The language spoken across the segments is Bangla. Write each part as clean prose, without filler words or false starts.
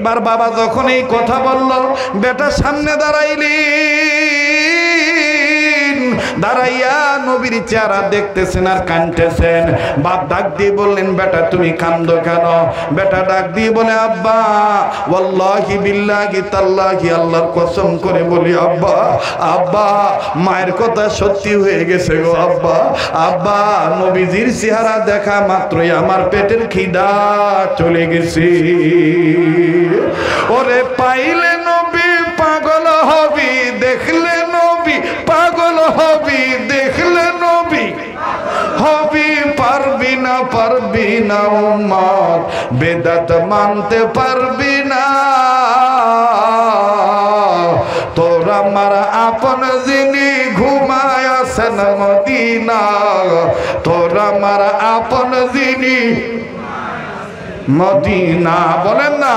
এবার বাবা যখন এই কথা বলল, বেটা সামনে দাঁড়াইলি, দাঁড়াইয়া নবীর চেহারা দেখতেছেন আর কাঁদতেছেন। বাপ ডাক দিয়ে বললেন, বেটা তুমি কান্দো কেন? বেটা ডাক দিয়ে বলে, আব্বা ওয়াল্লাহি বিল্লাহি তাল্লাহি, আল্লাহর কসম করে বলি আব্বা, আব্বা মায়ের কথা সত্যি হয়ে গেছে গো আব্বা। আব্বা নবীজির চেহারা দেখা মাত্রই আমার পেটের খিদা চলে গেছে। ওরে পাইলে নবী পাগল হবি, দেখলে নবী পাগল হবি, দেখলে নবী হবি, পারবি না পারবি না উম্মত, বেদাত মানতে পারবি না। তোর আমার আপন যিনি ঘুমায় আছেন মদিনা, তোর আমার আপন যিনি মদিনা, বলেন না,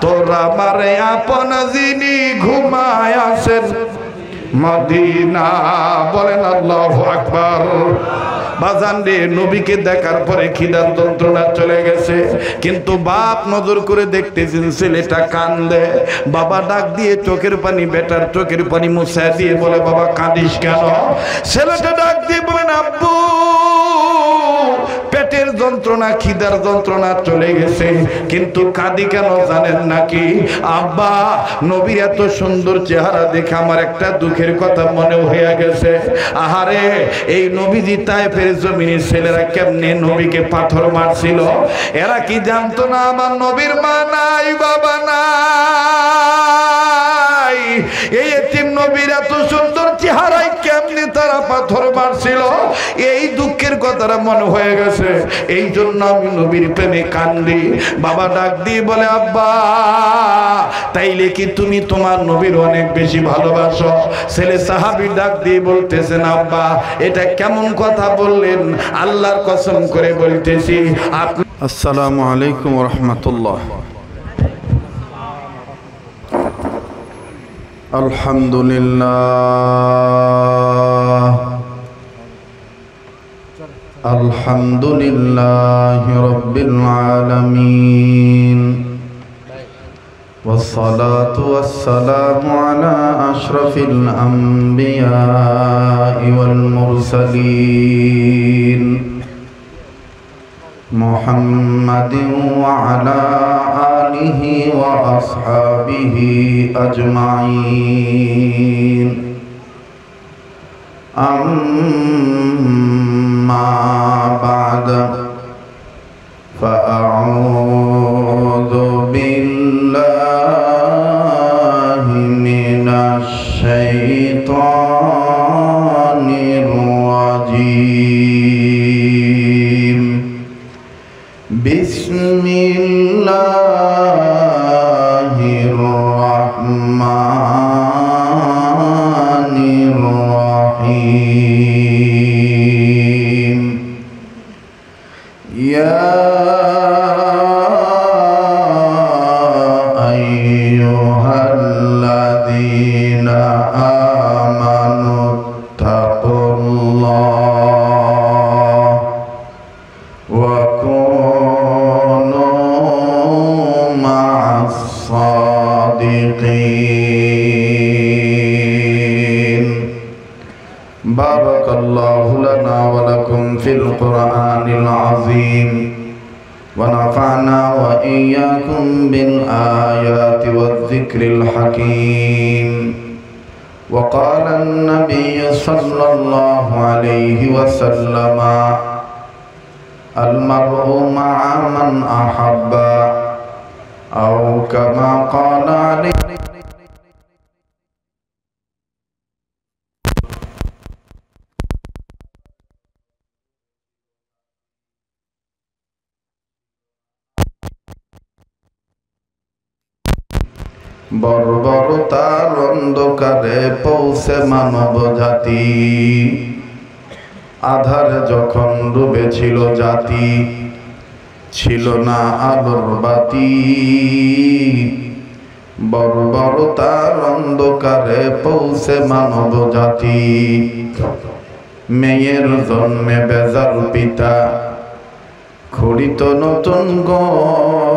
তোর আমার আপন যিনি ঘুমায় আছেন মদিনা, বলেন আল্লাহু আকবার। বাজান রে, নবীকে দেখার পরে খিদার যন্ত্রণা চলে গেছে, কিন্তু বাপ নজর করে দেখতেছেন ছেলেটা কান্দে। বাবা ডাক দিয়ে চোখের পানি, বেটার চোখের পানি মুছে দিয়ে বলে, বাবা কাঁদিস কেন? ছেলেটা ডাক দিয়ে বলেন, আব্বু পেটের যন্ত্রণা, খিদার যন্ত্রণা চলে গেছে, কিন্তু কাঁদি কেন জানেন নাকি? আব্বা নবীর এত সুন্দর চেহারা দেখে আমার একটা দুঃখের কথা মনে হয়ে গেছে। আহারে, এই নবীজি তায়েফের জমিনের ছেলেরা কেমনে নবীকে পাথর মারছিল, এরা কি জানতো না আমার নবীর মা নাই, বাবা নাই? এই এতিম নবীর এত সুন্দর চেহারায় কেমনে তারা পাথর মারছিল, এই দুঃখের কথাটা মনে হয়ে গেছে। এই জন্য আমি নবীর প্রেমে কান্দি। বাবা ডাক দিয়ে বলে, আব্বা তাইলে কি তুমি তোমার নবীর অনেক বেশি ভালোবাসো? ছেলে সাহাবী ডাক দিয়ে বলতেছেন, আব্বা এটা কেমন কথা বললেন? আল্লাহর কসম করে বলতেছি আপনি। আসসালামু আলাইকুম ওয়া রাহমাতুল্লাহ। আলহামদুলিল্লাহ, আলহামদুলিল্লাহি রাব্বিল আলামিন, والصلاة والسلام على أشرف الأنبياء والمرسلين محمد وعلى آله وأصحابه أجمعين. أما بعد، فأعوذ بالله من الشيطان الرجيم. بسم الله الرحمن الرحيم. يا أيها الذين آمنوا اتقوا الله وكونوا مع الصادقين. بارك الله لنا ولكم في القرآن العظيم، ونفعنا وإياكم بالآيات والذكر الحكيم. وقال النبي صلى الله عليه وسلم: المرء مع من أحب، أو كما قال عليه বর্বরতার অন্ধকারে পৌঁছে মানব জাতি, আধারে যখন ডুবেছিল জাতি, ছিল না আলোর বাতি। বর্বরতার অন্ধকারে পৌঁছে মানব জাতি, মেয়ের জন্মে বেজার পিতা, খড়িত নতুন ঘর,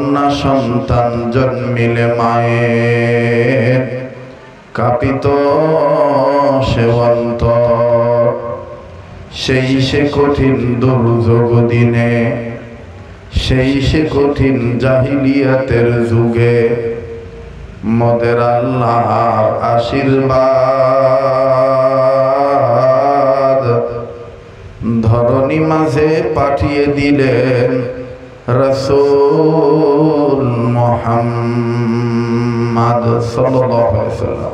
কন্যা সন্তান জন্মিলে মায়ের কাঁপিত সে অন্তর, সেই সে কঠিন দুর্যোগ দিনে, সেই সে কঠিন জাহিলিয়াতের যুগে মোদের আল্লাহর আশীর্বাদ ধরণী মাঝে পাঠিয়ে দিলেন রাসূল মুহাম্মদ সাল্লাল্লাহু আলাইহি ওয়াসাল্লাম।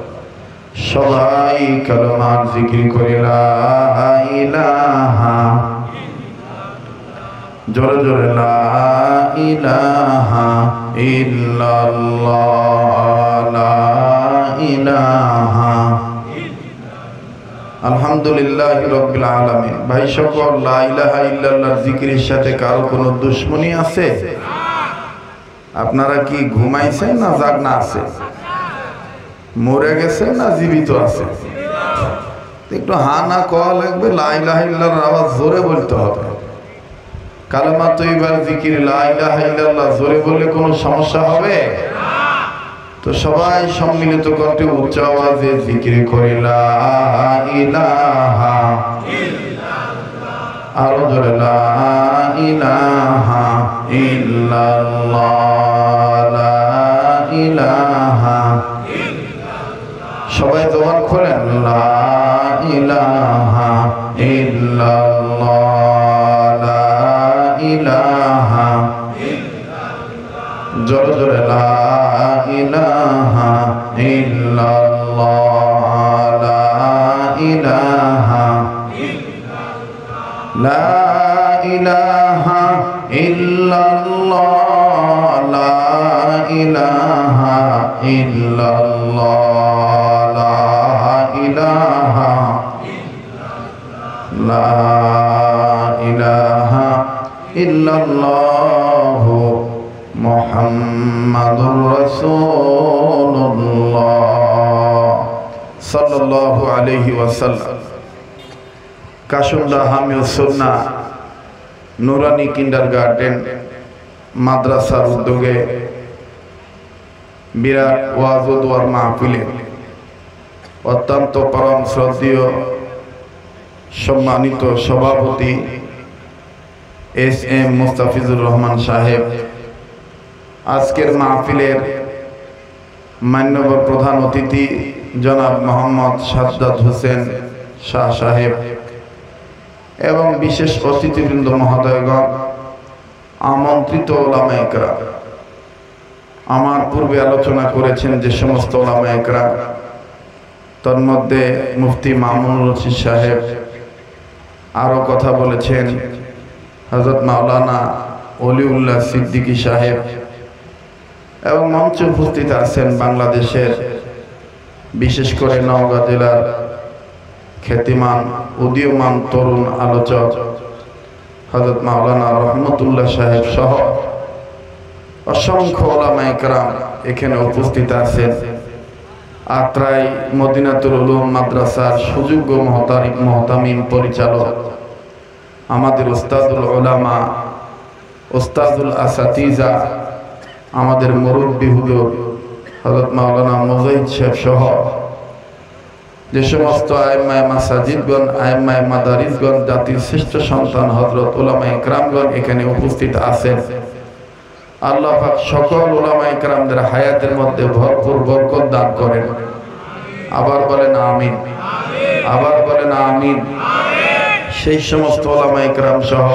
সবাই কালেমার জিকির করে লা ইলাহা, জোরে জোরে লা ইলাহা ইল্লাল্লাহ, লা ইলাহা আলহামদুলিল্লাহি রাব্বিল আলামিন। ভাই সকল, লা ইলাহা ইল্লাল্লাহর জিকিরের সাথে কারো কোনো দুশমনি আছে? আপনারা কি ঘুমাইছেন না জাগনা আছে? মরে গেছেন না জীবিত আছে? একটু হা না কওয়া লাগবে। লা ইলাহা ইল্লাল্লাহর আওয়াজ জোরে বলতে হবে। কালেমা তৈয়বার জিকির লা ইলাহা ইল্লাল্লাহ জোরে বললে কোনো সমস্যা হবে? তো সবাই সম্মিলিত কণ্ঠে উচ্চ আওয়াজে জিকির করে লা ইলাহা ইল্লাল্লাহ, আরো জোরে লা ইলাহা ইল্লাল্লাহ, লা ইলাহা ইল্লাল্লাহ। সবাই জবান খোলেন, লা ইলাহা ইল্লাল্লাহ, লা ইলাহা ইল্লাল্লাহ, জোরে জোরে লা ইলাহা ইল্লাল্লাহ, লা ইলাহা ইল্লাল্লাহ, লা ইলাহা ইল্লাল্লাহ, লা ইলাহা ইল্লাল্লাহ, লা ইলাহা ইল্লাল্লাহ, লা ইলাহা ইল্লাল্লাহ মুহাম্মাদুর রাসূলুল্লাহ সাল্লাল্লাহু আলাইহি ওয়াসাল্লাম। কাশুন্ডা হামিদ সুন্নাহ নুরানি কিন্ডারগার্টেন মাদ্রাসার উদ্যোগে বিরাট ওয়াজ ও দোয়ার মাহফিলে অত্যন্ত পরম শ্রদ্ধেয় সম্মানিত সভাপতি এস এম মুস্তাফিজুর রহমান সাহেব, আজকের মাহফিলের মান্যবর প্রধান অতিথি জনাব মোহাম্মদ সাজ্জাদ হোসেন শাহ সাহেব এবং বিশেষ অতিথিবৃন্দ মহোদয়গণ, আমন্ত্রিত ওলামায়ে কেরাম, আমার পূর্বে আলোচনা করেছেন যে সমস্ত ওলামায়ে কেরাম, তন্মধ্যে মুফতি মামুনুর রশিদ সাহেব আরও কথা বলেছেন, হযরত মাওলানা ওলিউল্লাহ সিদ্দিকী সাহেব এবং মঞ্চে উপস্থিত আছেন বাংলাদেশের বিশেষ করে নওগাঁ জেলার খ্যাতিমান উদীয়মান তরুণ আলোচক হযরত মাওলানা রহমতুল্লাহ সাহেব সহ অসংখ্য ওলামায়ে কেরাম এখানে উপস্থিত আছেন। আত্রাই মদিনাতুল উলুম মাদ্রাসার সুযোগ্য মহতামিম পরিচালক আমাদের উস্তাদুল উলামা, উস্তাদুল আসাতিজা, আমাদের মুরব্বী হুজুর হযরত মাওলানা মুজাহিদ সাহেব সহ যে সমস্ত আইম্মায়ে মাসাজিদগণ, আইম্মায়ে মাদারিসগণ, জাতির শ্রেষ্ঠ সন্তান হযরত উলামায়ে কেরামগণ এখানে উপস্থিত আছেন। আল্লাহ পাক সকল উলামায়ে কেরামদের হায়াতের মধ্যে ভরপুর বরকত দান করেন। আবার বলেন আমিন, আবার বলেন আমিন। সেই সমস্ত উলামায়ে কেরাম সহ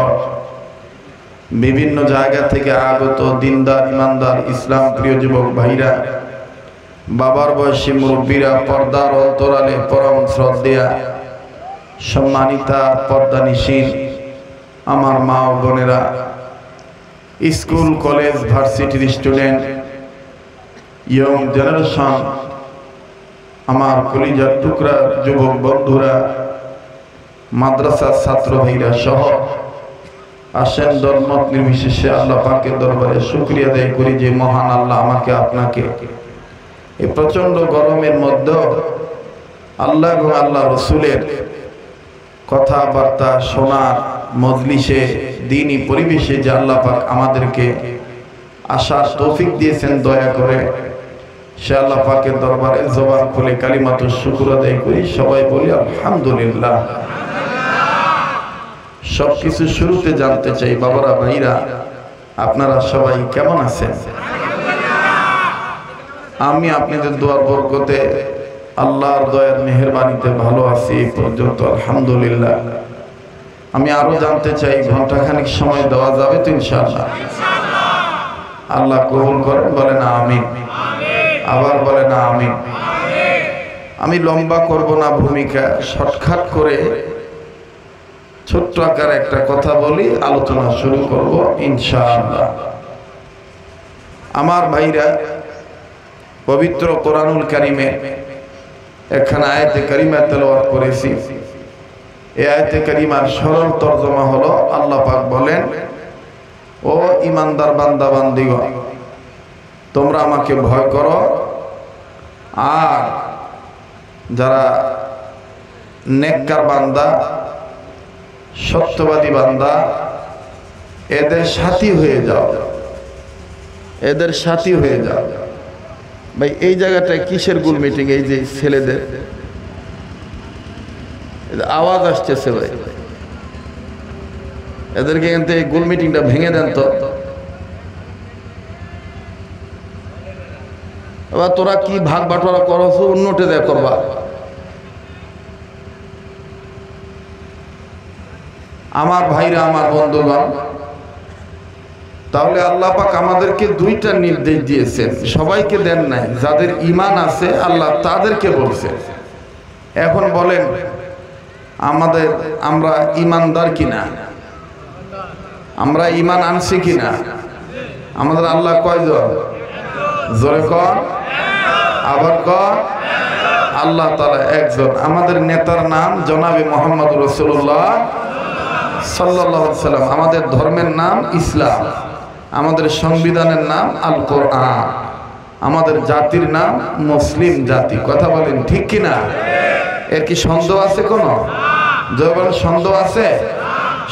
বিভিন্ন জায়গা থেকে আগত দিনদার, ইমানদার, ইসলাম প্রিয় যুবক ভাইরা, বাবার বয়সী মুরব্বীরা, পর্দার অন্তরালে পরম শ্রদ্ধেয়া সম্মানিতা পর্দানিশীন আমার মা ও বোনেরা, স্কুল কলেজ ভার্সিটির স্টুডেন্ট, ইয়ং জেনারেশন, আমার কলিজার টুকরা যুবক বন্ধুরা, মাদ্রাসার ছাত্র ভাইরা সহ আসেন দলমত নির্বিশেষে আল্লাহ পাকের দরবারে শুকরিয়া আদায় করি যে মহান আল্লাহ আমাকে আপনাকে এই প্রচন্ড গরমের মধ্যে আল্লাহ এবং আল্লাহ রসুলের কথাবার্তা শোনার মজলিসে, দ্বীনি পরিবেশে যে আল্লাহ পাক আমাদেরকে আসার তৌফিক দিয়েছেন দয়া করে। সে আল্লাহ পাকের দরবারে জবান খুলে কালিমাতুশ শুকর আদায় করি, সবাই বলি আলহামদুলিল্লাহ। সবকিছু শুরুতে জানতে চাই বাবারা ভাইরা, আপনারা সবাই কেমন আছেন? আমি আপনাদের দোয়ার বরকতে আল্লাহর দয়ার মেহেরবানিতে ভালো আছি এই পর্যন্ত আলহামদুলিল্লাহ। আমি আরো জানতে চাই, ঘন্টাখানিক সময় দেওয়া যাবে তো ইনশাআল্লাহ? আল্লাহ কবুল করেন, বলেন আমিন। আবার বলেন আমিন। আমি লম্বা করব না ভূমিকা, শর্টকাট করে ছোট্ট আকারে একটা কথা বলি, আলোচনা শুরু করব ইনশাআল্লাহ। আমার ভাইরা, পবিত্র কোরআনুল কারীমে একখানা আয়াতে কারিমা তেলাওয়াত করেছি। এই আয়াতে কারিমার সরল তরজমা হলো, আল্লাহ পাক বলেন, ও ঈমানদার বান্দা বান্দিগণ, তোমরা আমাকে ভয় করো, আর যারা নেককার বান্দা, সত্যবাদী বান্দা, এদের সাথী হয়ে যাও, এদের সাথী হয়ে যাও। ভাই এই জায়গাটায় কিসের গুল মিটিং? এই যে ছেলেদের আওয়াজ আসতেছে ভাই, এদেরকে কিন্তু এই গুল মিটিংটা ভেঙে দেন তো। এবার তোরা কি ভাগ বাটোয়ারা করছো, অন্যটে দেয় করবা। আমার ভাইরা, আমার বন্ধুগণ, তাহলে আল্লাহ পাক আমাদেরকে দুইটা নির্দেশ দিয়েছেন, সবাইকে দেন নাই। যাদের ঈমান আছে আল্লাহ তাদেরকে বলছে। এখন বলেন আমরা ঈমানদার কিনা? আমরা ঈমান আনছি কিনা? আমাদের আল্লাহ কয়জন? জোরে কর, আবার কর। আল্লাহ তাআলা একজন। আমাদের নেতার নাম জনাবে মুহাম্মদ রাসূলুল্লাহ সাল্লাল্লাহু আলাইহি ওয়াসাল্লাম। আমাদের ধর্মের নাম ইসলাম। আমাদের সংবিধানের নাম আল কোরআন। আমাদের জাতির নাম মুসলিম জাতি। কথা বলেন ঠিক কিনা? এর কি সন্দেহ আছে কোনো? যখন সন্দেহ আছে,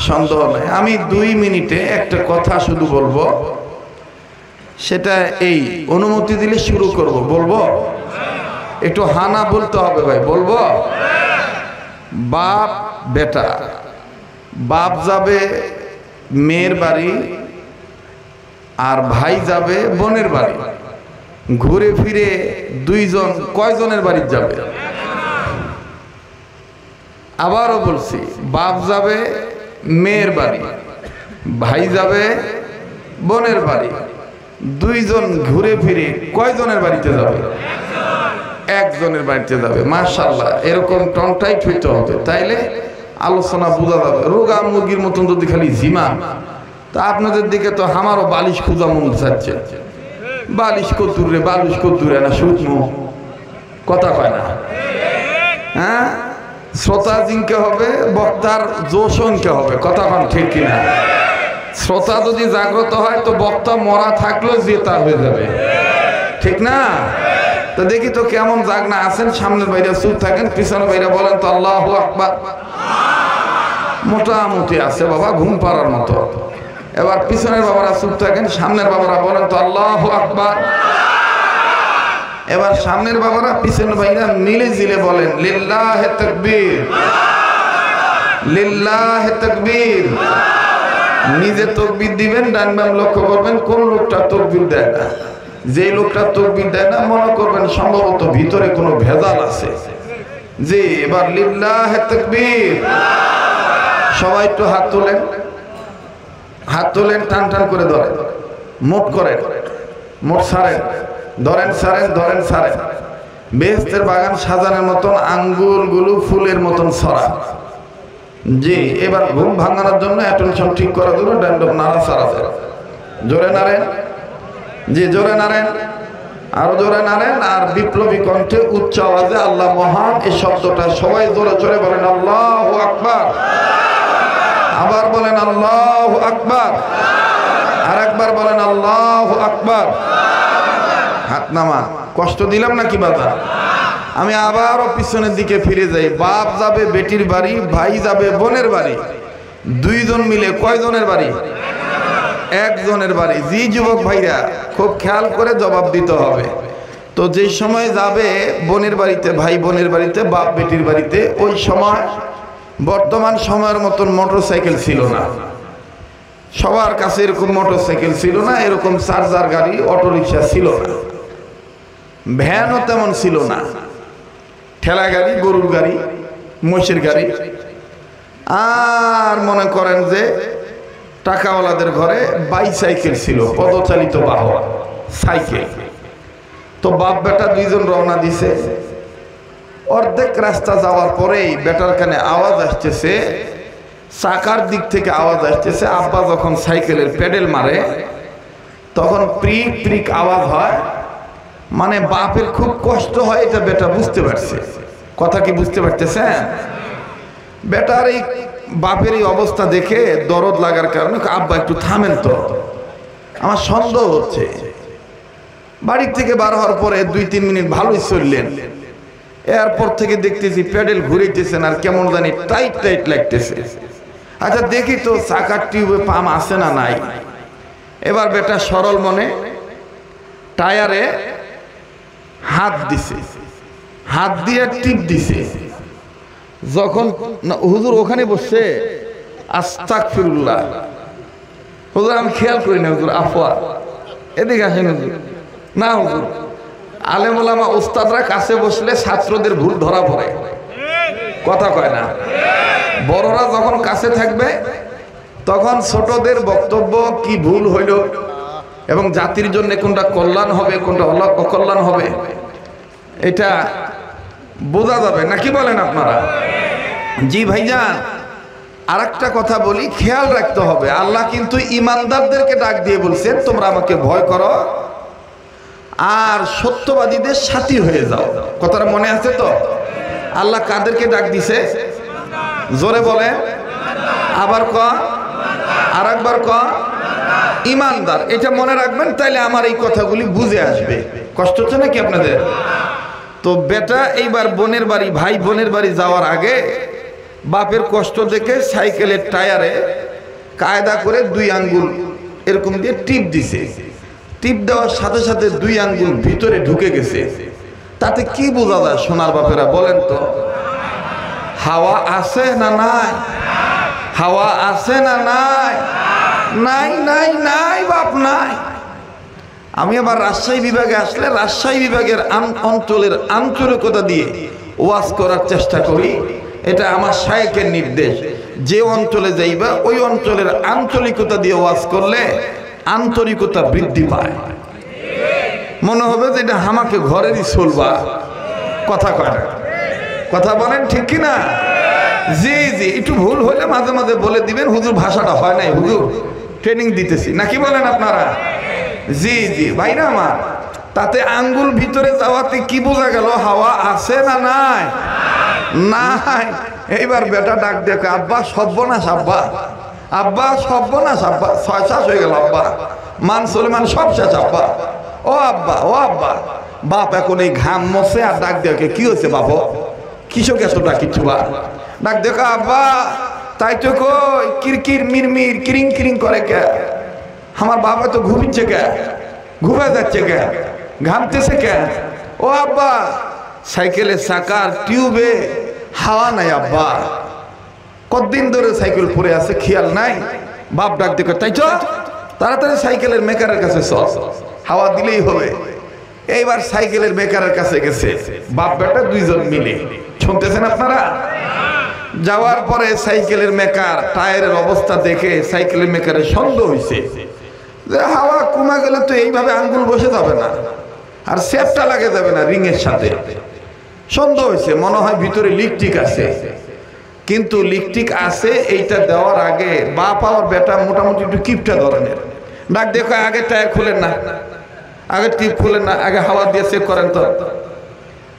সন্দেহ নাই। আমি 2 মিনিটে একটা কথা শুধু বলবো, সেটা এই অনুমতি দিলে শুরু করব। বলবো? একটু হানা বলতে হবে ভাই। বলবো? বাপ বেটা, বাপ যাবে মেয়ের বাড়ি, আর ভাই যাবে বোনের বাড়ি। ঘুরে ফিরে দুইজন কয়জনের বাড়ি যাবে? আবারও বলছি, বাপ যাবে মেয়ের বাড়ি, ভাই যাবে বোনের বাড়ি। দুইজন ঘুরে ফিরে কয়জনের বাড়িতে যাবে? একজনের বাড়িতে যাবে। মাশাআল্লাহ, এরকম টনটাইট হইতে হবে, তাইলে আলোচনা বোঝা যাবে। রোগা মুরগির মতন যদি খালি জিমা, তা আপনাদের দিকে তো আমারও বালিশ খুঁজা মন চাচ্ছে। বালিশ কদ্দুরে, বালিশ কদ্দুরে না শুকনো কথা কয় না। হ্যাঁ, শ্রোতা জিনকে হবে, বক্তার জোশনকে হবে। কথা কন ঠিক কিনা? শ্রোতা যদি জাগ্রত হয় তো বক্তা মরা থাকলেও জেতা হয়ে যাবে, ঠিক না? তো দেখি তো কেমন জাগনা আছেন। সামনের বাইরে চুপ থাকেন, পিছনের বাইরে বলেন তো আল্লাহু আকবার। মোটামুটি আছে বাবা, ঘুম পাড়ার মতো। এবার পিছনের বাবারা চুপ থাকেন, সামনের বাবারা বলেন তো আল্লাহু আকবার। এবার সামনের বাবারা পিছনের বাইরা মিলে জিলে বলেন লিল্লাহে তাকবীর, লিল্লাহে তাকবীর। নিজে তাকবীর দিবেন, ডান বাম লক্ষ্য করবেন কোন লোকটা তাকবীর দেয় না। যে লোকটা তাকবীর দেয় না, মনে করবেন সম্ভবত ভিতরে কোনো ভেজাল আছে। জি, এবার লিল্লাহে তাকবীর। সবাই একটু হাত তোলেন, হাত তোলেন, টান টান করে ধরেন, মোট করেন, মোট ছাড়েন, ধরেন ছাড়েন, ধরেন ছাড়েন। বেহেশতের বাগান সাজানোর মতন আঙ্গুলগুলো ফুলের মতন ছড়া। জি, এবার ঘুম ভাঙানোর জন্য অ্যাটেনশন ঠিক করার জন্য ড্যান্ডম নাড়া ছাড়া যায়। জোরে নাড়েন, জি জোরে নাড়েন, আরো জোরে নাড়েন। আর বিপ্লবী কণ্ঠে উচ্চ আওয়াজে আল্লাহ মহান এই শব্দটা সবাই জোরে জোরে বলেন আল্লাহু আকবার। আবার বলেন আল্লাহু আকবার। আর একবার বলেন আল্লাহু আকবার। হাত নামা। কষ্ট দিলাম নাকি বাবা? আমি আবারও পিছনের দিকে ফিরে যাই। বাপ যাবে বেটির বাড়ি, ভাই যাবে বোনের বাড়ি। দুইজন মিলে কয়জনের বাড়ি? একজনের বাড়ি। জি যুবক ভাইরা খুব খেয়াল করে জবাব দিতে হবে। তো যে সময় যাবে বোনের বাড়িতে, ভাই বোনের বাড়িতে, বাপ বেটির বাড়িতে, ওই সময় বর্তমান সময়ের মতন মোটরসাইকেল ছিল না, সবার কাছে এরকম মোটরসাইকেল ছিল না, এরকম চার্জার গাড়ি অটোরিকশা ছিল না, ভ্যানও তেমন ছিল না, ঠেলা গাড়ি, গরুর গাড়ি, মহিষের গাড়ি। আর মনে করেন যে টাকাওয়ালাদের ঘরে বাইসাইকেল ছিল, পদচালিত বাহন সাইকেল। তো বাপ বেটা দুইজন রওনা দিছে। অর্ধেক রাস্তা যাওয়ার পরেই বেটার কানে আওয়াজ আসতেছে, চাকার দিক থেকে আওয়াজ আসতেছে। আব্বা যখন সাইকেলের প্যাডেল মারে তখন প্রিক প্রিক আওয়াজ হয়, মানে বাপের খুব কষ্ট হয়, এটা বেটা বুঝতে পারছে। কথা কি বুঝতে পারতেছেন? বেটার এই বাপের এই অবস্থা দেখে দরদ লাগার কারণে আব্বা একটু থামেন তো, আমার সন্দেহ হচ্ছে। বাড়ির থেকে বার হওয়ার পরে 2-3 মিনিট ভালোই চললেন, এরপর থেকে দেখতেছি প্যাডেল ঘুরাইতেছেন আর কেমন জানি টাইট টাইট লাগতেছে। আচ্ছা দেখি তো চাকার টিউবে পাম আছে না নাই। এবার বেটা সরল মনে টায়ারে হাত দিছে, হাত দিয়ে টিপ দিছে। যখন হুজুর ওখানে বসছে, আস্তাগফিরুল্লাহ হুজুর, আমি খেয়াল করি না হুজুর, আফওয়া, এদিকে আসেন হুজুর। না হুজুর, আলেম ওলামা উস্তাদরা কাছে বসলে ছাত্রদের ভুল ধরা পড়ে, কথা কয় না। বড়রা যখন কাছে থাকবে তখন ছোটদের বক্তব্য কি ভুল হইল এবং জাতির জন্য কোনটা কল্যাণ হবে কোনটা অকল্যাণ হবে এটা বোঝা যাবে, নাকি বলেন আপনারা? জি ভাইজান, আর একটা কথা বলি, খেয়াল রাখতে হবে। আল্লাহ কিন্তু ইমানদারদেরকে ডাক দিয়ে বলছেন তোমরা আমাকে ভয় করো আর সত্যবাদীদের সাথী হয়ে যাও। কথাটা মনে আছে তো? আল্লাহ কাদেরকে ডাক দিছে? জোরে বলে, আবার ক, আর একবার ক, ইমানদার। এটা মনে রাখবেন, তাইলে আমার এই কথাগুলি বুঝে আসবে। কষ্ট হচ্ছে নাকি আপনাদের? তো বেটা এইবার বোনের বাড়ি, ভাই বোনের বাড়ি যাওয়ার আগে বাপের কষ্ট দেখে সাইকেলের টায়ারে কায়দা করে 2 আঙ্গুল এরকম দিয়ে টিপ দিছে। টিপ দেওয়ার সাথে সাথে 2 আঙ্গুল ভিতরে ঢুকে গেছে। তাতে কি বোঝা যায় সোনার বাপেরা বলেন তো? হাওয়া আছে না নাই? হাওয়া আছে না নাই? নাই নাই নাই বাপ নাই। আমি আবার রাজশাহী বিভাগে আসলে রাজশাহী বিভাগের অঞ্চলের আঞ্চলিকতা দিয়ে ওয়াজ করার চেষ্টা করি। এটা আমার শায়েখের নির্দেশ, যে অঞ্চলে যাইবা ওই অঞ্চলের আঞ্চলিকতা দিয়ে ওয়াজ করলে আন্তরিকতা বৃদ্ধি পায়। মনে হবে যে এটা আমাকে ঘরেরই চলবা, কথা কয় না, কথা বলেন ঠিক কিনা? জি জি, একটু ভুল হলে মাঝে মাঝে বলে দিবেন, হুজুর ভাষাটা হয় নাই, হুজুর ট্রেনিং দিতেছি, নাকি বলেন আপনারা? জি জি ভাইরা আমার, তাতে আঙ্গুল ভিতরে যাওয়াতে কি বোঝা গেল? হাওয়া আছে না নাই? নাই। এইবার বেটা ডাক দেখে, আব্বা সর্বনাশ, আব্বা আব্বা সর্বনাশ, আব্বা ছয় শেষ হয়ে গেল, আব্বা মান সলিমান সব শেষ, আব্বা ও আব্বা ও আব্বা। বাপ এখন এই ঘাম মশে আর ডাক দেখে, কি হয়েছে বাপ, কিসব এতটা কিছু? ডাক দেখো, আব্বা তাই তো কই, কিরকির মিরমির কিরিং কিরিং করে কে? আমার বাবা তো ঘুমিচ্ছে কে, ঘুমে যাচ্ছে কে, ঘামতেছে কে? ও আব্বা সাইকেলের চাকার টিউবে হাওয়া নাই আব্বা, কতদিন ধরে সাইকেল পরে আছে খেয়াল নাই। বাপ ডাক দেখো, তাই তো তাড়াতাড়ি সাইকেলের মেকারের কাছে চল, হাওয়া দিলেই হবে। এইবার সাইকেলের মেকারের কাছে গেছে বাপ বেটা 2 জন মিলে, শুনতেছেন আপনারা? যাওয়ার পরে সাইকেলের মেকার টায়ারের অবস্থা দেখে সাইকেলের মেকারের সন্দেহ হয়েছে যে হাওয়া কমে গেলে তো এইভাবে আঙ্গুল বসে যাবে না আর সেপটা লাগে যাবে না রিংয়ের সাথে। সন্দেহ হয়েছে, মনে হয় ভিতরে লিকটিক আছে। কিন্তু লিকটিক আছে এইটা দেওয়ার আগে বাপ আর বেটা মোটামুটি একটু কিপটা ধরনের। ডাক দেখো, আগে টায়ার খুলেন না, আগে টিপ খুলেন না, আগে হাওয়া দিয়ে চেক করেন তো।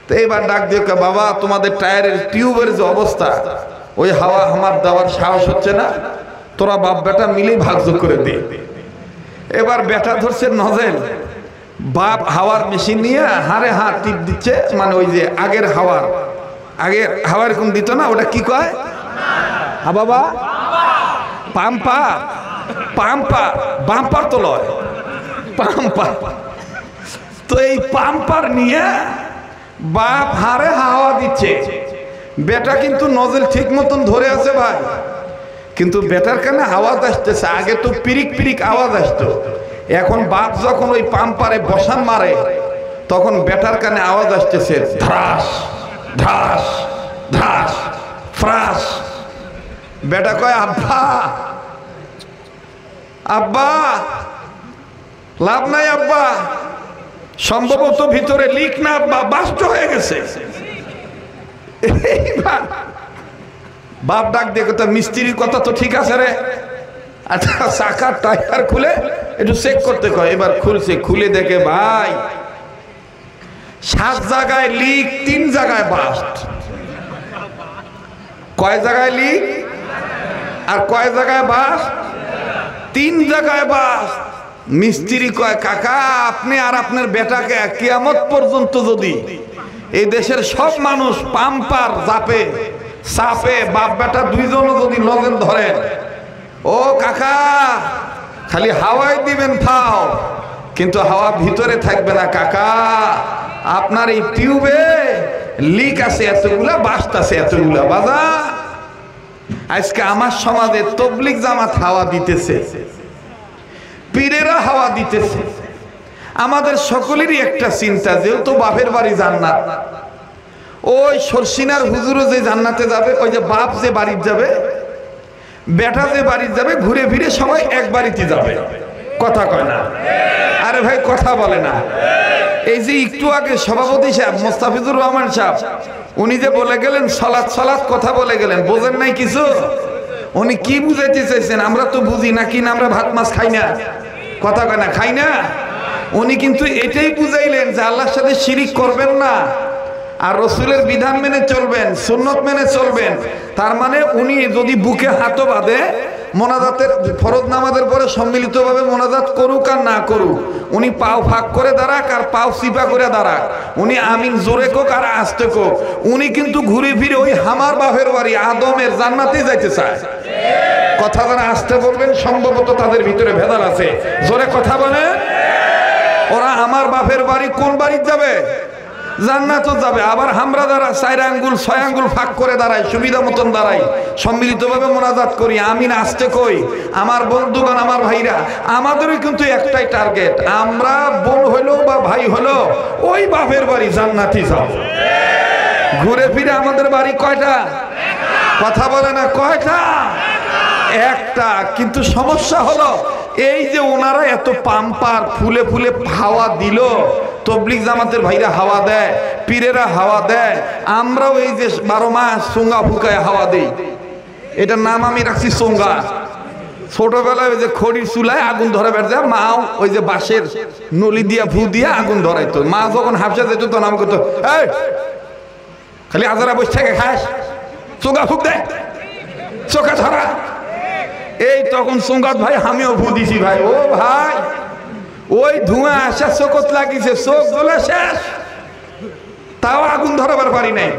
তো এইবার ডাক দেখো, বাবা তোমাদের টায়ারের টিউবের যে অবস্থা, ওই হাওয়া আমার দেওয়ার সাহস হচ্ছে না, তোরা বাপ বেটা মিলেই ভাগযোগ করে দে। এবার বেটা ধরছে নজেল, বাপ হাওয়ার মেশিন নিয়ে হাড়ে হাত টিপ দিচ্ছে, মানে ওই যে আগের হাওয়ার, আগে হাওয়া এরকম দিত না, ওটা কি কয়? হা বাবা, পাম্পা, পাম্পার, বাম্পার তো লয়, পাম্পার। তো এই পাম্পার নিয়ে বাপ হারে হাওয়া দিচ্ছে, বেটা কিন্তু নজল ঠিক মতন ধরে আছে ভাই, কিন্তু বেটার কানে আওয়াজ আসতেছে। আগে তো পিরিক পিরিক আওয়াজ আসতো, এখন বাপ যখন ওই পাম্পারে বসান মারে তখন বেটার কানে আওয়াজ আসতেছে ধ্রাস ধ্রাস ধ্রাস ফ্রাস। বেটা কয় আব্বা, আব্বা লাভ নাই আব্বা, সম্ভবত ভিতরে লিক না আব্বা, বাস্ট হয়ে গেছে। বাপ ডাক দিয়ে কথা, মিস্ত্রির কথা তো ঠিক আছে রে, আচ্ছা চাকার টায়ার খুলে একটু চেক করতে কয়। এবার খুলছে, খুলে দেখে ভাই 7 জায়গায় লিক, 3 জায়গায় বাস্ট। কয় জায়গায় লিক আর কয় জায়গায় বাস্ট? 3 জায়গায় বাস্ট। মিস্ত্রি কয় কাকা, আপনি আর আপনার বেটাকে কিয়ামত পর্যন্ত যদি এই দেশের সব মানুষ পাম্পার জাপে সাপে, বাপ বেটা দুইজনও যদি নজল ধরে, ও কাকা খালি হাওয়াই দিবেন ফাও, কিন্তু হাওয়া ভিতরে থাকবে না কাকা। আপনার এই টিউবে লিক আছে এতগুলা, বাস্ট আছে এতগুলা। বাজা আজকে আমার সমাজে তবলিগ জামাত হাওয়া দিতেছে, পীরেরা হাওয়া দিতেছে। আমাদের সকলেরই একটা চিন্তা, যেহেতু বাপের বাড়ি জান্নাত, ওই সরসিনার হুজুরও যে জান্নাতে যাবে, ওই যে বাপ যে বাড়িতে যাবে, বেটা যে বাড়িতে যাবে, ঘুরে ফিরে সবাই এক বাড়িতে যাবে। কথা কয় না? আরে ভাই কথা বলে না। এই যে একটু আগে সভাপতি সাহেব মোস্তাফিজুর রহমান সাহেব, উনি যে বলে গেলেন সালাত সালাত, কথা বলে গেলেন, বোঝেন নাই কিছু? উনি কি বুঝাইতে চাইছেন? আমরা তো বুঝি না, কি না আমরা ভাত মাছ খাই না, কথা কয় না, খাই না। উনি কিন্তু এটাই বুঝাইলেন যে আল্লাহর সাথে শিরিক করবেন না, আর রসুলের বিধান মেনে চলবেন, সুন্নত মেনে চলবেন। তার মানে উনি যদি বুকে হাতও বাঁধে, মোনাজাতের ফরজ নামাজের পরে সম্মিলিতভাবে মোনাজাত করুক আর না করুক, উনি পাও ফাঁক করে দাঁড়াক আর পাও চিপা করে দাঁড়াক, উনি আমিন জোরে কোক আর আস্তে কোক, উনি কিন্তু ঘুরে ফিরে ওই হামার বাপের বাড়ি আদমের জান্নাতে যাইতে চায়। কথা যারা আসতে বলবেন, সম্ভবত তাদের ভিতরে ভেদাল আছে। জোরে কথা বলেন। ওরা আমার বাপের বাড়ি কোন বাড়ি যাবে? জান্নাতও যাবে। আবার আমরা যারা 4 আঙ্গুল 6 আঙ্গুল ফাঁক করে দাঁড়াই, সুবিধা মতন দাঁড়াই, সম্মিলিতভাবে মোনাজাত করি, আমিন আসতে কই, আমার বন্ধুগণ, আমার ভাইরা, আমাদেরও কিন্তু একটাই টার্গেট, আমরা বোন হলো বা ভাই হলো ওই বাপের বাড়ি জান্নাতি যাব। ঘুরে ফিরে আমাদের বাড়ি কয়টা? কথা বলে না, কয়টা? একটা। কিন্তু সমস্যা হলো এই যে ওনারা এত পাম্পার ফুলে ফুলে হাওয়া দিল, তবলিগ জামাতের ভাইরা হাওয়া দেয়, পীরেরা হাওয়া দেয়, আমরাও এই যে 12 মাস চোঙ্গা ফুকায় হাওয়া দেই। এটার নাম আমি রাখছি চোঙ্গা। ছোটবেলায় ওই যে খড়ির চুলায় আগুন ধরে বেড়ে, মাও ওই যে বাঁশের নলি দিয়া ফু দিয়া আগুন ধরাইতো। মা যখন হাফসা যেত তখন আমি করতো, এই খালি আজারা বসে থেকে খাস, চোঙ্গা ফুক দেয়, চোখা ধরা। এই তখন সোঙ্গাত ভাই আমিও ফু দিছি ভাই। ও ভাই, ওই ধোঁয়া আসা চোখত লাগিছে, চোখ জ্বলে শেষ, তাও আগুন ধরাবার পারি নাই।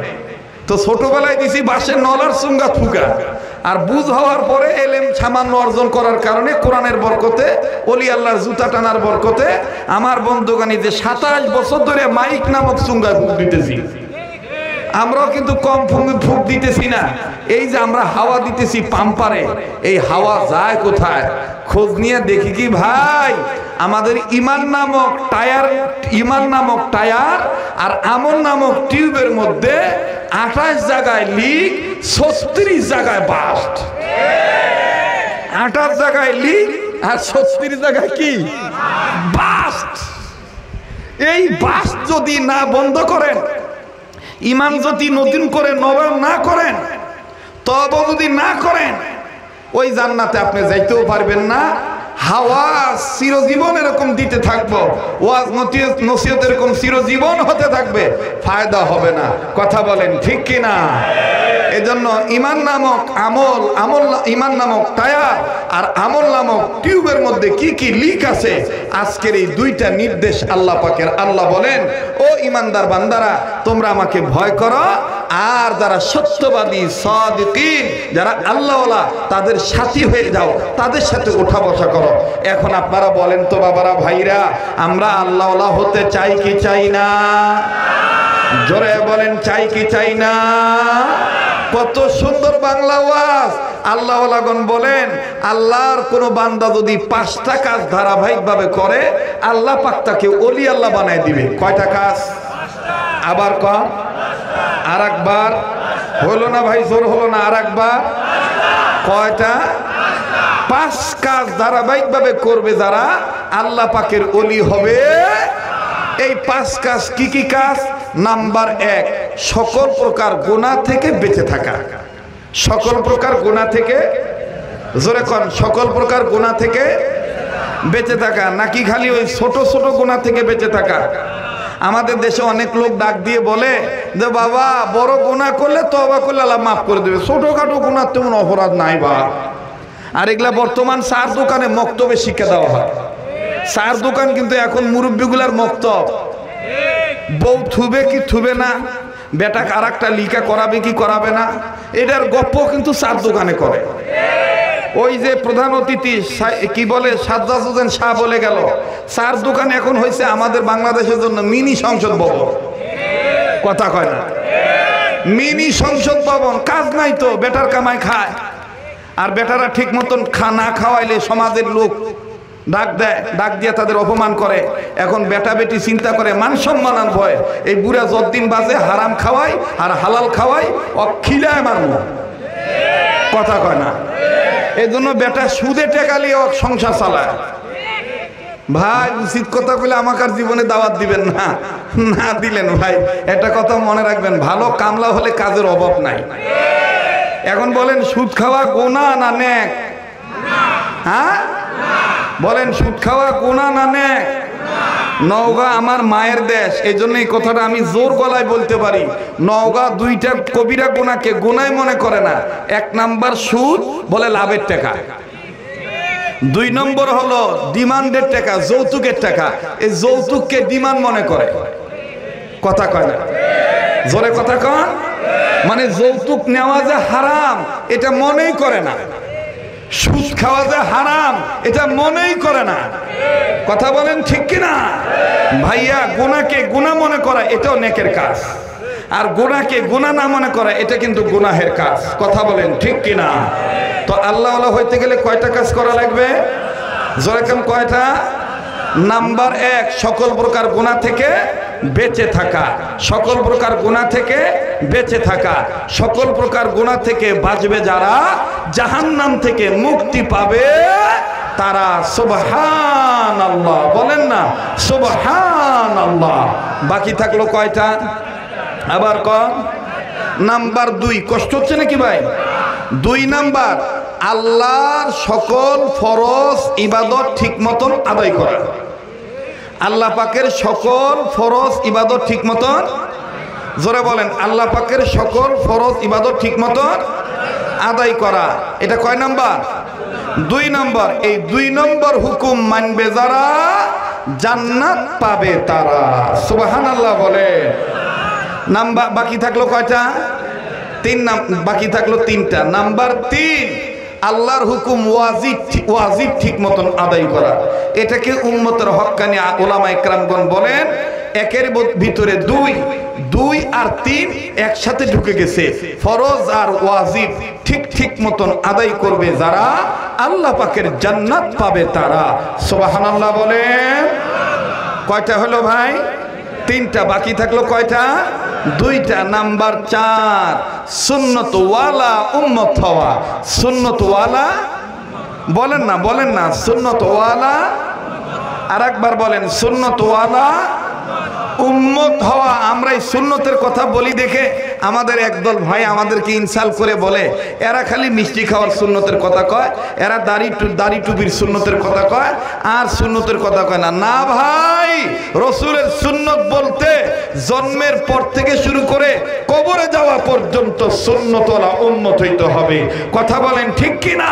তো ছোটবেলায় দিছি বাঁশের নলার চুঙ্গাত ফুকা, আর বুঝ হওয়ার পরে এলেম সামান্য অর্জন করার কারণে, কোরআনের বরকতে, ওলি আল্লাহর জুতা টানার বরকতে, আমার বন্ধুগানি যে 27 বছর ধরে মাইক নামক চুঙ্গা ফুক দিতেছি। আমরাও কিন্তু কম ফুক দিতেছি না। এই যে আমরা হাওয়া দিতেছি পাম্পারে, এই হাওয়া যায় কোথায়? খোঁজ নিয়ে দেখি কি ভাই, আমাদের ইমান নামক টায়ার আর আমল নামক টিউবের মধ্যে 28 জায়গায় লিক, 36 জায়গায় বাস্ট। 28 জায়গায় লিক আর 36 জায়গায় কি বাস্ট। এই বাস্ট যদি না বন্ধ করেন, ইমান যদি নতুন করে নবায়ন না করেন, তবে যদি না করেন, ওই জান্নাতে আপনি যাইতেও পারবেন না। হাওয়া চিরজীবন এরকম দিতে থাকবো, ওয়াজ নসিহত এরকম চিরজীবন হতে থাকবে, ফায়দা হবে না। কথা বলেন ঠিক কিনা? এজন্য ইমান নামক ইমান নামক টায়ার আর আমল নামক টিউবের মধ্যে কি কি লিক আছে, আজকের এই 2টা নির্দেশ আল্লাহ পাকের। আল্লাহ বলেন, ও ইমানদার বান্দারা, তোমরা আমাকে ভয় করো, আর যারা সত্যবাদী সাদিকিন যারা আল্লাহওয়ালা তাদের সাথী হয়ে যাও, তাদের সাথে ওঠা বসা করো। এখন আপনারা বলেন তো বাবারা ভাইরা, আমরা আল্লাহওয়ালা হতে চাই কি চাই না? জোরে বলেন, চাই কি চাই না? কত সুন্দর বাংলা ওয়াজ। আল্লাহওয়ালাগণ বলেন, আল্লাহর কোন বান্দা যদি 5টা কাজ ধারাবাহিকভাবে করে আল্লাহ পাক তাকে ওলি আল্লাহ বানায় দিবে। কয়টা কাজ? আবার কম, আর একবার হলো না ভাই, জোর হলো না, আর একবার কয়টা? 5 কাজ ধারাবাহিকভাবে করবে যারা আল্লাহ পাকের ওলি হবে। এই 5 কাজ কি কি কাজ? নাম্বার 1, সকল প্রকার গুনাহ থেকে বেঁচে থাকা। সকল প্রকার গুনাহ থেকে, জোরে কোন, সকল প্রকার গুনাহ থেকে বেঁচে থাকা, নাকি খালি ওই ছোট ছোট গুনাহ থেকে বেঁচে থাকা? আমাদের দেশে অনেক লোক ডাক দিয়ে বলে যে বাবা বড় গুনাহ করলে তওবা করলে আল্লাহ মাফ করে দেবে, ছোটখাটো গুনাহ তেমন অপরাধ নাই বা। আর এগুলা বর্তমান চার দোকানে মক্তবে শিক্ষা দেওয়া হয়। চার দোকান কিন্তু এখন মুরব্বীগুলার মক্তব। বউ থুবে কি থুবে না, বেটা আর একটা লিখা করাবে কি করাবে না, এটার গপ্প কিন্তু চার দোকানে করে। ওই যে প্রধান অতিথি কি বলে সাজ্জাদ হোসেন শাহ বলে গেল, চার দোকান এখন হয়েছে আমাদের বাংলাদেশের জন্য মিনি সংসদ ভবন। কথা কয় না? মিনি সংসদ ভবন। কাজ নাই তো, বেটার কামাই খায়। আর বেটারা ঠিক মতন না খাওয়াইলে সমাজের লোক ডাক দেয়, ডাক দিয়ে তাদের অপমান করে। এখন বেটা বেটি চিন্তা করে মান সম্মানার ভয় এই বুড়া যতদিন বাজে হারাম খাওয়াই আর হালাল খাওয়াই, অখিলায় মারব। কথা কয় না? এই জন্য বেটা সুদে টেকালি সংসার চালায়। ভাই উচিত কথা বলে আমাকে আর জীবনে দাওয়াত দিবেন না, না দিলেন ভাই একটা কথা মনে রাখবেন, ভালো কামলা হলে কাজের অভাব নাই। এখন বলেন সুদ খাওয়া গুনাহ না নেক? হ্যাঁ বলেন, সুদ খাওয়া গুনাহ না নেক? নওগাঁ আমার মায়ের দেশ, এই জন্য এই কথাটা আমি জোর গলায় বলতে পারি। নওগাঁ 2টা কবিরা গুনাহকে গুনাহ মনে করে না। 1 নাম্বার সুদ, বলে লাভের টাকা। 2 নম্বর হলো ডিমান্ডের টাকা, যৌতুকের টাকা। এই যৌতুককে ডিমান্ড মনে করে। কথা কয় না? জোরে কথা কন। মানে যৌতুক নেওয়া যে হারাম এটা মনেই করে না, সুদ খাওয়া যে হারাম এটা মনেই করে না। কথা বলেন ঠিক কিনা ভাইয়া? গুনাহকে গুনাহ মনে করা এটাও নেকের কাজ, আর গুনাহকে গুনাহ না মনে করা এটা কিন্তু গুনাহের কাজ। কথা বলেন ঠিক কিনা? তো আল্লাহওয়ালা হইতে গেলে কয়টা কাজ করা লাগবে? জোরে কেন, কয়টা? নাম্বার 1, সকল প্রকার গুনাহ থেকে বেঁচে থাকা। সকল প্রকার গুনাহ থেকে বেঁচে থাকা। সকল প্রকার গুনাহ থেকে বাঁচবে যারা, জাহান্নাম থেকে মুক্তি পাবে তারা। সুবহানাল্লাহ বলেন না, সুবহানাল্লাহ। বাকি থাকলো কয়টা? আবার কম। নাম্বার 2, কষ্ট হচ্ছে নাকি ভাই? 2 নাম্বার, আল্লাহর সকল ফরজ ইবাদত ঠিক মতন আদায় করা। আল্লাহ পাকের সকল ফরজ ইবাদত ঠিক মতন, জোরে বলেন, আল্লাহ পাকের সকল ফরজ ইবাদত ঠিক মতন আদায় করা। এটা কয় নাম্বার? 2 নম্বর। এই 2 নম্বর হুকুম মানবে যারা জান্নাত পাবে তারা। সুবহানাল্লাহ বলে। নাম্বার বাকি থাকলো কয়টা? 3 বাকি থাকলো 3টা। নাম্বার 3, আল্লাহর হুকুম ওয়াজিব ঠিক মতন আদায় করা। এটাকে উম্মতের হক্কানি উলামা ইকরামগণ বলেন, একের ভিতরে 2 আর 3 একসাথে ঢুকে গেছে। ফরজ আর ওয়াজিব ঠিক ঠিক মতন আদায় করবে যারা, আল্লাহ পাকের জান্নাত পাবে তারা। সুবহানাল্লাহ বলেন। কয়টা হলো ভাই? 3টা। বাকি থাকলো কয়টা? 2টা। নাম্বার 4, সুন্নত ওয়ালা উম্মত হওয়া। সুন্নত ওয়ালা বলেন না, বলেন না, সুন্নত ওয়ালা। আর একবার বলেন, সুন্নত ওয়ালা উম্মত হওয়া। আমরা এই সুন্নতের কথা বলি দেখে আমাদের একদল ভাই আমাদেরকে ইনসাল করে বলে এরা খালি মিষ্টি খাওয়ার সুন্নতের কথা কয়, এরা দাড়ি টুপির সুন্নতের কথা কয়, আর সুন্নতের কথা কয় না। না ভাই, রসুলের সুন্নত বলতে জন্মের পর থেকে শুরু করে কবরে যাওয়া পর্যন্ত সুন্নতওয়ালা উম্মত হইতে হবে। কথা বলেন ঠিক কিনা?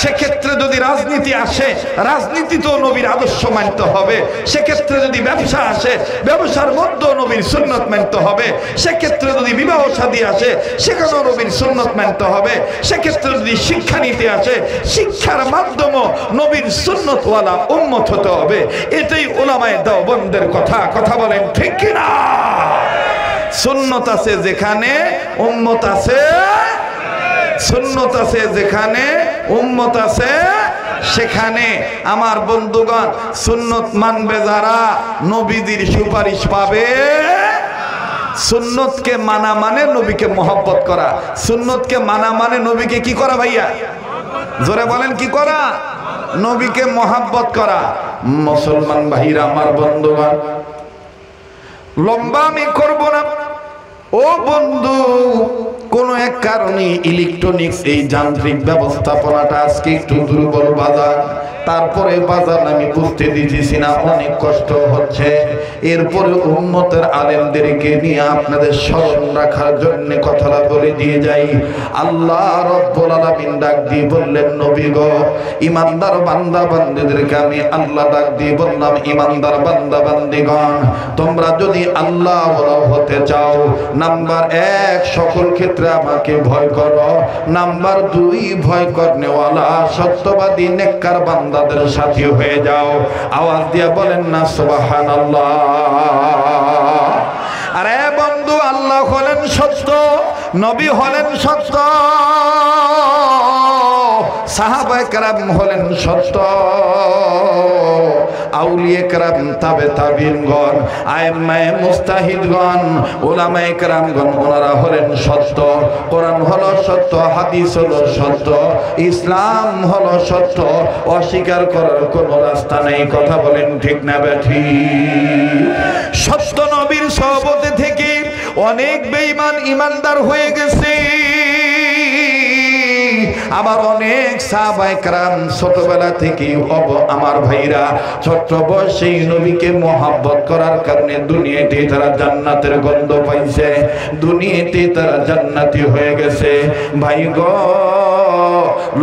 সেক্ষেত্রে যদি রাজনীতি আসে, রাজনীতিতেও নবীর আদর্শ মানতে হবে। সেক্ষেত্রে যদি ব্যবসা আসে, ব্যবসার মধ্যেও নবীর সুন্নত মানতে হবে। সেক্ষেত্রে যদি বিবাহ শাদী আসে, সেখানেও নবীর সুন্নত মানতে হবে। সেক্ষেত্রে যদি শিক্ষানীতি আসে, শিক্ষার মাধ্যমে নবীর সুন্নতওয়ালা উম্মত হতে হবে। এটাই উলামায়ে দেওবন্দের কথা। কথা বলেন ঠিক কিনা? সুন্নত আছে যেখানে উম্মত আছে, সুন্নত আছে যেখানে উম্মত আছে সেখানে। আমার বন্ধুগণ, সুন্নত মানবে যারা নবীজির সুপারিশ পাবে। সুন্নতকে মানা মানে নবীকে মহব্বত করা। সুন্নতকে মানা মানে নবীকে কি করা ভাইয়া? জোরে বলেন কি করা? নবীকে মহব্বত করা। মুসলমান ভাইরা, আমার বন্ধুগণ, লম্বা আমি করব না। ও বন্ধু, কোন এক কারণে ইলেকট্রনিক্স এই যান্ত্রিক ব্যবস্থাপনাটা আজকে একটু দুর্বল বাজার। তারপরে বাজার আমি বুঝতে দিতেছি না, অনেক কষ্ট হচ্ছে। এরপরে উম্মতের আলেমদেরকে নিয়ে আপনাদের স্মরণ রাখার জন্য কথাটা বলে দিয়ে যাই। আল্লাহ রাব্বুল আলামিন ডাক দিয়ে বললেন, নবী গো, ইমানদার বান্দা বান্দীদেরকে আমি আল্লাহ ডাক দিয়ে বললাম, ইমানদার বান্দা বান্দীগণ, তোমরা যদি আল্লাহ হতে চাও, নাম্বার 1 সকল ক্ষেত্রে আমাকে ভয় করো। নাম্বার 2 ভয় করনেওয়ালা সত্যবাদী নেককার বান্দাদের সাথী হয়ে যাও। আওয়াজ দিয়ে বলেন না সুবহানাল্লাহ। আরে বন্ধু, আল্লাহ হলেন সত্য, নবী হলেন সত্য, সাহাবায়ে কেরাম হলেন সত্য, আউলিয়া কেরাম, তাবে তাবিঈনগণ, আইম্মায়ে মুস্তাহিদগণ, উলামায়ে কেরামগণ, ওনারা হলেন সত্য। কোরআন হলো সত্য, হাদিস হলো সত্য, ইসলাম হলো সত্য। অস্বীকার করার কোনো রাস্তা নেই। কথা বলেন ঠিক না বেঠিক? সত্য নবীর সহবতে থেকে অনেক বেঈমান ইমানদার হয়ে গেছে। আবার অনেক সাহাবায়ে কেরাম ছোটবেলা থেকেই আমার ভাইরা ছোট বয়সেই নবীকে মহব্বত করার কারণে দুনিয়াতে তারা জান্নাতের গন্ধ পাইছে, দুনিয়াতে তারা জান্নাতি হয়ে গেছে। ভাই গো,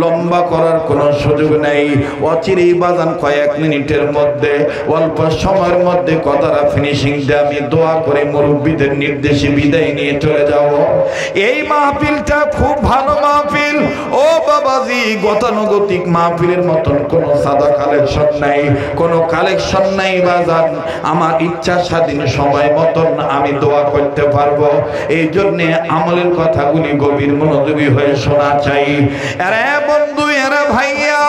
লম্বা করার কোনো সুযোগ নেই। অচিরেই বাজান কয়েক মিনিটের মধ্যে, অল্প সময়ের মধ্যে কথাটা ফিনিশিং দিয়ে আমি দোয়া করে মুরব্বীদের নির্দেশে বিদায় নিয়ে চলে যাব। এই মাহফিলটা খুব ভালো মাহফিল। ও বাবাজি, গতানুগতিক মাহফিলের মতন কোন সাদা কালেকশন নাই, কোন কালেকশন নাই বাজান। আমার ইচ্ছা স্বাধীন সময় মতন আমি দোয়া করতে পারবো। এই জন্যে আমলের কথাগুলি গভীর মনোযোগী হয়ে শোনা চাই। আরে বন্ধু, এরা ভাইয়া,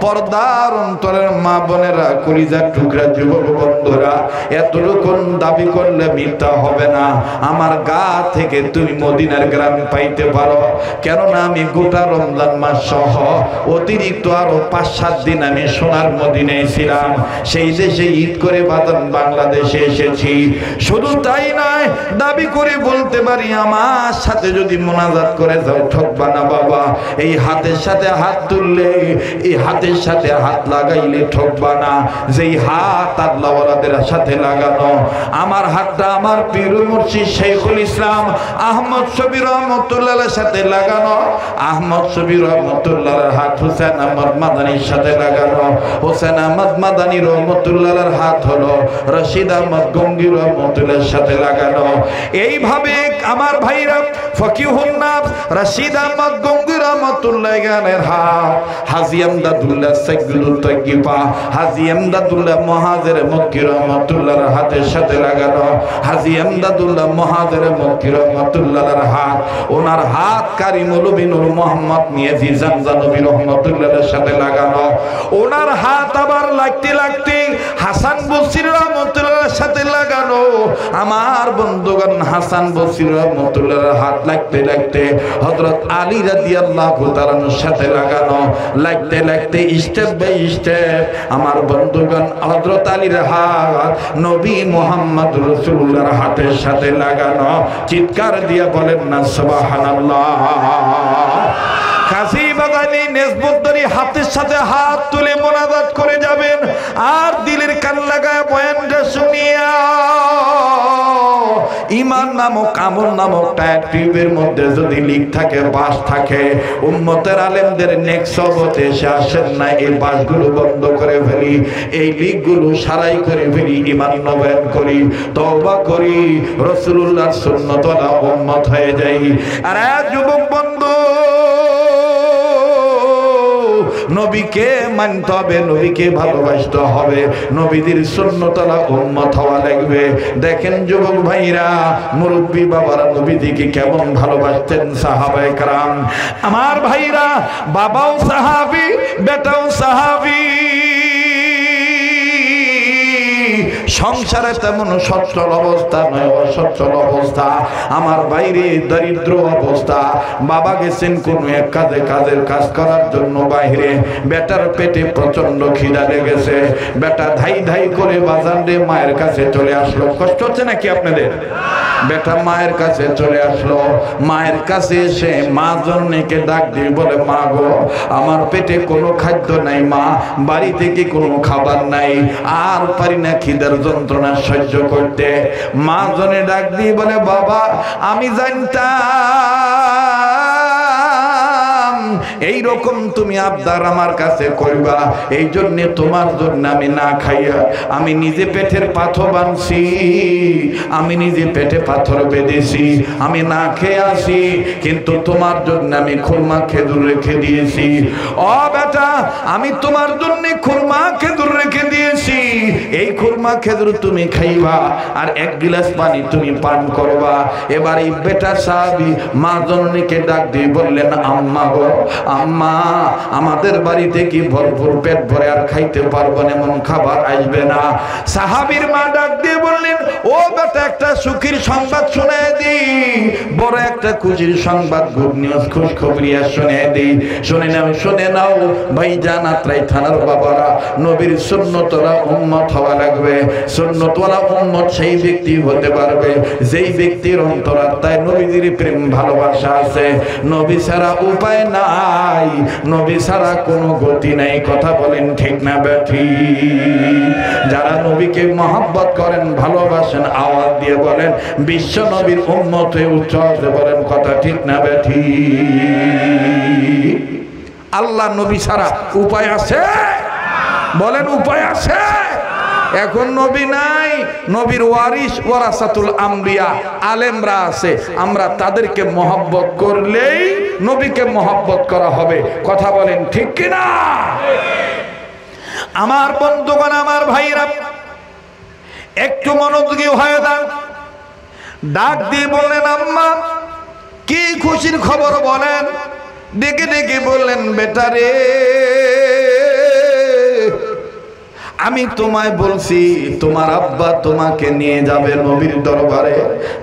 পর্দার অন্তরের মা বোনেরা, কলিজার টুকরা যুবক বন্ধুরা, এতটুকু দাবি করলে মিথ্যা হবে না। আমার গা থেকে তুমি মদিনার গ্রাম পাইতে পারো, কেননা আমি গোটা রমজান মাস সহ অতিরিক্ত আরো 5-7 দিন আমি সোনার মদিনায় ছিলাম। সেই দেশে ঈদ করে বাদান বাংলাদেশে এসেছি। শুধু তাই নয়, দাবি করে বলতে পারি, আমার সাথে যদি মোনাজাত করে যাও ঠকবা না বাবা। এই হাতের সাথে হাত তুললে, এই হাতের সাথে হাত লাগাইলে ঠকবা না। যেই হাত আল্লাহওয়ালাদের সাথে লাগানো, আমার হাতটা আমার পীর মুর্শিদ শাইখুল ইসলাম আহমদ শফি রহমাতুল্লাহর সাথে লাগানো। আহমদ শফি রহমাতুল্লাহর হাত হোসেন আহমদ মাদানির সাথে লাগানো। হোসেন আহমদ মাদানি রহমাতুল্লাহর হাত হলো রশিদ আহমদ গঙ্গি রহমাতুল্লাহর সাথে লাগানো। এইভাবে আমার ভাইরা ফকিহুন নাফ রশিদ আহমদ গঙ্গি রহমাতুল্লাহ গানের হাত, হাজী আমদাদুল্লাহ সাইয়্যিদুত তাইয়্যিবা, হাজী আমদাদুল্লাহ মুহাজির মক্কি রহমাতুল্লাহর হাতের সাথে লাগানো। হাজী আমদাদুল্লাহ মুহাজির মক্কি রহমাতুল্লাহর হাত, ওনার হাত কারি মৌলভী নূর মোহাম্মদ নিয়াজি জামজানবী রহমাতুল্লাহর সাথে লাগানো। ওনার হাত আবার লাগতে লাগতে হাসান বসরি রহমাতুল্লাহর সাথে লাগানো। আমার বন্ধুগণ, হাসান বসরি রহমাতুল্লাহর হাত লাগতে লাগতে হযরত আলী রাদিয়াল্লাহু তাআলার সাথে লাগানো। লাগতে লাগতে স্টেপ বাই স্টেপ আমার বন্ধুগণ হযরত আলীর হাত নবী মুহাম্মদ রাসূলুল্লাহর হাতের সাথে লাগানো। চিৎকার দিয়ে বলেন না সুবহানাল্লাহ। কাজী বাগানি নেসবুদ্দরি হাতের সাথে হাত তুলে মোনাজাত করে যাবেন, আর দিলের কান লাগায় বয়ানটা শুনিয়া ইমান না নামক আমল নামক টায়ার টিউবের মধ্যে যদি লিক থাকে, বাস থাকে, উম্মতের আলেমদের নেক্সট সবতে এসে আসেন না, এই বাসগুলো বন্ধ করে ফেলি, এই লিকগুলো সারাই করে ফেলি, ঈমান নবায়ন করি, তওবা করি, রাসূলুল্লাহর সুন্নতওয়ালা উম্মত হয়ে যাই। আর যুবক বন্ধু, নবীকে মানতে হবে, নবীকে ভালোবাসতে হবে, নবীদের সুন্নতওয়ালা উম্মত হওয়া লাগবে। দেখেন যুবক ভাইরা, মুরব্বী বাবারা নবীদিকে কেমন ভালোবাসতেন সাহাবায়ে কেরাম। আমার ভাইরা, বাবাও সাহাবী, বেটাও সাহাবী, সংসারে তেমন সচ্ছল অবস্থা নয়, অসচ্ছল অবস্থা। আমার বাইরে দরিদ্র অবস্থা, বাবা গেছেন কোন এক কাজের কাজ করার জন্য বাইরে, বেটার পেটে প্রচন্ড খিদা লেগেছে, বেটা ধাই ধাই করে বাজার দিয়ে মায়ের কাছে চলে আসলো। কষ্ট হচ্ছে নাকি আপনাদের? বেটা মায়ের কাছে চলে আসলো, মায়ের কাছে এসে মা জননীকে ডাক দিয়ে বলে, মা গো, আমার পেটে কোনো খাদ্য নাই মা, বাড়ি থেকে কোনো খাবার নাই, আর পারি না খিদার যন্ত্রণা সহ্য করতে। মা জনে ডাক দিয়ে বলে, বাবা আমি জানতাম এই রকম তুমি আবদার আমার কাছে করবা, এই জন্য তোমার জন্য আমি না খাইয়া আমি নিজে পেটের পাথর বাঁধছি, আমি নিজে পেটে পাথর বেঁধেছি, আমি না খেয়ে আসি, কিন্তু তোমার জন্য আমি খুরমা খেজুর রেখে দিয়েছি। ও বেটা, আমি তোমার জন্য খুরমা খেজুর রেখে দিয়েছি, এই খুরমা খেজুর তুমি খাইবা আর এক গিলাস পানি তুমি পান করবা। এবার এই বেটা সাহাবী মা জননীকে ডাক দিয়ে বললেন, আম্মা গো, আম্মা, আমাদের বাড়িতে কি ভরপুর পেট ভরে আর খাইতে পারবো না, এমন খাবার আসবে না। সাহাবীর মা ডাক দিয়ে বললেন, ও বেটা, একটা সুখীর সংবাদ শুনায় দিই, বড় একটা খুশির সংবাদ, গুড নিউজ, খুশ খবরিয়া শুনায় দিই, শুনে নাও, শুনে নাও ভাইজান, আত্রাই থানার বাবারা, নবীর সুন্নতওয়ালা উম্মত হওয়া লাগবে। সুন্নতওয়ালা উম্মত সেই ব্যক্তি হতে পারবে যেই ব্যক্তির অন্তরাত্মায় নবীজির প্রেম ভালোবাসা আছে। নবী ছাড়া উপায় নাই, নবী ছাড়া কোনো গতি নাই। কথা বলেন ঠিক না বেঠিক? যারা নবীকে মহব্বত করেন, ভালোবাসেন, আওয়াজ দিয়ে বলেন বিশ্ব নবীর উম্মত হয়ে উচ্চ আওয়াজে বলেন কথা ঠিক না বেঠিক? আল্লাহ নবী ছাড়া উপায় আছে? বলেন উপায় আছে? এখন নবী নাই, নবীর ওয়ারিস ওয়ারাসাতুল আম্বিয়া আলেমরা আছে, আমরা তাদেরকে মহব্বত করলেই নবীকে মহব্বত করা হবে। কথা বলেন ঠিক কিনা? আমার বন্ধুগণ, আমার ভাইরা, একটু মনোযোগী হয়ে যান। ডাক দিয়ে বললেন, আম্মা কি খুশির খবর বলেন। ডেকে ডেকে বললেন, বেটারে, আমি তোমায় বলছি তোমার আব্বা তোমাকে নিয়ে যাবে নবীর দরবারে,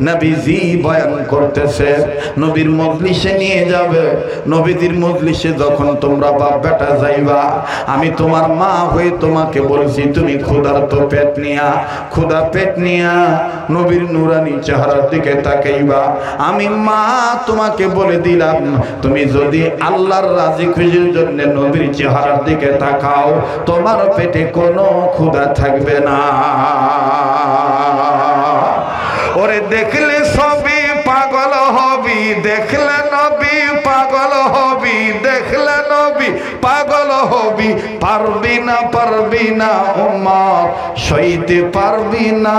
নবীজি বয়ান করতেছে, নবীর মজলিসে নিয়ে যাবে। নবীজির মজলিসে যখন তোমরা বাপ বেটা যাইবা, আমি তোমার মা হয়ে তোমাকে বলছি, তুমি ক্ষুধার্ত পেট নিয়া, ক্ষুধা পেট নিয়া নবীর নুরানি চেহারার দিকে তাকাইবা। আমি মা তোমাকে বলে দিলাম, তুমি যদি আল্লাহর রাজি খুশির জন্য নবীর চেহারার দিকে তাকাও, তোমার পেটে কোনো ক্ষুধা থাকবে না। ওরে দেখলে সবই পাগল হবি, দেখলে নবী পাগল হবি, দেখলে নবী পাগল হবি, পারবি না, পারবি না উম্মত, সইতে পারবি না।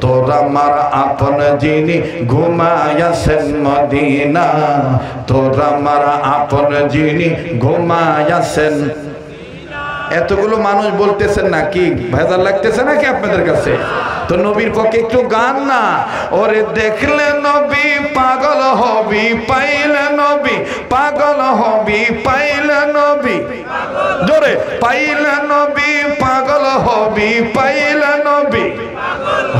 তোরা আমার আপন যিনি ঘুমায়াছেন মদিনা, তোরা আমার আপন যিনি ঘুমায়াছেন। এতগুলো মানুষ বলতেছেন না, কি ভেজাল লাগতেছে নাকি আপনাদের কাছে? তো নবীর পক্ষে একটু গান না। ওরে দেখলে নবী পাগল হবি, পাইলে নবী পাগল হবি, পাইলে নবী, জোরে, পাইলে নবী পাগল হবি, পাইলে নবী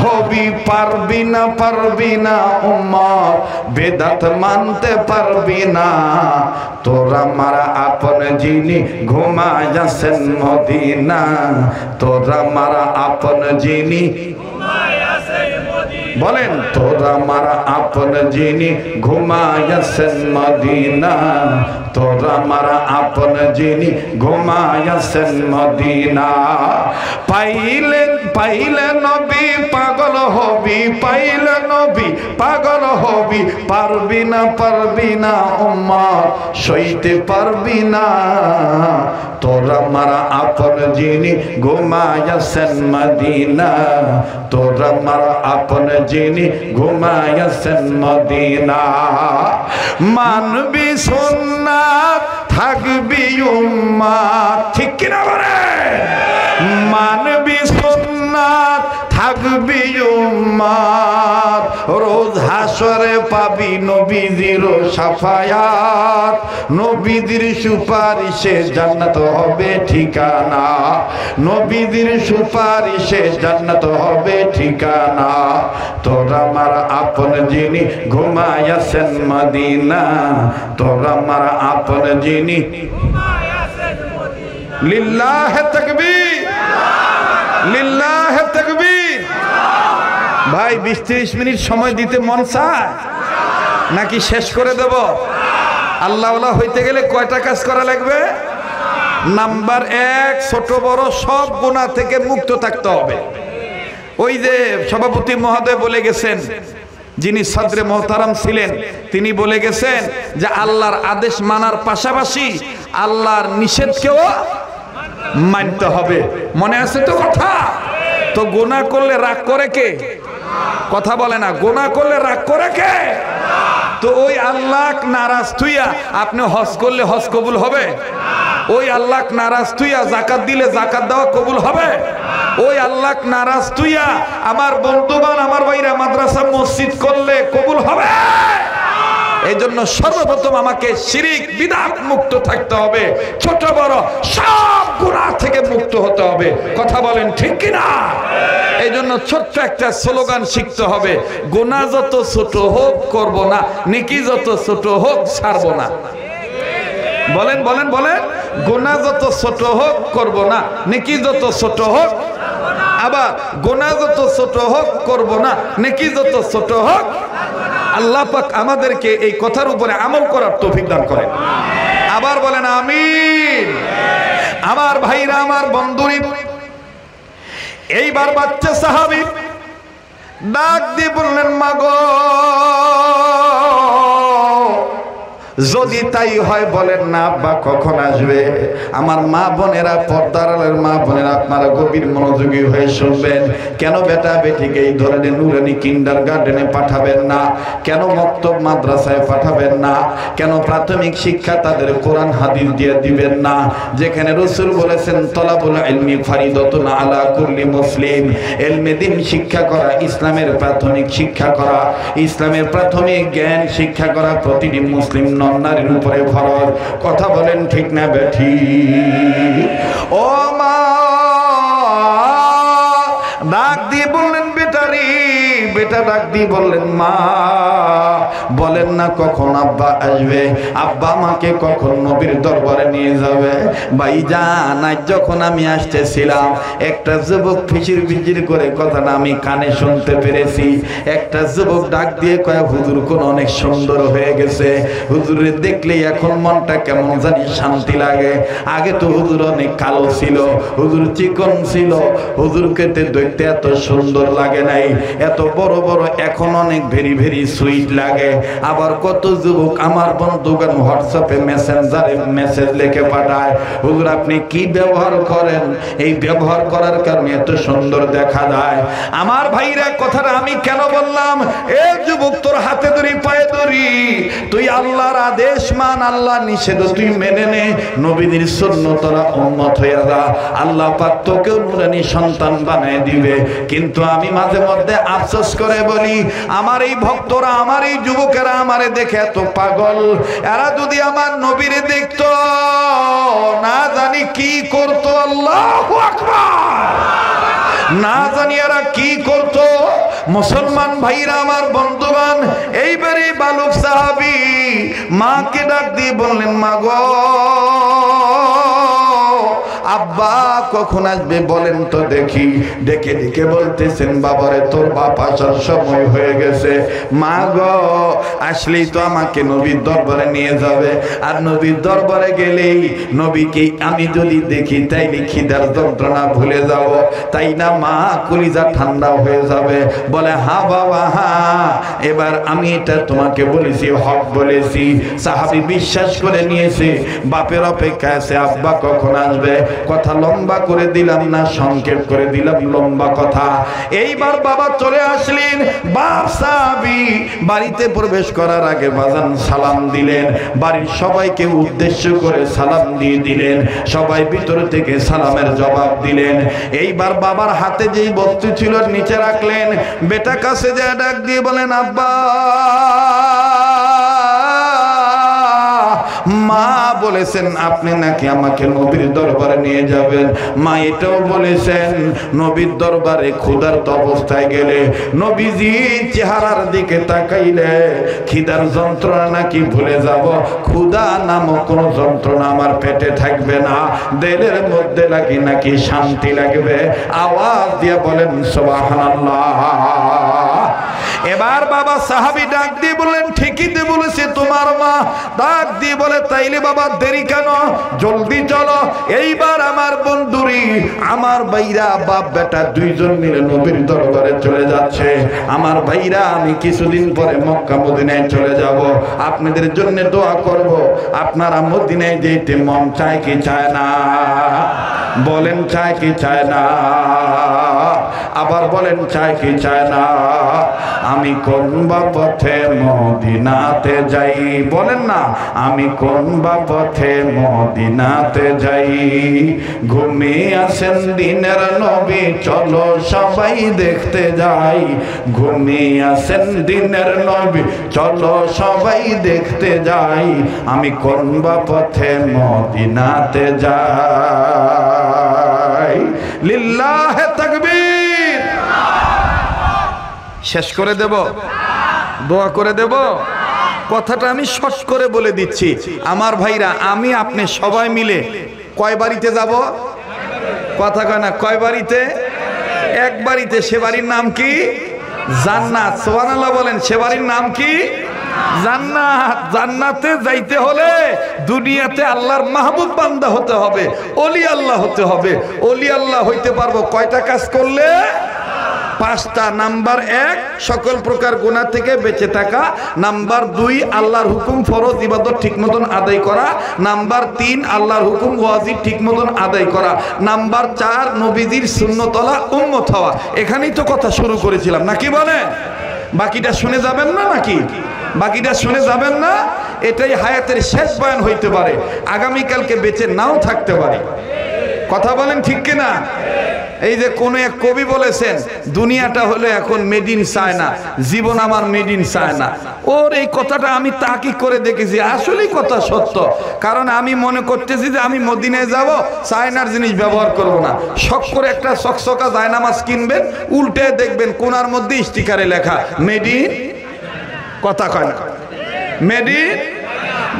হবি, পারবি না, পারবি না উম্মত, বেদাত মানতে পারবি না। তোরা মারা আপন যিনি ঘুমায়াছেন মদিনা, তোরা মারা আপন যিনি ঘুমায়াছেন মদিনা। বলেন তোরা আমার আপন যিনি ঘুমায়াছেন মদিনা, তোরা আমার আপন যিনি ঘুমায়াছেন মদিনা। পাইলে নবী পাগল হবি, পাইলে নবী পাগল হবি, পারবি না উম্মত সইতে পারবি না। তোরা আমার আপন যিনি ঘুমায়াছেন মদিনা, তোরা আমার আপন যিনি ঘুমায়াছেন মদিনা। মানবি সুন্নাত থাকবি উম্মত, ঠিক কিনা বলে? মানবি সুন্নাত থাকবি উম্মত, রোজ হাসরে পাবি নবীজির শাফায়াত, নবীজির সুপারিশে জান্নাত হবে ঠিকানা, নবীজির সুপারিশে জান্নাত হবে ঠিকানা। তোরা আমার আপন যিনি ঘুমায়াছেন মদিনা, তোরা আমার আপন যিনি লিল্লাহে তাকবীর, লিল্লাহে তাকবীর। ভাই 20-30 মিনিট সময় দিতে মন চায় নাকি শেষ করে দেব? আল্লাহওয়ালা হইতে গেলে কয়টা কাজ করা লাগবে? নাম্বার 1, ছোট বড় সব গুনাহ থেকে মুক্ত থাকতে হবে। ওই যে সভাপতি মহোদয় বলে গেছেন, যিনি সদরে মোহতারাম ছিলেন, তিনি বলে গেছেন যে আল্লাহর আদেশ মানার পাশাপাশি আল্লাহর নিষেধকেও মানতে হবে। মনে আছে তো কথা? তো গুনাহ করলে রাগ করে কে? কথা বলে না। গুনাহ করলে রাগ করে কে? তো ওই আল্লাহ নারাজ তুইয়া আপনি হজ করলে হজ কবুল হবে? ওই আল্লাহ নারাজ তুইয়া যাকাত দিলে যাকাত দেওয়া কবুল হবে? ওই আল্লাহ নারাজ তুইয়া আমার বন্ধুবান আমার ভাইরা মাদ্রাসা মসজিদ করলে কবুল হবে? এই জন্য সর্বপ্রথম আমাকে শিরিক বিদআত মুক্ত থাকতে হবে, ছোট বড় সব গুনাহ থেকে মুক্ত হতে হবে। কথা বলেন ঠিক কিনা? এই জন্য ছোট্ট একটা স্লোগান শিখতে হবে, গুনাহ যত ছোট হোক করব না, নেকি যত ছোট হোক ছাড়ব না। বলেন বলেন বলেন, গুনাহ যত ছোট হোক করব না, নেকি যত ছোট হোক, আবার গুনাহ যত ছোট হোক করব না, নেকি যত ছোট হোক। আল্লাহ পাক আমাদেরকে এই কথার উপরে আমল করার তৌফিক দান করেন। আবার বলেন আমিন। আমার ভাইরা, আমার বন্ধুরি, এইবার বাচ্চা সাহাবী ডাক দিয়ে বললেন, মাগো যদি তাই হয় বলেন না আব্বা কখন আসবে? আমার মা বোনেরা, পর্দার আড়ালের মা বোনেরা, আপনারা গভীর মনোযোগী হয়ে শুনবেন। কেন বেটা বেটিকে এই ধরনের নুরানি কিন্ডারগার্টেনে পাঠাবেন না? কেন মক্তব মাদ্রাসায় পাঠাবেন না? কেন প্রাথমিক শিক্ষা তাদের কোরআন হাদিস দিয়ে দিবেন না? যেখানে রাসূল বলেছেন তলাবুল ইলমি ফারিদাতুন আলা কুল্লি মুসলিম, ইলমে দ্বীন শিক্ষা করা, ইসলামের প্রাথমিক শিক্ষা করা, ইসলামের প্রাথমিক জ্ঞান শিক্ষা করা প্রতিটি মুসলিম নারীর উপরে ফরজ। কথা বলেন ঠিক না বেঠি? ও মা ডাক দিয়ে বললেন, বেটারি, বেটা ডাক দিয়ে বললেন, মা বলেন না কখন আব্বা আসবে? আব্বা আমাকে কখন নবীর দরবারে নিয়ে যাবে? ভাইজান আজ যখন আমি আসতেছিলাম একটা যুবক ফিচির ফিচির করে কথাটা আমি কানে শুনতে পেরেছি। একটা যুবক ডাক দিয়ে কয়, হুজুর কোন অনেক সুন্দর হয়ে গেছে, হুজুরে দেখলেই এখন মনটা কেমন জানি শান্তি লাগে। আগে তো হুজুর অনেক কালো ছিল, হুজুর চিকন ছিল, হুজুরকে দেখতে এত সুন্দর লাগে নাই, এত বড় বড় এখন অনেক ভেরি ভেরি সুইট লাগে। আবার কত যুবক আমার বন্ধুগণ হোয়াটসঅ্যাপে মেসেঞ্জারে মেসেজ লিখে পাঠায়, হুজুর আপনি কি ব্যবহার করেন, এই ব্যবহার করার কারণে এত সুন্দর দেখা যায়। আমার ভাইরা কথাটা আমি কেন বললাম? এ যুবক তোর হাতে ধরি পায়ে ধরি, তুই আল্লাহর আদেশ মান, আল্লাহ নিষেধ তুই মেনে নে, নবীর সুন্নতরা উম্মত হয়ে যা, আল্লাহ পাক তোকেও নূরানি সন্তান বানায় দিবে। কিন্তু আমি মাঝে মধ্যে আফসোস করে বলি, আমার এই ভক্তরা, আমার এই যুবকেরা আমারে দেখে এত পাগল, এরা যদি আমার নবীরে দেখতো না জানি কি করতো। আল্লাহু আকবার। না জানি এরা কি করতো। মুসলমান ভাইরা, আমার বন্ধুবান, এইবারে বালক সাহাবী মাকে ডাক দিয়ে বললেন, মা গো আব্বা কখন আসবে বলেন তো দেখি। ডেকে ডেকে বলতেছেন বাবারে তোর বাপ আসার সময় হয়ে গেছে। মা গো আসলেই তো আমাকে নবীর দরবারে নিয়ে যাবে, আর নবীর দরবারে গেলেই নবীকে আমি যদি দেখি তাইলে খিদার যন্ত্রণা ভুলে যাব, তাই না মা? কলিজা ঠান্ডা হয়ে যাবে। বলে হ্যাঁ বাবা হ্যাঁ, এবার আমি এটা তোমাকে বলেছি, হক বলেছি। সাহাবী বিশ্বাস করে নিয়েছে, বাপের অপেক্ষা আছে আব্বা কখন আসবে। কথা লম্বা করে দিলাম না সংক্ষেপ করে দিলাম লম্বা কথা। এইবার বাবা চলে আসলেন। বাপ সাহাবী বাড়িতে প্রবেশ করার আগে বাজান সালাম দিলেন, বাড়ির সবাইকে উদ্দেশ্য করে সালাম দিয়ে দিলেন, সবাই ভিতর থেকে সালামের জবাব দিলেন। এইবার বাবার হাতে যেই বস্তু ছিল নিচে রাখলেন, বেটা কাছে যা ডাক দিয়ে বলেন আব্বা। মা বলেছেন আপনি নাকি আমাকে নবীর দরবারে নিয়ে যাবেন। মা এটাও বলেছেন নবীর দরবারে ক্ষুধার্ত অবস্থায় গেলে নবীজির চেহারার দিকে তাকাইলে খিদার যন্ত্রণা নাকি ভুলে যাব, ক্ষুধা নামক কোনো যন্ত্রণা আমার পেটে থাকবে না, দিলের মধ্যে লাগি নাকি শান্তি লাগবে। আওয়াজ দিয়ে বলেন সুবহানাল্লাহ। এবার বাবা সাহাবী ডাক দিয়ে বললেন ঠিকই তো বলেছে তোমার মা। ডাক দিয়ে বলে তাইলে বাবা দেরি কেন, জলদি চলো। এইবার আমার বন্ধুরি আমার ভাইরা বাপ বেটা দুইজন মিলে নবীর দরবারে চলে যাচ্ছে। আমার ভাইরা আমি কিছুদিন পরে মক্কা মদিনায় চলে যাব, আপনাদের জন্য দোয়া করব। আপনারা মদিনায় যেতে মন চায় কি চায় না? বলেন চায় কি চায় না? আবার বলেন চায় কি চায় না? আমি কোন বা পথে মদিনাতে যাই, বলেন না আমি কোন বা পথে মদিনাতে যাই। ঘুমিয়ে আছেন দিনের নবী চলো সবাই দেখতে যাই। ঘুমিয়ে আছেন দিনের নবী চলো সবাই দেখতে যাই। আমি কোন বা পথে মদিনাতে যাই। লিল্লাহে তাকবীর। শেষ করে দেব, দোয়া করে দেব। কথাটা আমি শর্ট করে বলে দিচ্ছি আমার ভাইরা, আমি আপনি সবাই মিলে কয় বাড়িতে যাব? কথা কয় না, কয় বাড়িতে? এক বাড়িতে। সে বাড়ির নাম কি? জান্নাত। সুবহানাল্লাহ বলেন। সে বাড়ির নাম কি? জান্নাত। জান্নাতে যাইতে হলে দুনিয়াতে আল্লাহর মাহবুব বান্দা হতে হবে, ওলি আল্লাহ হতে হবে। ওলি আল্লাহ হইতে পারবো কয়টা কাজ করলে? পাঁচটা। নাম্বার 1 সকল প্রকার গুনাহ থেকে বেঁচে থাকা। নাম্বার 2 আল্লাহর হুকুম ফরজ ইবাদত ঠিক মতন আদায় করা। নাম্বার 3 আল্লাহর হুকুম ওয়াজিব ঠিক মতন আদায় করা। নাম্বার 4 নবীজির সুন্নতওয়ালা উম্মত হওয়া। এখানেই তো কথা শুরু করেছিলাম নাকি বলেন? বাকিটা শুনে যাবেন না নাকি? বাকিটা শুনে যাবেন না? এটাই হায়াতের শেষ বয়ান হইতে পারে, আগামীকালকে বেঁচে নাও থাকতে পারে। কথা বলেন ঠিক কিনা? এই যে কোন এক কবি বলেছেন দুনিয়াটা হলো এখন মেড ইন চায়না, জীবন আমার মেড ইন চায়না। ওর এই কথাটা আমি তাকিদ করে দেখেছি, আসলেই কথা সত্য। কারণ আমি মনে করতেছি যে আমি মদিনায় যাব, চায়নার জিনিস ব্যবহার করব না। শখ করে একটা চকচকা জায়নামাজ কিনবেন, উল্টে দেখবেন কোনার মধ্যে স্টিকারে লেখা মেড ইন, কথা কয় না, মেড ইন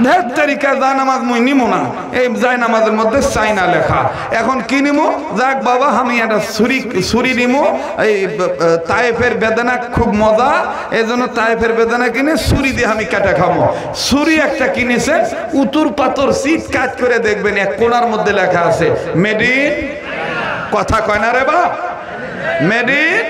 ঢের তরিকা জায়নামাজ মুই নিমো না, এই জায়নামাজের মধ্যে চাইনা লেখা। এখন কি নিমো? যাক বাবা আমি একটা ছুরি নিমো। এই তায়েফের বেদানা খুব মজা, এই জন্য তায়েফের বেদানা কিনে ছুরি দিয়ে আমি কাটা খাবো। ছুরি একটা কিনেছে, উতুর পাথর সিট কাজ করে দেখবেন এক কোনার মধ্যে লেখা আছে মেড ইন, কথা কয় না রে বা, মেড ইন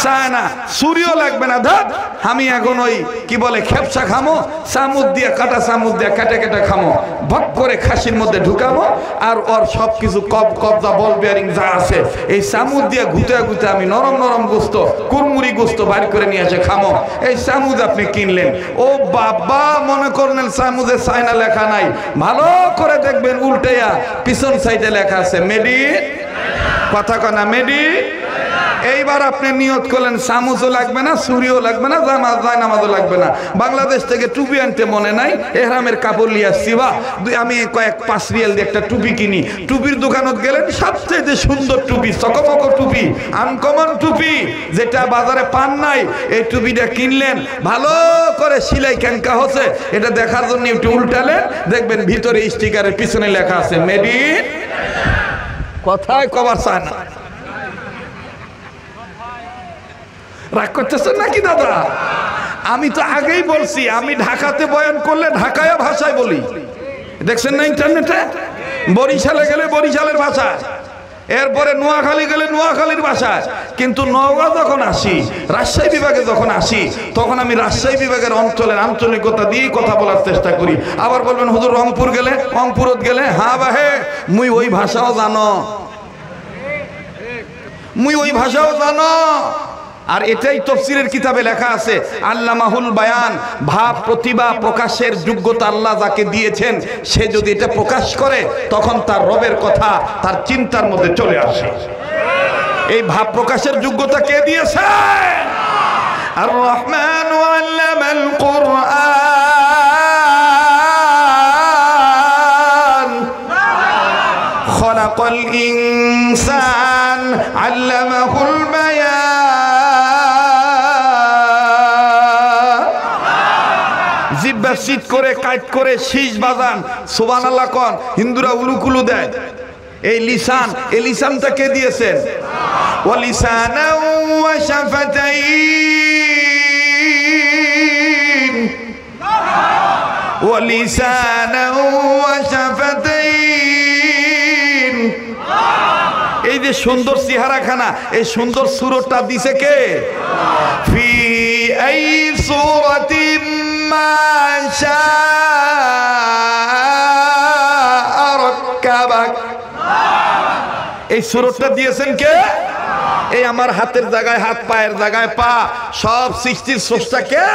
চায়না। ছুরিও লাগবে না, ধর আমি এখন ওই কি বলে খেপসা খামো, চামচ দিয়ে কাটা চামচ দিয়ে কাটে কাটে খামো, ভক করে খাসির মধ্যে ঢুকাবো, আর ওর সব কিছু কবজা বল বিয়ারিং যা আছে এই চামচ দিয়ে ঘুতে ঘুতে আমি নরম নরম গোস্ত, কুরমুরি গোস্ত বাড়ি করে নিয়ে এসে খামো। এই চামচ আপনি কিনলেন, ও বাবা মনে করলেন চামচে চায়না লেখা নাই, ভালো করে দেখবেন উল্টেয়া পিছন সাইডে লেখা আছে মেড ইন, কথা কয় না, মেড ইন। এইবার আপনি নিয়ত করলেন চামচও লাগবে না, ছুরিও লাগবে না, জায়নামাজও লাগবে না। বাংলাদেশ থেকে টুপি আনতে মনে নাই, এহরামের কাপড় নিয়ে আসছি, বা আমি কয়েক 5 রিয়াল দিয়ে একটা টুপি কিনি। টুপির দোকানত গেলেন, সবচেয়ে সুন্দর টুপি, চকমক টুপি, আনকমন টুপি, যেটা বাজারে পান নাই, এই টুপিটা কিনলেন। ভালো করে সিলাই ক্যাঙ্কা হচ্ছে, এটা দেখার জন্য একটু উল্টালেন, দেখবেন ভিতরে স্টিকারের পিছনে লেখা আছে মেড ইন। কথায় কবার চায় না। রাগ করতেছেন নাকি দাদা? আমি তো আগেই বলছি, আমি ঢাকাতে বয়ান করলে ঢাকায়া ভাষায় বলি, দেখছেন না ইন্টারনেটে? বরিশালে গেলে বরিশালের ভাষায়, এরপরে নোয়াখালী গেলে নোয়াখালীর ভাষায়। কিন্তু নওগাঁ যখন আসি, রাজশাহী বিভাগে যখন আসি, তখন আমি রাজশাহী বিভাগের অঞ্চলের আঞ্চলিকতা দিয়েই কথা বলার চেষ্টা করি। আবার বলবেন হুজুর রংপুর গেলে, রংপুরত গেলে, হ্যাঁ বাহে মুই ওই ভাষাও জানো, মুই ওই ভাষাও জানো। আর এটাই তাফসীরের কিতাবে লেখা আছে, আল্লামাহুল বায়ান, ভাব প্রতিভা প্রকাশের যোগ্যতা আল্লাহ যাকে দিয়েছেন, সে যদি এটা প্রকাশ করে তখন তার রবের কথা তার চিন্তার মধ্যে চলে আসে। এই ভাব প্রকাশের যোগ্যতা কে দিয়েছে? আর রহমান আল্লামাল কুরআন খলাকাল ইনসান আল্লামাহুল বায়ান। জিহ্বা শীত করে কাট করে শীষ বাজান, সুবহানাল্লাহ কোন, হিন্দুরা উলুকুলু দেয়। এই লিসান, এই লিসানটা কে দিয়েছেন? ওয়া লিসানাও ওয়া শাফাতাইন, ওয়া লিসানাও ওয়া শাফাতাইন। এই যে সুন্দর চেহারাখানা, এই সুন্দর সুরতটা দিছে কে? ফি আই সূরাতিন মা শাআ রাক্কাবাক। এই সুরতটা দিয়েছেন কে? এই আমার হাতের জায়গায় হাত, পায়ের জায়গায় পা, সব সৃষ্টির স্রষ্টা কে?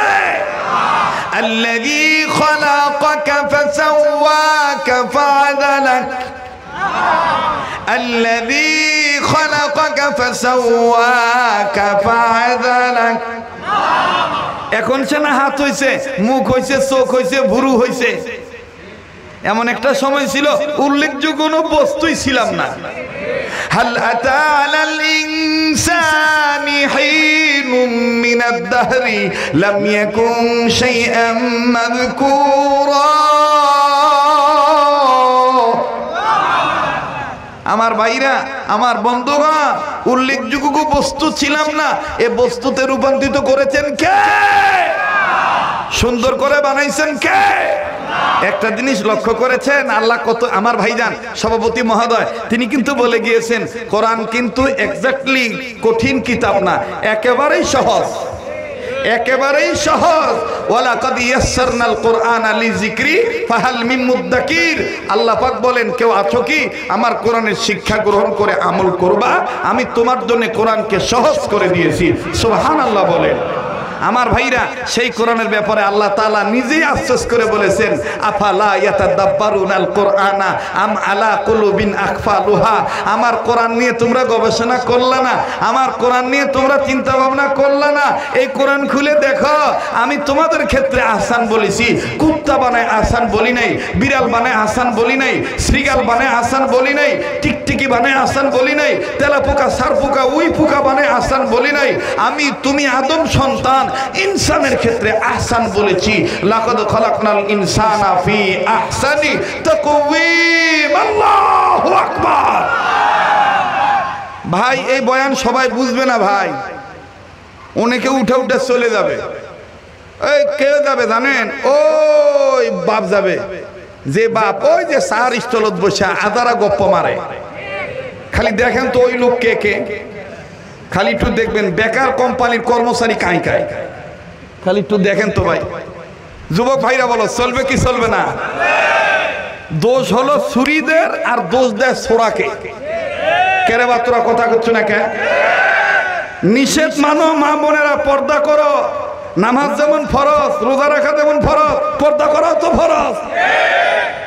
আল্লাযী খালাকাকা ফাসাওয়াকা ফাআদালাক, আল্লাযী খালাকাকা ফাসাওয়াকা ফাআদালাক। এখন সে না হাত হইছে, মুখ হইছে, চোখ হইছে, ভুরু হইছে। এমন একটা সময় ছিল উল্লেখযোগ্য কোনো বস্তুই ছিলাম না। হাল আতা আলাল ইনসানি হিনুম মিনাদ দাহরি লাম ইয়াকুন শাইআম মাযকুরা। আমার ভাইরা, আমার বন্ধুগণ, উল্লেখযোগ্য বস্তু ছিলাম না, এ বস্তুতে রূপান্তরিত করেছেন কে? সুন্দর করে বানাইছেন কে? একটা জিনিস লক্ষ্য করেছেন, আল্লাহ কত, আমার ভাইজান সভাপতি মহোদয় তিনি কিন্তু বলে গিয়েছেন, কোরআন কিন্তু এক্স্যাক্টলি কঠিন কিতাব না, একেবারেই সহজ, একেবারেই সহজ। ওয়ালাকাদ ইয়াসসারনাল কুরআনা লিযিকরি ফাহাল মিন মুদ্দাকির। আল্লাহ পাক বলেন, কেউ আছো কি আমার কোরআনের শিক্ষা গ্রহণ করে আমল করবা? আমি তোমার জন্য কোরআনকে সহজ করে দিয়েছি। সুবহানাল্লাহ বলেন। আমার ভাইরা, সেই কোরআনের ব্যাপারে আল্লাহ তাআলা নিজেই আফসোস করে বলেছেন, আফালা ইয়াতাদাব্বারুনাল কুরআনা আম আলা কুলুবিন আকফালুহা। আমার কোরআন নিয়ে তোমরা গবেষণা করলা না, আমার কোরআন নিয়ে তোমরা চিন্তা ভাবনা করলা না। এই কোরআন খুলে দেখো, আমি তোমাদের ক্ষেত্রে আহসান বলেছি। কুত্তা বানায় আহসান বলি নাই, বিড়াল বানায় আহসান বলি নাই, শ্রীগাল বানায় আহসান বলি নাই, টিকটিকি বানায় আহসান বলি নাই, তেলাপোকা, সারপোকা, উই পোকা বানায় আহসান বলি নাই। আমি, তুমি আদম সন্তান, ইনসানের ক্ষেত্রে আহসান বলেছি। লাকাদ খালাকনাল ইনসানা ফি আহসানি তাকওয়িম। আল্লাহু আকবার। ভাই, এই বয়ান সবাই বুঝবে না ভাই, অনেকে উঠে উঠে চলে যাবে। এই কে যাবে জানেন? ওই বাপ যাবে, যে বাপ ওই যে সার স্টলত বসে আদারা গপ্প মারে। খালি দেখেন তো ওই লোক কে কে, খালি একটু দেখবেন বেকার কোম্পানির কর্মচারী কাই কাই, খালি একটু দেখেন তো ভাই। যুবক ভাইরা বলো, চলবে কি চলবে না? দোষ হলো ছুরিদের আর দোষ দেয় ছোড়াকে। কেরে বা তোরা কথা করছো না কে? নিষেধ মানো মা বোনেরা, পর্দা করো। নামাজ যেমন ফরজ, রোজা রাখা যেমন ফরজ, পর্দা করা তো ফরজ।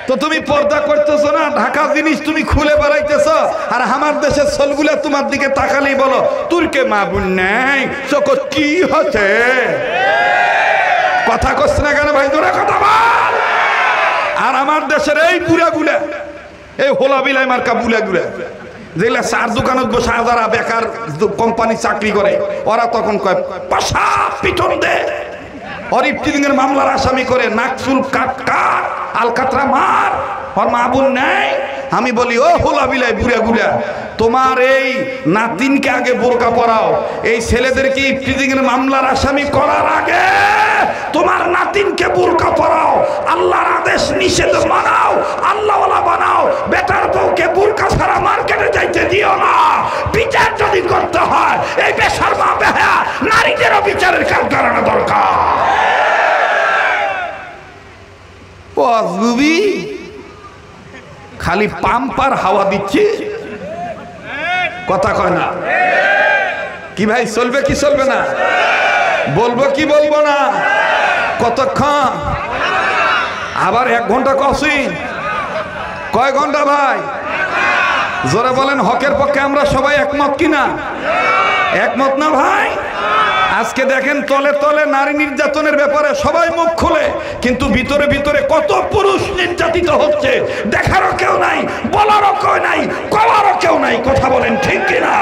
তো তুমি পর্দা করতেছো না, ঢাকা জিনিস তুমি খুলে বেড়াইতেছ, আর আমার দেশের ছেলেগুলা তোমার দিকে তাকালেই বলো তুরকে মা বোন নেই, চোখ কি হচ্ছে? কথা করছে না কেন ভাই? তোরা কথা বল। আর আমার দেশের এই বুড়াগুলা, এই হোলা বিলাই মার্কা বুড়াগুলা, যেগুলা চার দোকানত বসে যারা বেকার কোম্পানি চাকরি করে, ওরা তখন কয় পাশা পিটন দে, অরিফটিংয়ের মামলার আসামি করে, নাকসুল কাট কাট, আলকাতরা মার, ওর মা বোন নেই, আমি বলি ও হোলা বিলাই বুড়া গুড়া, তোমার এই নাতিনকে আগে বোরকা পরাও। এই ছেলেদেরকে ইফটিজিং এর মামলার আসামি করার আগে তোমার নাতিনকে বোরকা পরাও, আল্লাহর আদেশ নিষেধ মানাও, আল্লাহওয়ালা বানাও। বেটার বউকে বোরকা ছাড়া মার্কেটে যাইতে দিও না। বিচার যদি করতে হয় এই বেশরমা বেহায়া নারীদেরও বিচারের কাজ করানো দরকার। অজুবি খালি পাম্পার হাওয়া দিচ্ছে, কথা কয় না। কি ভাই চলবে কি চলবে না? বলবো কি বলবো না? কতক্ষণ? আবার 1 ঘন্টা কসিন? কয় ঘন্টা ভাই? জোরে বলেন। হকের পক্ষে আমরা সবাই একমত কিনা? একমত না ভাই? আজকে দেখেন তলে তলে নারী নির্যাতনের ব্যাপারে সবাই মুখ খুলে, কিন্তু ভিতরে ভিতরে কত পুরুষ নির্যাতিত হচ্ছে দেখারও কেউ নাই, বলারও কেউ নাই, করারও কেউ নাই। কথা বলেন ঠিক কিনা?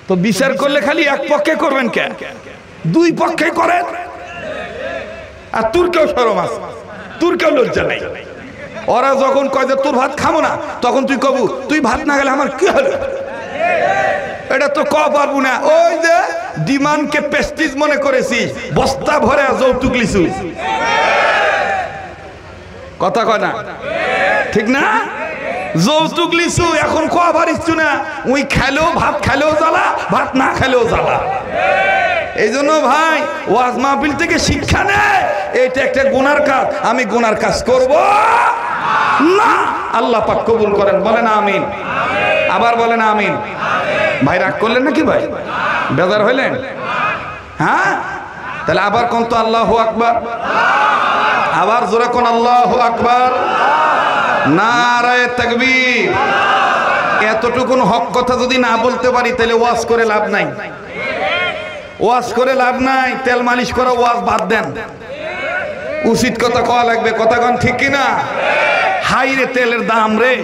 তো বিচার করলে খালি এক পক্ষে করবেন কে? 2 পক্ষে করেন। আর তোর কেউ শরম আছে, তোর কেউ লজ্জা নাই। ওরা যখন কয় যে তোর ভাত খাবো না, তখন তুই কবু তুই ভাত না গেলে আমার কি হলো? এটা তো কব পারবো না। ওই যে ডিমান্ডকে প্রেস্টিজ মনে করেছি, বস্তা ভরে যৌতুক লিছু। কথা কয় না? ঠিক না? যৌতুক লিছু, এখন কবার ইচ্ছু না। ওই খেলেও ভাত খেলেও জ্বালা, ভাত না খেলেও জ্বালা। এই জন্য ভাই ওয়াজ মাহফিল থেকে শিক্ষা নেয়, এটা একটা গুনার কাজ। আমি গুনার কাজ করব না। আল্লাহ পাক কবুল করেন, বলেন আমিন। আবার বলেন আমিন। ভাই রাগ করলেন নাকি ভাই? বেজার হইলেন? হ্যাঁ, তাহলে আবার কোন তো আল্লাহু আকবার। আবার জোরে কোন আল্লাহু আকবার। নারায়ে তাকবীর। এতটুকুন হক কথা যদি না বলতে পারি তাহলে ওয়াজ করে লাভ নাই। ওয়াজ করে লাভ নাই। তেল মালিশ করা ওয়াজ বাদ দেন, উচিত কথা কওয়া লাগবে। কথা কন ঠিক কিনা? হাই রে তেলের দাম রে,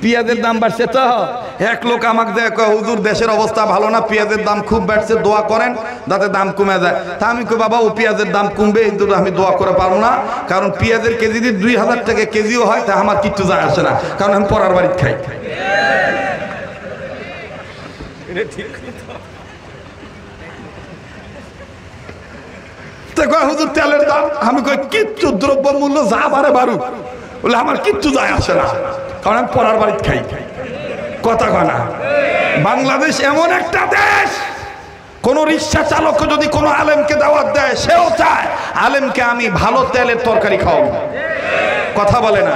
পেঁয়াজের দাম বাড়ছে। তো এক লোক আমাকে দেখো, হুজুর দেশের অবস্থা ভালো না, পেঁয়াজের দাম খুব বাড়ছে, দোয়া করেন যাতে দাম কমে যায়। তা আমি কই বাবা ও পেঁয়াজের দাম কমবে কিন্তু আমি দোয়া করে পারবো না, কারণ পেঁয়াজের কেজি যদি 2000 টাকা কেজিও হয় তা আমার কিচ্ছু যায় আসে না, কারণ আমি পরার বাড়িতে খাই। হুজুর তেলের দাম, আমি কই কিচ্ছু দ্রব্য মূল্য যা বাড়ে বাড়ুক, বলে আমার কিচ্ছু যায় আসে না, কারণ আমি পরার বাড়িতে খাই। কথা কয় না? বাংলাদেশ এমন একটা দেশ, কোন রিক্সা চালক যদি কোনো আলেমকে দাওয়াত দেয়, সেও চায় আলেমকে আমি ভালো তেলের তরকারি খাওয়াবো। কথা বলে না?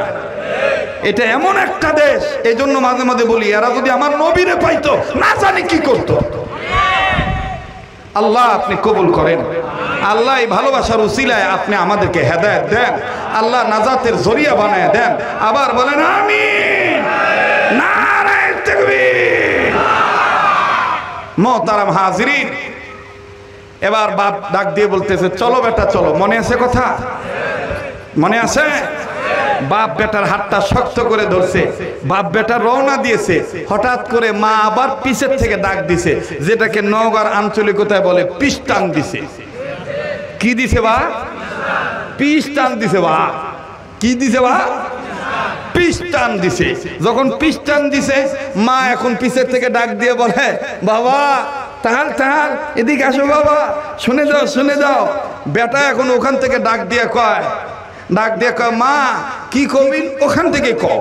এটা এমন একটা দেশ। এই জন্য মাঝে মাঝে বলি, এরা যদি আমার নবীরে পাইতো না জানি কি করতো। আল্লাহ আপনি কবুল করেন। আল্লাহ এই ভালোবাসার উসিলায় আপনি আমাদেরকে হেদায়েত দেন। আল্লাহ নাজাতের জরিয়া বানায় দেন। আবার বলেন আমিন। নারায়ে তাকবীর। মোহতারাম হাজিরিন, এবার বাপ ডাক দিয়ে বলতেছে, চলো বেটা চলো। মনে আছে কথা? মনে আছে? বাপ বেটার হাতটা শক্ত করে ধরছে, বাপ বেটা রওনা দিয়েছে। হঠাৎ করে মা আবার পিছের থেকে ডাক দিছে, যেটাকে নওগাঁর আঞ্চলিকতায় বলে পিস্টান দিছে। কি দিছে বা? পিস্টান দিছে বা। কি দিছে বা? পিস্টান দিছে। যখন পিস্টান দিছে, মা এখন পিছের থেকে ডাক দিয়ে বলে, বাবা তাহার তাহার এদিকে আসো বাবা, শুনে যাও শুনে যাও। বেটা এখন ওখান থেকে ডাক দিয়ে কয়, মা কি কবি ওখান থেকে কও।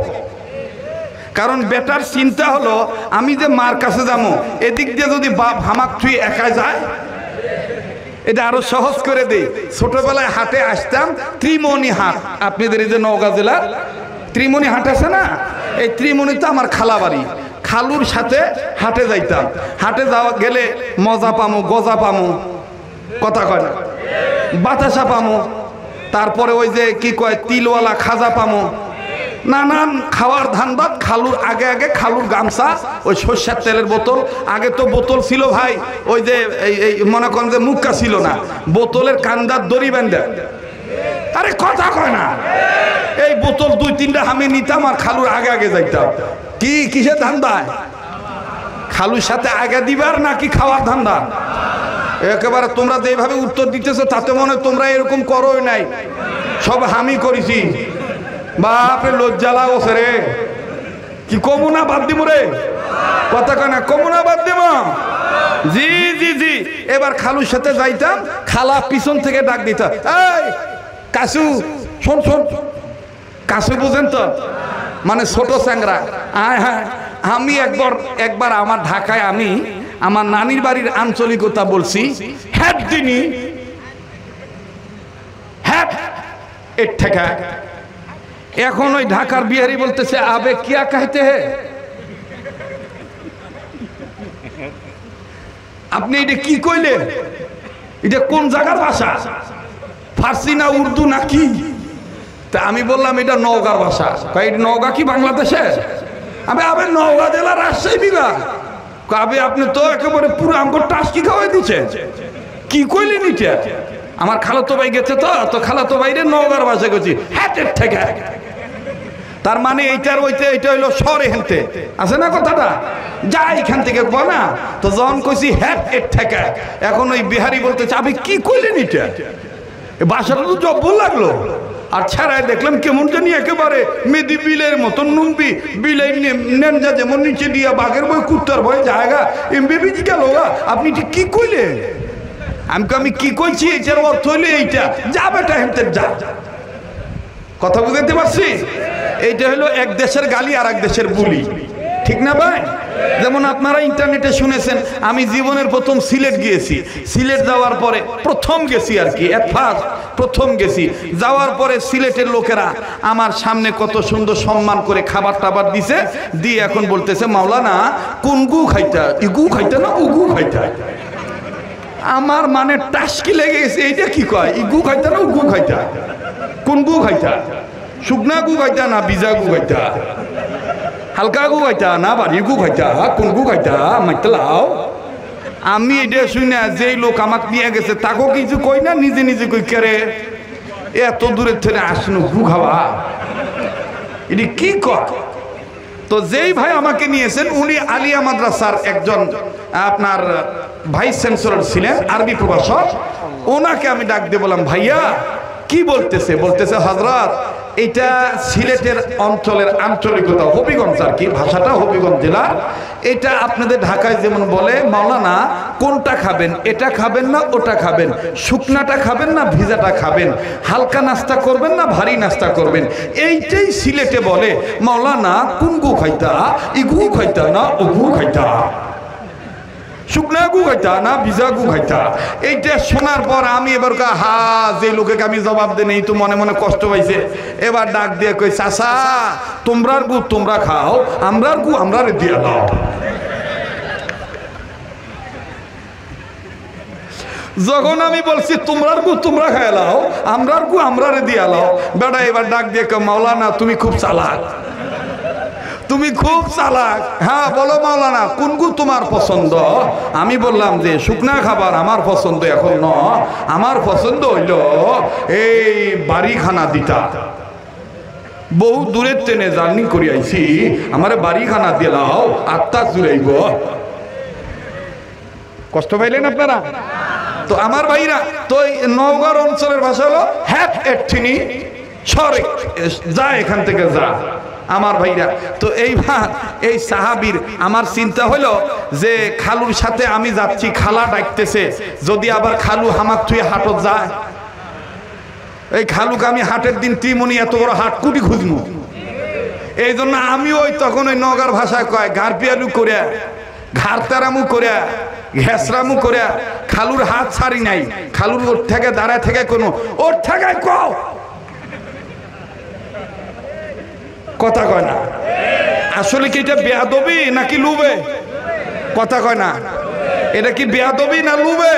কারণ বেটার চিন্তা হলো, আমি যে মার কাছে যাবো, এদিক দিয়ে যদি বাপ হামাক তুই একা যায়, এটা আরো সহজ করে দেই। ছোটবেলায় হাটে আসতাম, ত্রিমণি হাট, আপনাদের এই যে নওগাঁ জেলার ত্রিমণি হাট আছে না, এই ত্রিমণিতে আমার খালা বাড়ি। খালুর সাথে হাটে যাইতাম। হাটে যাওয়া গেলে মজা পামো, গজা পামো, কথা কয় না, বাতাসা পামো, তারপরে ওই যে কি কয় তিলওয়ালা খাজা পামো, নানান খাওয়ার ধান্দাত। খালুর আগে আগে খালুর গামছা, ওই সর্ষের তেলের বোতল। আগে তো বোতল ছিল ভাই, ওই যে এই মনে করেন যে মুক্কা ছিল না, বোতলের কান্দার দড়ি বেঁধে। আরে কথা কয় না, এই বোতল 2-3টা আমি নিতাম আর খালুর আগে আগে যাইতাম। কি কিসের ধান্দায়? খালুর সাথে আগে দিবার নাকি খাওয়ার ধান্দা? একেবারে তোমরা যেভাবে উত্তর দিতেছো তাতে মনে হয় তোমরা এরকম করোই নাই, সব আমি করেছি। বাপরে লজ্জা লাগছে রে, কি কমুনা বাদ দিব রে, কথা কয় না কমুনা বাদ দিব। জি জি জি, এবার খালুর সাথে যাইতাম, খালা পিছন থেকে ডাক দিত, এই কাসু শোন শোন, কাসু বুঝেন তো, মানে ছোট চ্যাংরা। হ্যাঁ, আমি একবার আমার ঢাকায় আমি আমার নানির বাড়ির আঞ্চলিকতা বলছি, হ্যাট দিনই হ্যাট এর ঠেকা। এখন ওই ঢাকার বিহারি বলতেছে আবে কিয়া কাহতে হে। আপনি এটা কি কইলে, এটা কোন জায়গার ভাষা, ফার্সি না উর্দু না কি? তা আমি বললাম এটা নওগাঁর ভাষা। এটা নওগাঁ কি বাংলাদেশে? আবে নওগাঁ জেলা রাজশাহী বিভাগ। কবে আপনি তো একেবারে পুরো আমগো টাস্কি খাওয়াই দিচ্ছে, কি কইলেন এটা? আমার খালাতো ভাই গেছে তো খালাতো ভাইরে নওগাঁর ভাষা গেছি হ্যাটের থেকে। তার মানে এইটার ওইতে এটা হইলো সরে হেনতে আছে না কথাটা, যা এখান থেকে না। তো যখন কইছি হ্যাট এর থেকে, এখন ওই বিহারি বলতে চাবি কি কইলেন এটা, বাসাটা তো জব্বর লাগলো। আর ছাড়াই দেখলাম কেমন জানি একেবারে মেদি বিলের মতন নুম্বি বিলের নেনজা যেমন নিচে দিয়া বাঘের বই কুত্তার ভয় জায়গা এমবিবি গেল। আপনি ঠিক কি কইলেন? আমি কি কইছি এটার অর্থ হইলে এইটা, যা বেটা হেনতে যা। কথা বুঝতে পারছি? এইটা হলো এক দেশের গালি আর এক দেশের বুলি, ঠিক না ভাই? যেমন আপনারা ইন্টারনেটে শুনেছেন আমি জীবনের প্রথম সিলেট গিয়েছি। সিলেট যাওয়ার পরে প্রথম গেছি আর কি, এট ফার্স্ট প্রথম গেছি। যাওয়ার পরে সিলেটের লোকেরা আমার সামনে কত সুন্দর সম্মান করে খাবার টাবার দিছে, দিয়ে এখন বলতেছে মাওলানা কোন গু খাইতা, ইগু খাইতা না উগু খাইতা। আমার মানে টাস্কি লেগে গেছে, এইটা কি কয়, ইগু খাইতা না উগু খাইতা, কোন গু খাইতা, শুকনা গু খাইতা না বিজা গু খাইতা, হালকা গু খাইতা না বাড়ির গু খাইতা, কোন গু খাইতা মাইতে লাও। আমি এটা শুনে যেই লোক আমাকে নিয়ে গেছে তাকেও কিছু কই না, নিজে নিজে কই কেরে এত দূরের থেকে আসনো গু খাওয়া, এটি কি কয়? তো যেই ভাই আমাকে নিয়েছেন উনি আলিয়া মাদ্রাসার একজন আপনার ভাইস চ্যান্সেলর ছিলেন, আরবি প্রভাষক। ওনাকে আমি ডাক দিয়ে বললাম ভাইয়া কি বলতেছে? বলতেছে হযরত এটা সিলেটের অঞ্চলের আঞ্চলিকতা, হবিগঞ্জ আর কি, ভাষাটা হবিগঞ্জ জেলার। এটা আপনাদের ঢাকায় যেমন বলে মাওলানা কোনটা খাবেন, এটা খাবেন না ওটা খাবেন, শুকনাটা খাবেন না ভিজাটা খাবেন, হালকা নাস্তা করবেন না ভারী নাস্তা করবেন, এইটাই সিলেটে বলে মাওলানা কোন গু খাইতা, ইগু খাইতা না উগু খাইতা, শুকনা গু খাইতা না ভিজা গু খাইতা। এইটা শোনার পর আমি এবার যে লোকে আমি জবাব দেই নেই তো মনে মনে কষ্ট পাইছে। এবার ডাক দিয়ে কই চাচা তোমরার গু তোমরা খাও, আমরার গু আমরা দিয়ে দাও। যখন আমি বলছি তোমরার গু তোমরা খাই লাও, আমরার গু আমরা দিয়ে লাও, বেটা এবার ডাক দিয়ে মাওলানা তুমি খুব চালাক, তুমি খুব চালাক। হ্যাঁ বলো মাওলানা কোন গু তোমার পছন্দ? আমি বললাম যে শুকনা খাবার আমার পছন্দ এখন ন, আমার পছন্দ হইল এই বাড়ি খানা দিতা। বহু দূরের ট্রেনে জার্নি করে আইছি, আমার বাড়ি খানা দিলাও আত্মা জুড়াইব। কষ্ট পাইলেন আপনারা? তো আমার ভাইরা তো নওগাঁর অঞ্চলের ভাষা হলো হ্যাট এঠিনি সরে যা, এখান থেকে যা আমার ভাইরা। তো এই সাহাবীর আমার চিন্তা হলো যে খালুর সাথে আমি যাচ্ছি, খালা ডাকতেছে, যদি আবার খালু হামাক থুয়ে হাটত যায়, এই খালুকে আমি হাটের দিন ত্রিমণি এত বড় হাট কুটি খুঁজবো। এই জন্য আমি ওই তখন ওই নওগাঁর ভাষায় কয় ঘাড় পিয়ালু করে ঘাড় তারামু করে ঘেসরামু করে খালুর হাত ছাড়ি নাই। খালুর ওর থেকে দাঁড়ায় থেকে কোনো ওর থেকে কও কথা কয় না। আসলে কি এটা বেয়াদবি নাকি লুবে? কথা কয় না, এটা কি বেয়াদবি না লুবে?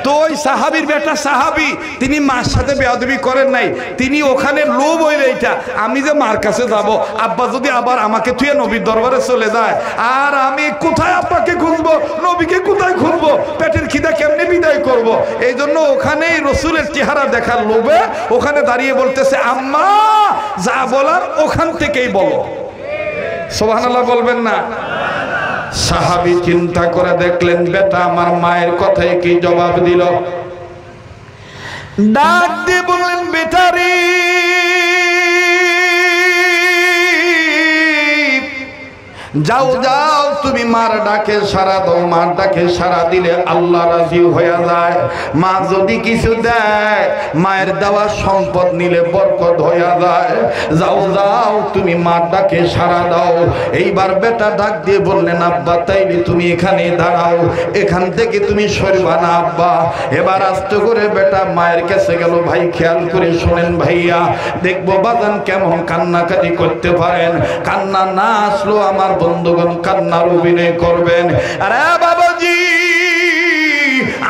তো ওই সাহাবীর বেটা সাহাবী, তিনি মার সাথে বেয়াদবি করেন নাই, তিনি ওখানে লোভ হইলে এইটা আমি যে মার কাছে যাব, আব্বা যদি আবার আমাকে থুয়ে নবীর দরবারে চলে যায়, আর আমি কোথায় আব্বাকে খুঁজবো, নবীকে কোথায় খুঁজবো, পেটের খিদা কেমনে বিদায় করব। এই জন্য ওখানেই রসুলের চেহারা দেখার লোভে ওখানে দাঁড়িয়ে বলতেছে আম্মা যা বলার ওখান থেকেই বলো। সুবহানাল্লাহ বলবেন না? সাহাবী চিন্তা করে দেখলেন বেটা আমার মায়ের কথায় কি জবাব দিল। ডাক দিয়ে বললেন বেটারি যাও যাও তুমি মার ডাকে সাড়া দাও, মার ডাকে সাড়া দিলে আল্লাহ রাজি হয়ে যায়। মা যদি কিছু দেয়, মায়ের দেওয়া সম্পদ নিলে বরকত হয়ে যায়। যাও যাও তুমি মার ডাকে সাড়া দাও। এইবার বেটা ডাক দিয়ে বললেন, আব্বা তাইলে তুমি এখানে দাঁড়াও, এখান থেকে তুমি সরবা না আব্বা। এবার আস্তে করে বেটা মায়ের কাছে গেল। ভাই খেয়াল করে শোনেন ভাইয়া, দেখবো বাজান কেমন কান্নাকাটি করতে পারেন। কান্না না আসলো আমার বন্ধুগণ কান্নার অভিনয় করবেন। আরে বাবাজি,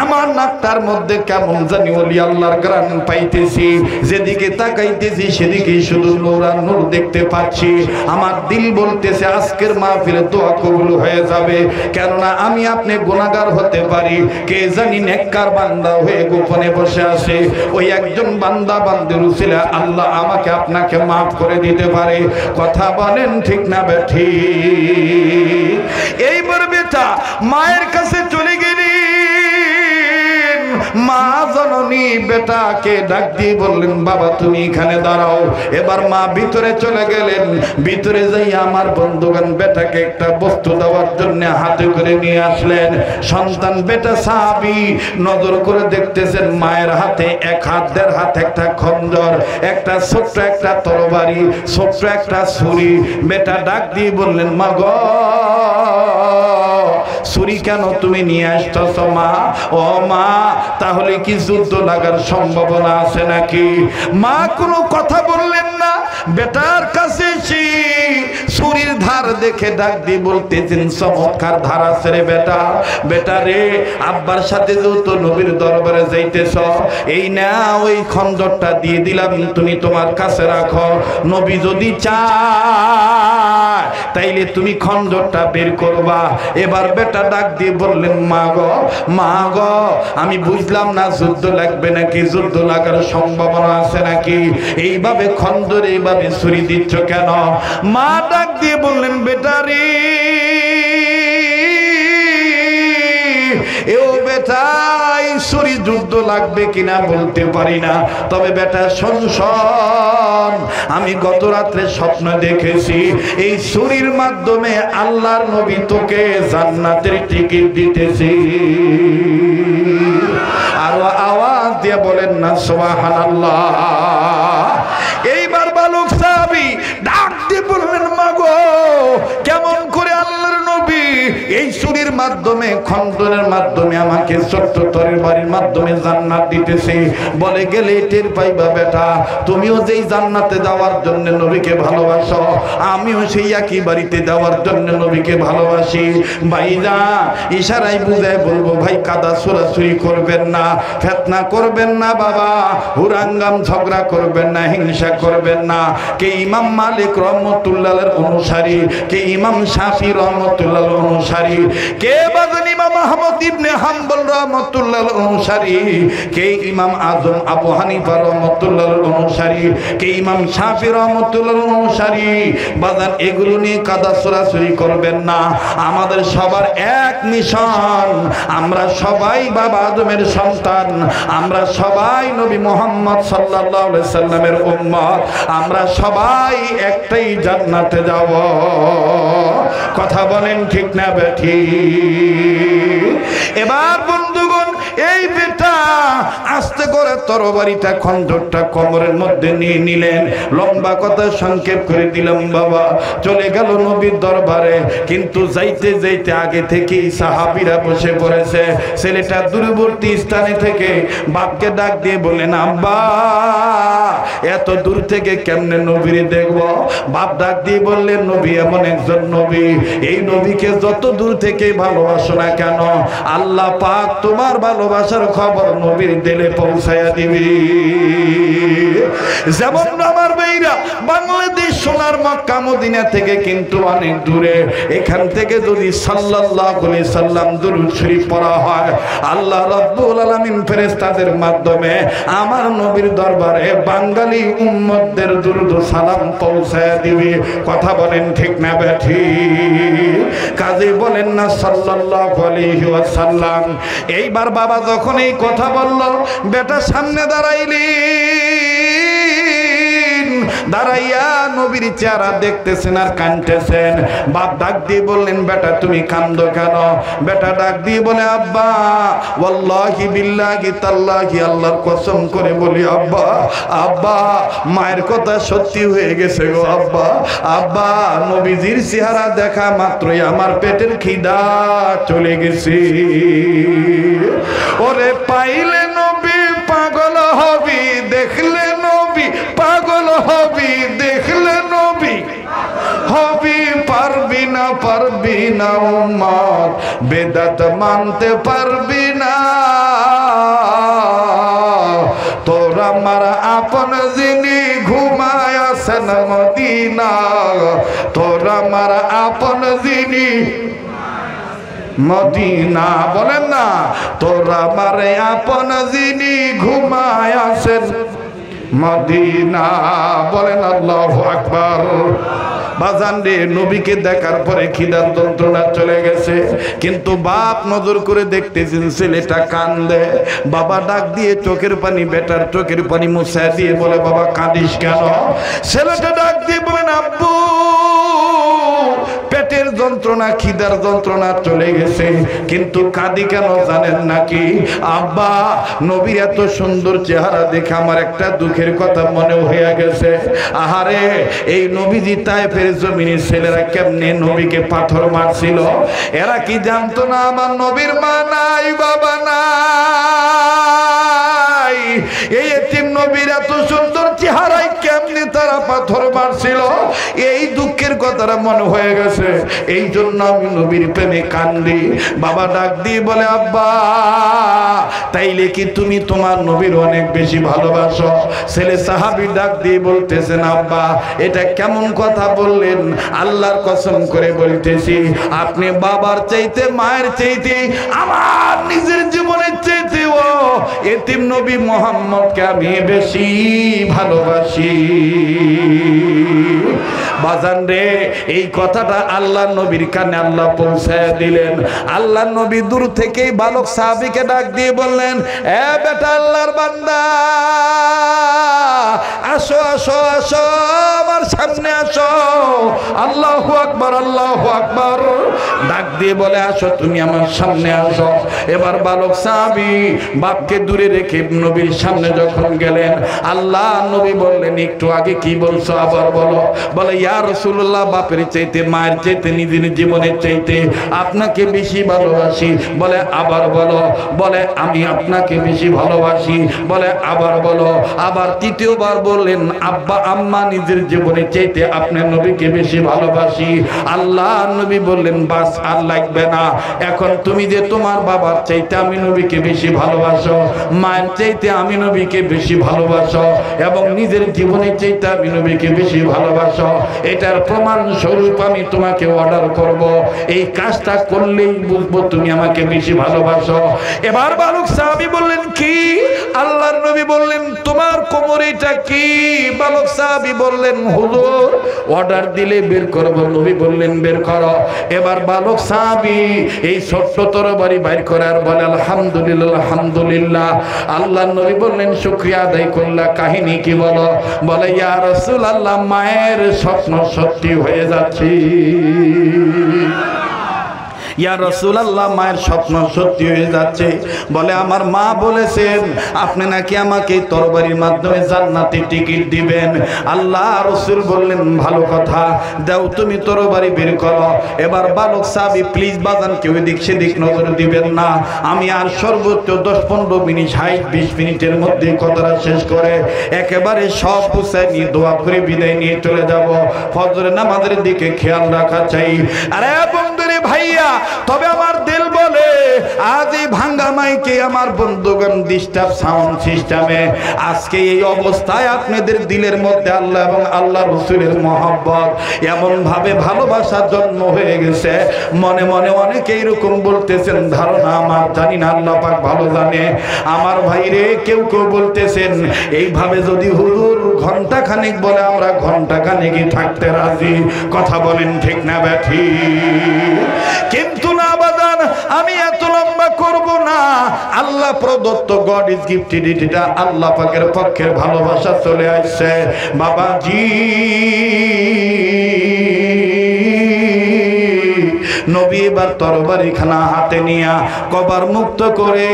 আমার নাকটার মধ্যে কেমন জানি ওলি আল্লাহর গ্রান পাইতেছি, যেদিকে তাকাইতেছি সেদিকে শুধু নূর আর নূর দেখতে পাচ্ছি। আমার দিল বলতেছে আজকের মাহফিলে দোয়া কবুল হয়ে যাবে, কেননা আমি আপনি গুনাহগার হতে পারি, কে জানি নেককার বান্দা হয়ে গোপনে বসে আছে। ওই একজন বান্দা বান্দির উসিলা আল্লাহ আমাকে আপনাকে মাফ করে দিতে পারে। কথা বলেন ঠিক না বেঠি? এইবার বেটা মায়ের কাছে চলে গেলি। মা জননী বেটাকে ডাক দিয়ে বললেন, বাবা তুমি এখানে দাঁড়াও। এবার মা ভিতরে চলে গেলেন। ভিতরে যাই আমার বন্ধুগণ বেটাকে একটা বস্তু দেওয়ার জন্য হাতে করে নিয়ে আসলেন। সন্তান বেটা সাহাবী, নজর করে দেখতেছেন মায়ের হাতে এক হাত দেড় হাত একটা খঞ্জর, একটা ছোট্ট একটা তরবারি, ছোট্ট একটা ছুরি। বেটা ডাক দিয়ে বললেন, মা গো ছুরি কেন তুমি নিয়ে আসতেছ মা? ও মা, তাহলে কি যুদ্ধ লাগার সম্ভাবনা আছে নাকি? মা কোনো কথা বললেন না। বেটার কাছে ছুরির ধার দেখে ডাক দিয়ে বলতেছেন, চমৎকার ধার আছে রে বেটা। বেটা রে, আব্বার সাথে যেহেতু নবীর দরবারে যাইতেছ, এই না ওই খঞ্জরটা দিয়ে দিলাম, তুমি তোমার কাছে রাখো। নবী যদি চায় তাইলে তুমি খঞ্জরটা বের করবা। এবার বেটা ডাক দিয়ে বললেন, মা গো মা গো, আমি বুঝলাম না যুদ্ধ লাগবে নাকি, যুদ্ধ লাগার সম্ভাবনা আছে নাকি? এইভাবে খঞ্জর এইভাবে ছুরি দিচ্ছ কেন? মা ডাক দিয়ে বললেন, বেটা রে এও বেটা, এই ছুরি যুদ্ধ লাগবে কিনা বলতে পারি না, তবে বেটা শোন শোন, আমি গত রাত্রে স্বপ্ন দেখেছি এই ছুরির মাধ্যমে আল্লাহর নবী তোকে জান্নাতের টিকিট দিতেছি। আর আওয়াজ দিয়ে বলেন না সুবহানাল্লাহ। এইবার বালক সাহাবী ডাক দিয়ে বললেন, মা গো কেমন করে আল্লাহর নবী এই ছুরির মাধ্যমে খঞ্জরের মাধ্যমে আমাকে ছোট্ট তরবারির মাধ্যমে জান্নাত দিতেছে? বলে গেলে টের পাইবা বেটা, তুমিও যেই জান্নাতে যাওয়ার জন্য নবীকে ভালোবাসো, আমিও সেই একই বাড়িতে যাওয়ার জন্য নবীকে ভালোবাসি। ভাইরা ইশারায় বুঝায় বলবো, ভাই কাদা ছোড়াছুরি করবেন না, ফিতনা করবেন না বাবা, হুরাঙ্গাম ঝগড়া করবেন না, হিংসা করবেন না। কে ইমাম মালিক রহমতুল্লাহর অনুসারী, কে ইমাম শাফি রহমতুল্লাহর অনুসারী, কে বাজান ইমাম আহমদ ইবনে হাম্বল রহমতুল্লাহর অনুসারী, কে ইমাম আজম আবু হানিফা রহমতুল্লাহর অনুসারী, কে ইমাম শাফি রহমতুল্লাহর অনুসারী। বাজান এগুলো নিয়ে কাদা ছোড়াছুরি করবেন না। আমাদের সবার এক মিশন, আমরা সবাই বাবা আদমের সন্তান, আমরা সবাই নবী মুহাম্মদ সাল্লাল্লাহু আলাইহি সাল্লামের উম্মত, আমরা সবাই একটাই জান্নাতে যাব। কথা বলেন ঠিক না বেঠি? এবার বন্ধুগণ এই বেটা আস্তে করে তরবারিটা খঞ্জরটা কোমরের মধ্যে নিয়ে নিলেন। লম্বা কথা সংক্ষেপ করে দিলাম বাবা, চলে গেল নবীর দরবারে। কিন্তু যাইতে যাইতে আগে থেকেই সাহাবীরা বসে পড়েছে। ছেলেটা দূরবর্তী স্থানে থেকে বাপকে ডাক দিয়ে বললেন, আব্বা এত দূর থেকে কেমনে নবীরে দেখব? বাপ ডাক দিয়ে বললেন, নবী এমন একজন নবী, এই নবীকে যত দূর থেকে ভালোবাসো না কেন, আল্লাহ পাক তোমার ভালোবাসার খবর নবীর দিলে পৌঁছায়া দিবি। যেমন আমার ভাইরা বাংলাদেশ সোনার মক্কা মদিনা থেকে কিন্তু অনেক দূরে, এখান থেকে যদি সাল্লাল্লাহু আলাইহি সাল্লাম দুরূদ শরীফ পড়া হয়, আল্লাহ রাব্বুল আলামিন ফেরেশতাদের মাধ্যমে আমার নবীর দরবারে বাঙালি উম্মতদের দুরূদ ও সালাম পৌঁছায়া দিবে। কথা বলেন ঠিক না বেঠি? কাজে বলেন না সাল্লাল্লাহু আলাইহি ওয়াসাল্লাম। এইবার বাবা যখন এই কথা বলল, বেটা সামনে দাঁড়াইলি, দাঁড়াইয়া নবীর চেহারা দেখতেছেন আর কাঁদতেছেন। বাপ ডাক দিয়ে বললেন, বেটা তুমি কান্দো কেন? বেটা ডাক দিয়ে বলে, আব্বা ওয়াল্লাহি বিল্লাহি তাল্লাহি, আল্লাহর কসম করে বলি আব্বা, আব্বা মায়ের কথা সত্যি হয়ে গেছে গো আব্বা। আব্বা নবীজির চেহারা দেখা মাত্রই আমার পেটের খিদা চলে গেছে। ওরে পাইলে নবী পাগল হবি, দেখলে নবী পাগল হবি, দেখলে নবী হবি, পারবি না পারবি না উম্মত, বেদাত মানতে পারবি না। তোর আমার আপন যিনি ঘুমায় আছেন মদিনা, তোর আমার আপন যিনি মদিনা, বলেন না, তোর আমার আপন যিনি ঘুমায় আছেন মদিনা, বলেন আল্লাহু আকবার। বাজান রে, নবীকে দেখার পরে খিদার যন্ত্রণা চলে গেছে, কিন্তু বাপ নজর করে দেখতেছেন ছেলেটা কান্দে। বাবা ডাক দিয়ে চোখের পানি, বেটার চোখের পানি মুছে দিয়ে বলে, বাবা কাঁদিস কেন? ছেলেটা ডাক দিয়ে বলেন, আব্বু পেটের যন্ত্রণা, খিদার যন্ত্রণা চলে গেছে, কিন্তু কাঁদি কেন জানেন নাকি? আব্বা নবীর এত সুন্দর চেহারা দেখে আমার একটা দুঃখের কথা মনে হয়ে গেছে। আহারে, এই নবীজি তায়েফের জমিনে ছেলেরা কেমনে নবীকে পাথর মারছিল, এরা কি জানতো না আমার নবীর মা নাই, বাবা নাই? এই এতিম নবীর এত সুন্দর চেহারায় কেমনে তারা পাথর মারছিল, এই দুঃখের কথাটা মনে হয়ে গেছে। এই জন্য আমি নবীর প্রেমে কান্দি। বাবা ডাক দিয়ে বলে, আব্বা তাইলে কি তুমি তোমার নবীর অনেক বেশি ভালোবাসো? ছেলে সাহাবী ডাক দিয়ে বলতেছেন, আব্বা এটা কেমন কথা বললেন? আল্লাহর কসম করে বলতেছি, আপনি বাবার চাইতে, মায়ের চাইতে, আমার নিজের জীবনের চাইতে ও এতিম নবী মুহাম্মদকে আমি বেশি ভালোবাসি। বাজান রে, এই কথাটা আল্লাহ নবীর কানে আল্লাহ পৌঁছায় দিলেন। আল্লাহ নবী দূর থেকেই বালক সাহাবীকে ডাক দিয়ে বললেন, এ বেটা আল্লাহর বান্দা, আসো আসো আসো, আমার সামনে আসো। আল্লাহু আকবার, আল্লাহু আকবার। ডাক দিয়ে বলে, আসো তুমি আমার সামনে আসো। এবার বালক সাহাবী বাপকে দূরে রেখে নবীর সামনে যখন গেলেন, আল্লাহ নবী বললেন, একটু আগে কি বলছো আবার বলো। বলে, ইয়া রাসূলুল্লাহ, বাপের চাইতে, মায়ের চাইতে, নিজের জীবনের চাইতে আপনাকে বেশি ভালোবাসি। বলে, আবার বলো। বলে, আমি আপনাকে বেশি ভালোবাসি। বলে, আবার বলো। আবার তৃতীয়বার বললেন, আব্বা আম্মা নিজের জীবনের চাইতে আপনার নবীকে বেশি ভালোবাসি। আল্লাহ নবী বললেন, বাস আর লাগবে না, এখন তুমি যে তোমার বাবার চাইতে আমি নবীকে বেশি ভালোবাসো, মায়ের চাইতে আমি নবীকে বেশি ভালোবাসো, এবং নিজের জীবনের চাইতে আমি নবীকে বেশি ভালোবাসো, এটার প্রমাণ স্বরূপ আমি তোমাকে অর্ডার করব। এই কাজটা করলেই বুঝবো তুমি আমাকে বেশি ভালোবাসো। এবার বালক সাহাবী বললেন, কি? আল্লাহর নবী বললেন, তোমার কোমরে এটা কি? বালক সাহাবী বললেন, হুজুর অর্ডার দিলে বের করব। নবী বললেন, বের করো। এবার বালক সাহাবী এই ছোট্ট তরবারি বাইর করার বলে, আলহামদুলিল্লাহ আলহামদুলিল্লাহ। আল্লাহর নবী বললেন, শুকরিয়া আদায় করলা, কাহিনী কি বলো? বলে, ইয়া রাসূলুল্লাহ, মায়ের স্বপ্ন সত্যি হয়ে যাচ্ছে। ইয়া রাসূলুল্লাহ, মায়ের স্বপ্ন সত্যি হয়ে যাচ্ছে। বলে, আমার মা বলেছেন আপনি নাকি আমাকে তরবারির মাধ্যমে জান্নাতে টিকিট দিবেন। আল্লাহ রাসূল বললেন, ভালো কথা, দাও তুমি তরবারি বের করো। এবার বালক সাহাবী, প্লিজ বাজান কেউ এদিক সেদিক নজর দিবেন না, আমি আর সর্বোচ্চ 10-15 মিনিট, 20 মিনিটের মধ্যে কথাটা শেষ করে একেবারে সব গুছায় নিয়ে দোয়া করে বিদায় নিয়ে চলে যাব। ফজরের নামাজের দিকে খেয়াল রাখা চাই। আরে বন্ধুরে ভাইয়া, তবে আমার দিল বলে, আজ এই ভাঙ্গা মাইকে আমার বন্ধুগণ ডিস্টার্ব সাউন্ড সিস্টেমে আজকে এই অবস্থায় আপনাদের দিলের মধ্যে আল্লাহ এবং আল্লাহ রাসূলের মহব্বত এমন ভাবে ভালোবাসার জন্ম হয়ে গেছে। মনে মনে অনেকে এরকম বলতেছেন, ধারণা আমার, জানি না, আল্লাহ পাক ভালো জানে। আমার ভাইরে, কেউ কেউ বলতেছেন, এইভাবে যদি হুজুর ঘন্টা খানিক বলে আমরা ঘন্টা খানিকই থাকতে রাজি। কথা বলেন ঠিক না ব্যাঠি? কিন্তু না বাজান, আমি এত লম্বা করব না। আল্লাহ প্রদত্ত গড ইজ গিফটেড, এটা আল্লাহ পাকের পক্ষের ভালোবাসা চলে আসছে বাবাজি। নবী এবার তরবারি খানা হাতে নিয়া কবর মুক্ত করে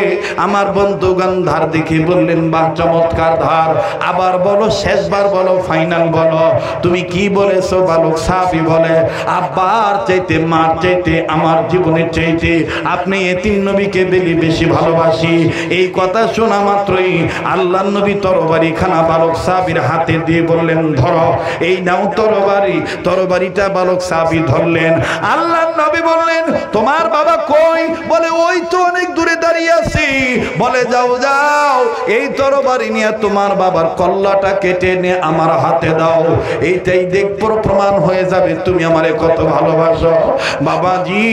আমার বন্ধুগণ ধার দেখে বললেন, বাহ চমৎকার ধার, আবার বলো, শেষবার বলো, ফাইনাল বলো, তুমি কি বলেছো? বালক সাহাবী বলে, আব্বার চাইতে, মার চাইতে, আমার জীবনের চাইতে আপনি এতিম নবীকে বেশি ভালোবাসি। এই কথা শোনা মাত্রই আল্লাহর নবী তরবারি খানা বালক সাহাবীর হাতে দিয়ে বললেন, ধরো, এই নাও তরবারি। তরবারিটা বালক সাহাবী ধরলেন। আল্লাহর নবী বললেন, তোমার বাবা কই? বলে, ওই তো অনেক দূরে দাঁড়িয়ে আছি। বলে, যাও যাও, এই তরবারি নিয়ে তোমার বাবার কল্লাটা কেটে নিয়ে আমার হাতে দাও, এইটাই দেখবো প্রমাণ হয়ে যাবে তুমি আমারে কত ভালোবাসো। বাবাজি,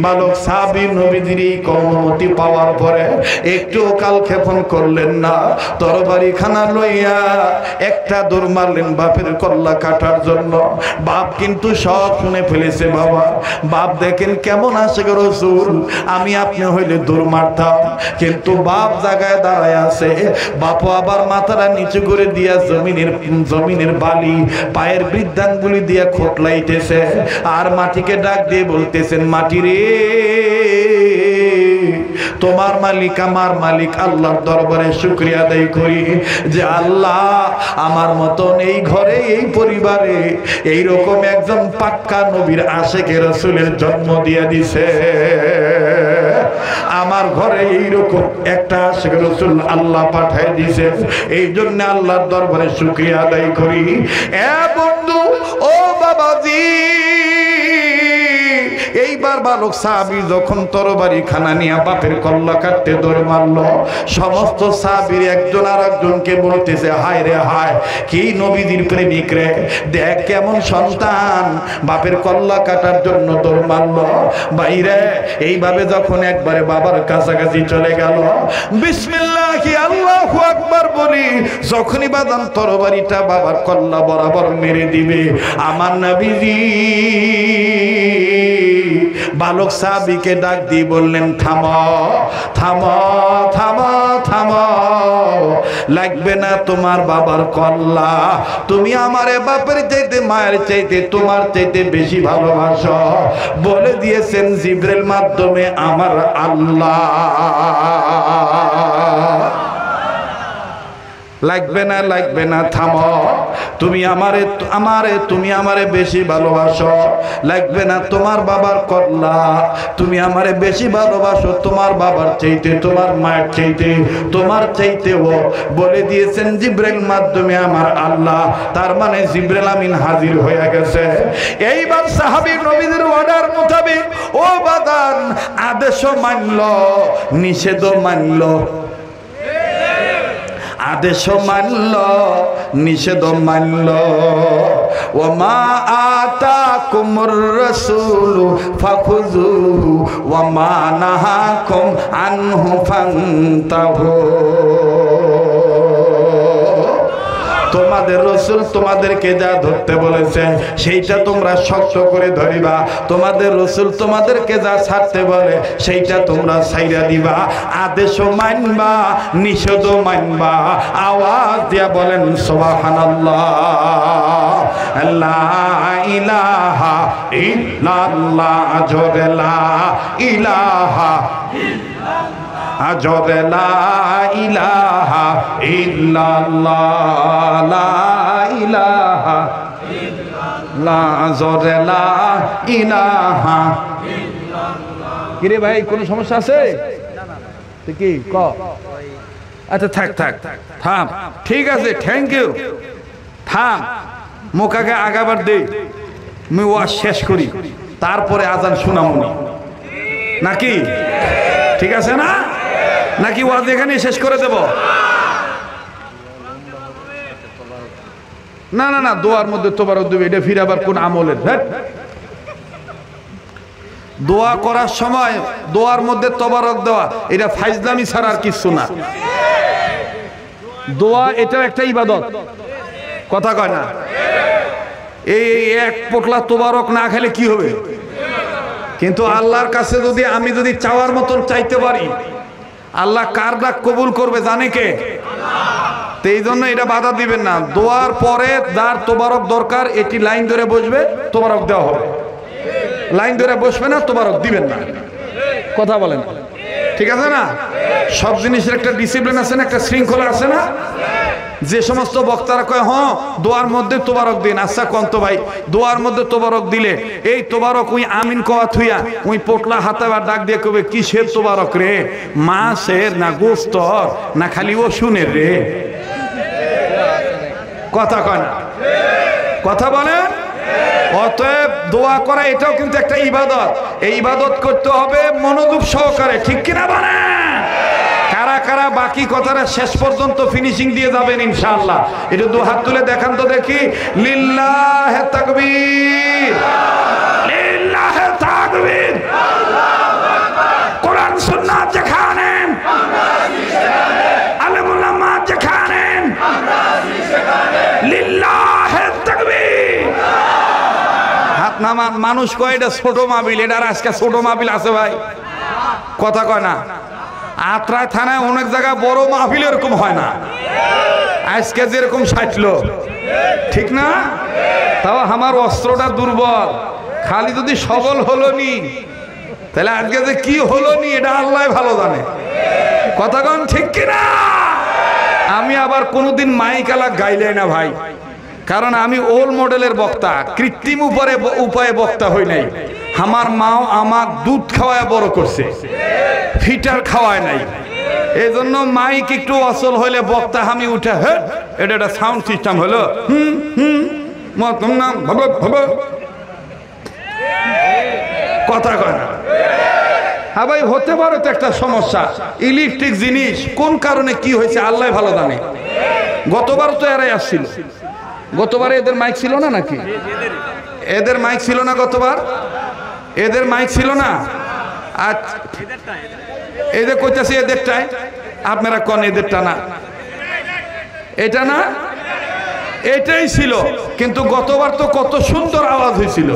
বালক সাহাবী নবীজির এই অনুমতি পাওয়ার পরে একটু কালক্ষেপণ করলেন না, তরবারি খানা লইয়া একটা দৌড় মারলেন বাপের কল্লা কাটার জন্য। বাপ কিন্তু সব শুনে ফেলেছে। বাবা, বাপ দেখেন কেমন আশেক রাসূল, আমি আপনি হইলে দৌড় মারতাম, কিন্তু বাপ জায়গায় দাঁড়ায় আছে। বাপু আবার মাথাটা নিচু করে দিয়া জমিনের বালি পায়ের বৃদ্ধাঙ্গুলি দিয়া খোটলাইতেছে, আর মাটিকে ডাক দিয়ে বলতেছেন, মাটি রে, তোমার মালিক আমার মালিক আল্লাহর দরবারে শুকরিয়া আদায় করি যে আল্লাহ আমার মতন এই ঘরে, এই পরিবারে এইরকম একজন পাক্কা নবীর আশেকে রাসূলের জন্ম দিয়ে দিছে। আমার ঘরে এইরকম একটা আশেক রাসূল আল্লাহ পাঠায় দিছে, এই জন্য আল্লাহর দরবারে শুকরিয়া আদায় করি। এ বন্ধু, ও বাবাজি, এইবার বালক সাহাবী যখন তরবারি খানা নিয়ে বাপের কল্লা কাটতে দৌড় মারল, সমস্ত সাহাবীর একজন আর একজনকে বলতেছে, হায় রে হায়, কি নবীজির প্রেমিক রে, দেখ কেমন সন্তান বাপের কল্লা কাটার জন্য দৌড় মারল। বাইরে এইভাবে যখন একবারে বাবার কাছাকাছি চলে গেল, বিসমিল্লাহি আল্লাহু আকবার বলি যখনই বাদান তরবারিটা বাবার কল্লা বরাবর মেরে দিবে, আমার নবীজি বালক সাহাবীকে ডাক দিয়ে বললেন, থামো থামো থামো থামো, লাগবে না তোমার বাবার কল্লা, তুমি আমারে বাপের চাইতে, মায়ের চাইতে, তোমার চাইতে বেশি ভালোবাসো, বলে দিয়েছেন জিবরাইল মাধ্যমে আমার আল্লাহ। লাগবে না, লাগবে না, থামো, তুমি তুমি আমারে বেশি ভালোবাসো, লাগবে না তোমার বাবার কল্লা, তুমি আমারে বেশি ভালোবাসো তোমার বাবার চাইতে, তোমার মায়ের চাইতে, তোমার চাইতেও, বলে দিয়েছেন জিবরাইল মাধ্যমে আমার আল্লাহ। তার মানে জিবরাইল আমিন হাজির হয়ে গেছে। এইবার সাহাবী নবীদের অর্ডার মোতাবেক ও বাদান আদেশও মানল, নিষেধও মানল, আদেশ মানল, নিষেধ মানল। ওমা আতাকুমুর রাসূলু ফাখুযুহু ওমা নাহাকুম আনহু ফান্তাহু। তোমাদের রাসূল তোমাদেরকে যা ধরতে বলেছে সেইটা তোমরা শক্ত করে ধরিবা, তোমাদের রাসূল তোমাদেরকে যা ছাড়তে বলে সেইটা তোমরা ছাইরা দিবা, আদেশও মানবা, নিষেধও মানবা। আওয়াজ দিয়া বলেন সুবহানাল্লাহ। লা ইলাহা ইল্লাল্লাহ, জোরে লা ইলাহা জোরে লা ইলাহা ইল্লাল্লাহ, লা ইলাহা ইল্লাল্লাহ, জোরে লা ইলাহা ইল্লাল্লাহ। কি রে ভাই, কোনো সমস্যা আছে? কি ক? আচ্ছা থাক থাক থাম, ঠিক আছে, থ্যাংক ইউ, থাম, মোকাকে আগাবার দে, আমি ওয়াজ শেষ করি, তারপরে আজান শোনামুনি নাকি? ঠিক আছে না? নাকি ওয়াজ এখানে শেষ করে দেব? না না না, দোয়ার মধ্যে তোবারক দেবে, এটা ফিরে আবার কোন আমলের? দোয়া করার সময় দোয়ার মধ্যে তোবারক দেওয়া, এটা ফাইজলামি ছাড়া আর কিছু না। দোয়া এটাও একটা ইবাদত, কথা কয় না? এই এক পোটলা তোবারক না খেলে কি হবে? কিন্তু আল্লাহর কাছে আমি যদি চাওয়ার মতন চাইতে পারি, আল্লাহ কার ডাক কবুল করবে জানে কে? তো এই জন্য এটা বাধা দিবেন না। দোয়ার পরে যার তোবারক দরকার এটি লাইন ধরে বসবে, তোবারক দেওয়া হবে। লাইন ধরে বসবে না, তোবারক দিবেন না। কথা বলেন ঠিক আছে না? সব জিনিসের একটা ডিসিপ্লিন আছে না, একটা শৃঙ্খলা আছে না? যে সমস্ত বক্তারা কয় হ্যাঁ দোয়ার মধ্যে তোবারক দিন, আচ্ছা কন্ত ভাই দোয়ার মধ্যে তোবারক দিলে এই তোবারক উই আমিন কওয়া থুইয়া উই পোটলা হাতে বা ডাক দিয়ে কবে কিসের তোবারক রে? মাছের না গোস্তর না খালি ও শুনের রে? কথা কয় না? কথা বলেন। অতএব দোয়া করা এটাও কিন্তু একটা ইবাদত। এই ইবাদত করতে হবে মনোযোগ সহকারে, ঠিক কিনা বলেন? কারা কারা বাকি কথাটা শেষ পর্যন্ত ফিনিশিং দিয়ে যাবেন ইনশাআল্লাহ? এটা দু হাত তুলে দেখান তো দেখি। লিল্লাহে তাকবীর, লিল্লাহে তাকবীর। কোরআন সুন্নাত যেখানে, আলেম উলামা যেখানে, লিল্লাহে তাকবীর। হাত নামান। মানুষ কয় এটা ছোট মাহফিল, এটার আজকে ছোট মাহফিল আছে ভাই? কথা কয় না? আত্রায় থানায় অনেক জায়গায় বড় মাহফিল এরকম হয় না, আজকে যেরকম সাজলো, ঠিক না? তাও আমার অস্ত্রটা দুর্বল, খালি যদি সবল হলো নি তাহলে আজকে যে কি হলো নি এটা আল্লাহ ভালো জানে। কথা কন ঠিক কিনা? আমি আবার কোনোদিন মাইকালা গাইলাই না ভাই, কারণ আমি ওল্ড মডেলের বক্তা, কৃত্রিম উপায়ে বক্তা হই নাই। আমার মাও আমার দুধ খাওয়ায় বড় করছে, ফিটার খাওয়ায় নাই। এই জন্য মাইক একটু অচল হইলে বক্তা আমি উঠে হে এটা একটা সাউন্ড সিস্টেম হলো কথা কয় না। হ্যাঁ ভাই হতে পারে তো একটা সমস্যা, ইলেকট্রিক জিনিস কোন কারণে কি হয়েছে আল্লাহ ভালো জানে। গতবার তো এরাই আসছিল, গতবারে এদের মাইক ছিল না নাকি? এদের মাইক ছিল না গতবার? এদের মাইক ছিল না? আচ্ছা এদের কইতাছি এদেরটাই, আপনারা কোন এদেরটা না? এটা না, এটাই ছিল। কিন্তু গতবার তো কত সুন্দর আওয়াজ হয়েছিল।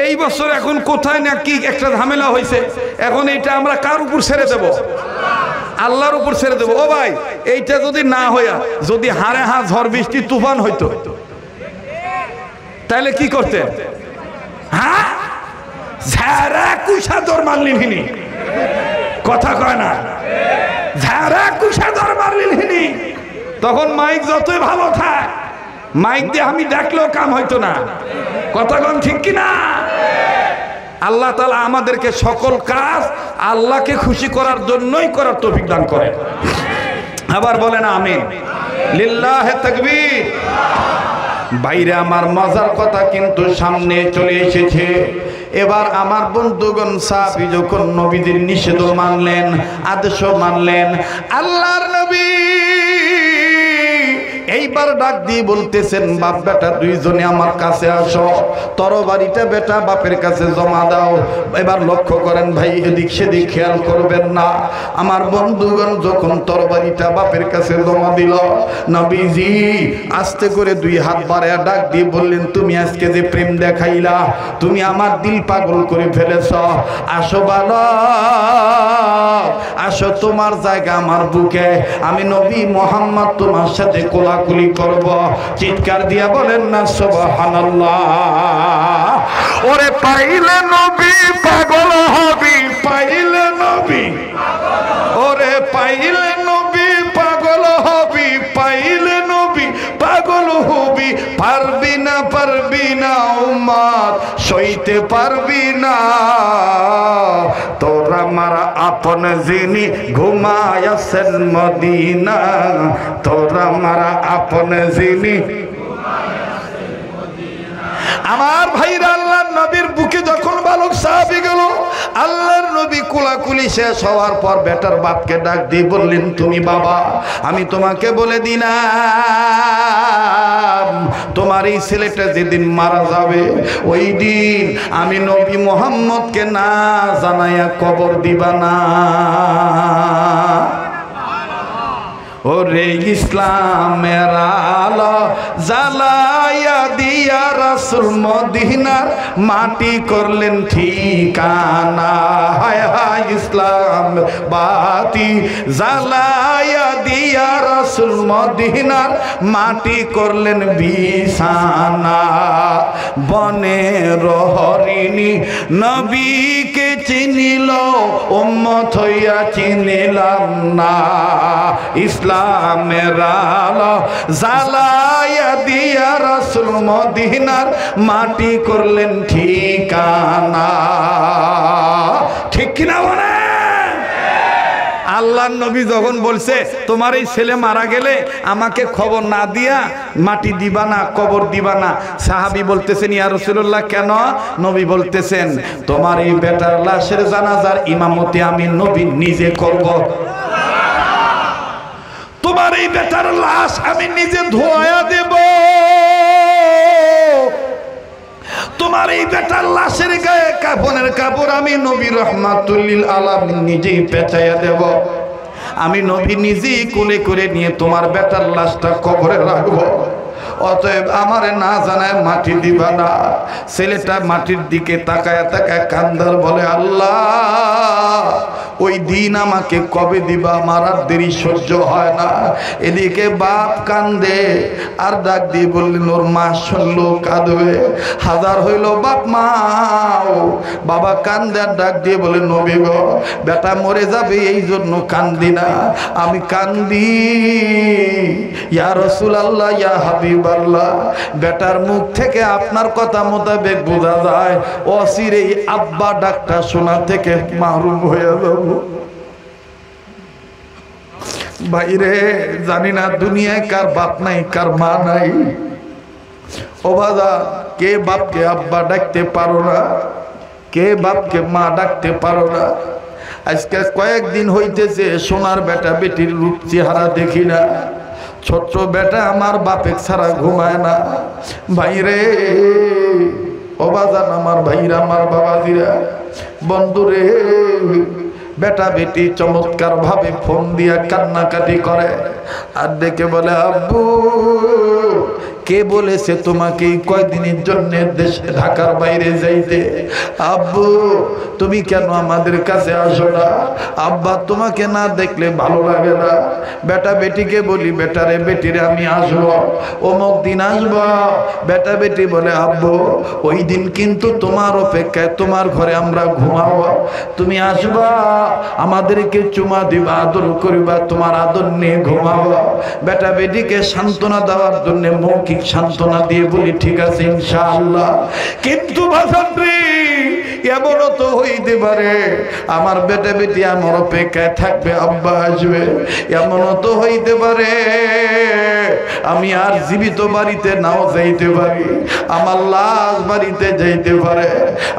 এই বছর এখন কোথায় না কি একটা ঝামেলা হয়েছে, এখন এটা আমরা কার উপর ছেড়ে দেব? আল্লাহর উপর ছেড়ে দেব। ও ভাই এইটা যদি না হইয়া যদি হারে হাত ঝড় বৃষ্টি তুফান হইতো তাহলে কি করতে? হ্যাঁ ঝাড়া কুষা দর মারলিনি, কথা কয় না? ঝাড়া কুষা দর মারলিনি। তখন মাইক যতই ভালো থাক, মাইক দিয়ে আমি ডাকলেও কাম হইতো না। কথা কন ঠিক কিনা? আল্লাহ তাআলা আমাদেরকে সকল কাজ আল্লাহকে খুশি করার জন্যই করার তৌফিক দান করেন। আবার বলেন আমিন। লিল্লাহে তাকবীর। বাইরে আমার মজার কথা কিন্তু সামনে চলে এসেছে। এবার আমার বন্ধুগণ সাহাবী যখন নবীদের নিষেধ মানলেন, আদেশ মানলেন, আল্লাহর নবী এইবার ডাক দিয়ে বলতেছেন বাপ বেটা দুইজনে আমার কাছে আসো, তরবারিটা বেটা বাপের কাছে জমা দাও। এবার লক্ষ্য করেন ভাই, এদিক সেদিক খেয়াল করবেন না। আমার বন্ধুগণ যখন তরবারিটা বাপের কাছে জমা দিল, নবীজি আস্তে করে দুই হাত বাড়ায়া ডাক দিয়ে বললেন তুমি আজকে যে প্রেম দেখাইলা, তুমি আমার দিল পাগল করে ফেলেছ। আসো বালক, আসো তোমার জায়গা আমার বুকে, আমি নবী মুহাম্মদ তোমার সাথে কোলাকুলি করব। চিৎকার দিয়া বলেন না সুবহানাল্লাহ। ওরে পাইলে নবী পাগল হবি, পাইলে নবী, ওরে পাইলে নবী পাগল হবি, পাইলে নবী পাগল হবি। পারবি না, পারবি না উম্মত, সইতে পারবি না। তোরা মারা আপন যিনি ঘুমায়াছেন মদিনা, তোরা মারা আপন যিনি। আমার ভাইরা আল্লাহর নবীর বুকে যখন বালক সাহাবী গেল, আল্লাহর নবী কোলাকুলি শেষ হওয়ার পর বেটার বাপকে ডাক দিয়ে বললেন তুমি বাবা, আমি তোমাকে বলে দিলাম তোমার এই ছেলেটা যেদিন মারা যাবে ওই দিন আমি নবী মুহাম্মদকে না জানাইয়া কবর দিবা না। ওরে ইসলামের আলো জ্বালায়া দিয়া রাসূল মদিনার মাটি করলেন ঠিকানা। হায় হায় ইসলাম বাতি জ্বালায়া দিয়া রাসূল মদিনার মাটি করলেন বিছানা। বনের হরিণী নবীকে চিনিল, উম্মত হইয়া চিনিলাম না। ইসলামের আলো জ্বালায়া দিয়া রাসূল মদিনার মাটি করলেন ঠিকানা। ঠিক কিনা বলেন? আল্লাহর নবী যখন বলছে তোমার এই ছেলে মারা গেলে আমাকে খবর না দিয়া মাটি দিবা না, কবর দিবা না, সাহাবী বলতেছেন ইয়া রাসূলুল্লাহ কেন? নবী বলতেছেন তোমার এই বেটার লাশের জানাজার ইমামতি আমি নবী নিজে করব। তোমার এই বেটার লাশ আমি নিজে ধোয়া দেব। তোমার এই বেটার লাশের গায়ে কাফনের কাপড় আমি নবী রাহমাতুল লিল আলামিন নিজেই পেঁচাইয়া দেব। আমি নবী নিজেই কোলে করে নিয়ে তোমার বেটার লাশটা কবরে রাখবো। অতএব আমারে না জানায় মাটি দিবা না। ছেলেটা মাটির দিকে তাকায় তাকায় কান্দার বলে আল্লাহ ওই দিন আমাকে কবে দিবা, আমার আর দেরি সহ্য হয় না। এদিকে বাপ কান্দে আর ডাক দিয়ে বললেন ওর মা শুনলো কাঁদবে। হাজার হইল বাপ মা, বাবা কান্দে আর ডাক দিয়ে বলে নবী গো বেটা মরে যাবে এই জন্য কান্দি না, আমি কান্দি ইয়া রাসূলুল্লাহ ইয়া হাবিবাল্লাহ বেটার মুখ থেকে আপনার কথা মোতাবেক বোঝা যায় অচিরেই আব্বা ডাকটা শোনা থেকে মাহরুম হয়ে যাব। বাইরে জানি না দুনিয়ায় কার বাপ নাই কার মা নাই। ও বাবা কে বাপকে আব্বা ডাকতে পারো না, কে বাপকে মা ডাকতে পারো না। আজকে কয়েকদিন হইতেছে সোনার বেটা বেটির রূপ চেহারা দেখি না। ছোট্ট বেটা আমার বাপের ছাড়া ঘুমায় না। ভাইরে ও বাজান আমার ভাইরা আমার বাবাজিরা বন্ধুরে বেটা বেটি চমৎকার ভাবে ফোন দিয়া কান্নাকাটি করে আর ডেকে বলে আব্বু কে বলেছে তোমাকে কয়দিনের জন্য দেশে ঢাকার বাইরে যাইতে? আব্বু তুমি কেন আমাদের কাছে আসো না? আব্বা তোমাকে না দেখলে ভালো লাগে না। বেটা বেটিকে বলি বেটারে বেটিরে আমি আসবো, অমুক দিন আসবো। বেটা বেটি বলে আব্বু ওই দিন কিন্তু তোমার অপেক্ষায় তোমার ঘরে আমরা ঘুমাবো, তুমি আসবা আমাদেরকে চুমা দিবা আদর করিবা, তোমার আদর নিয়ে ঘুমাবো। বেটা বেটিকে সান্ত্বনা দেওয়ার জন্য মৌখিক সান্ত্বনা দিয়ে বলি ঠিক আছে ইনশাআল্লাহ। কিন্তু ভাষান্ত্রী এমনও তো হইতে পারে আমার বেটা বেটি আমার অপেক্ষায় থাকবে, আব্বা আসবে। এমনও তো হইতে পারে আমি আর জীবিত বাড়িতে নাও যাইতে পারি, আমার লাশ বাড়িতে যাইতে পারে।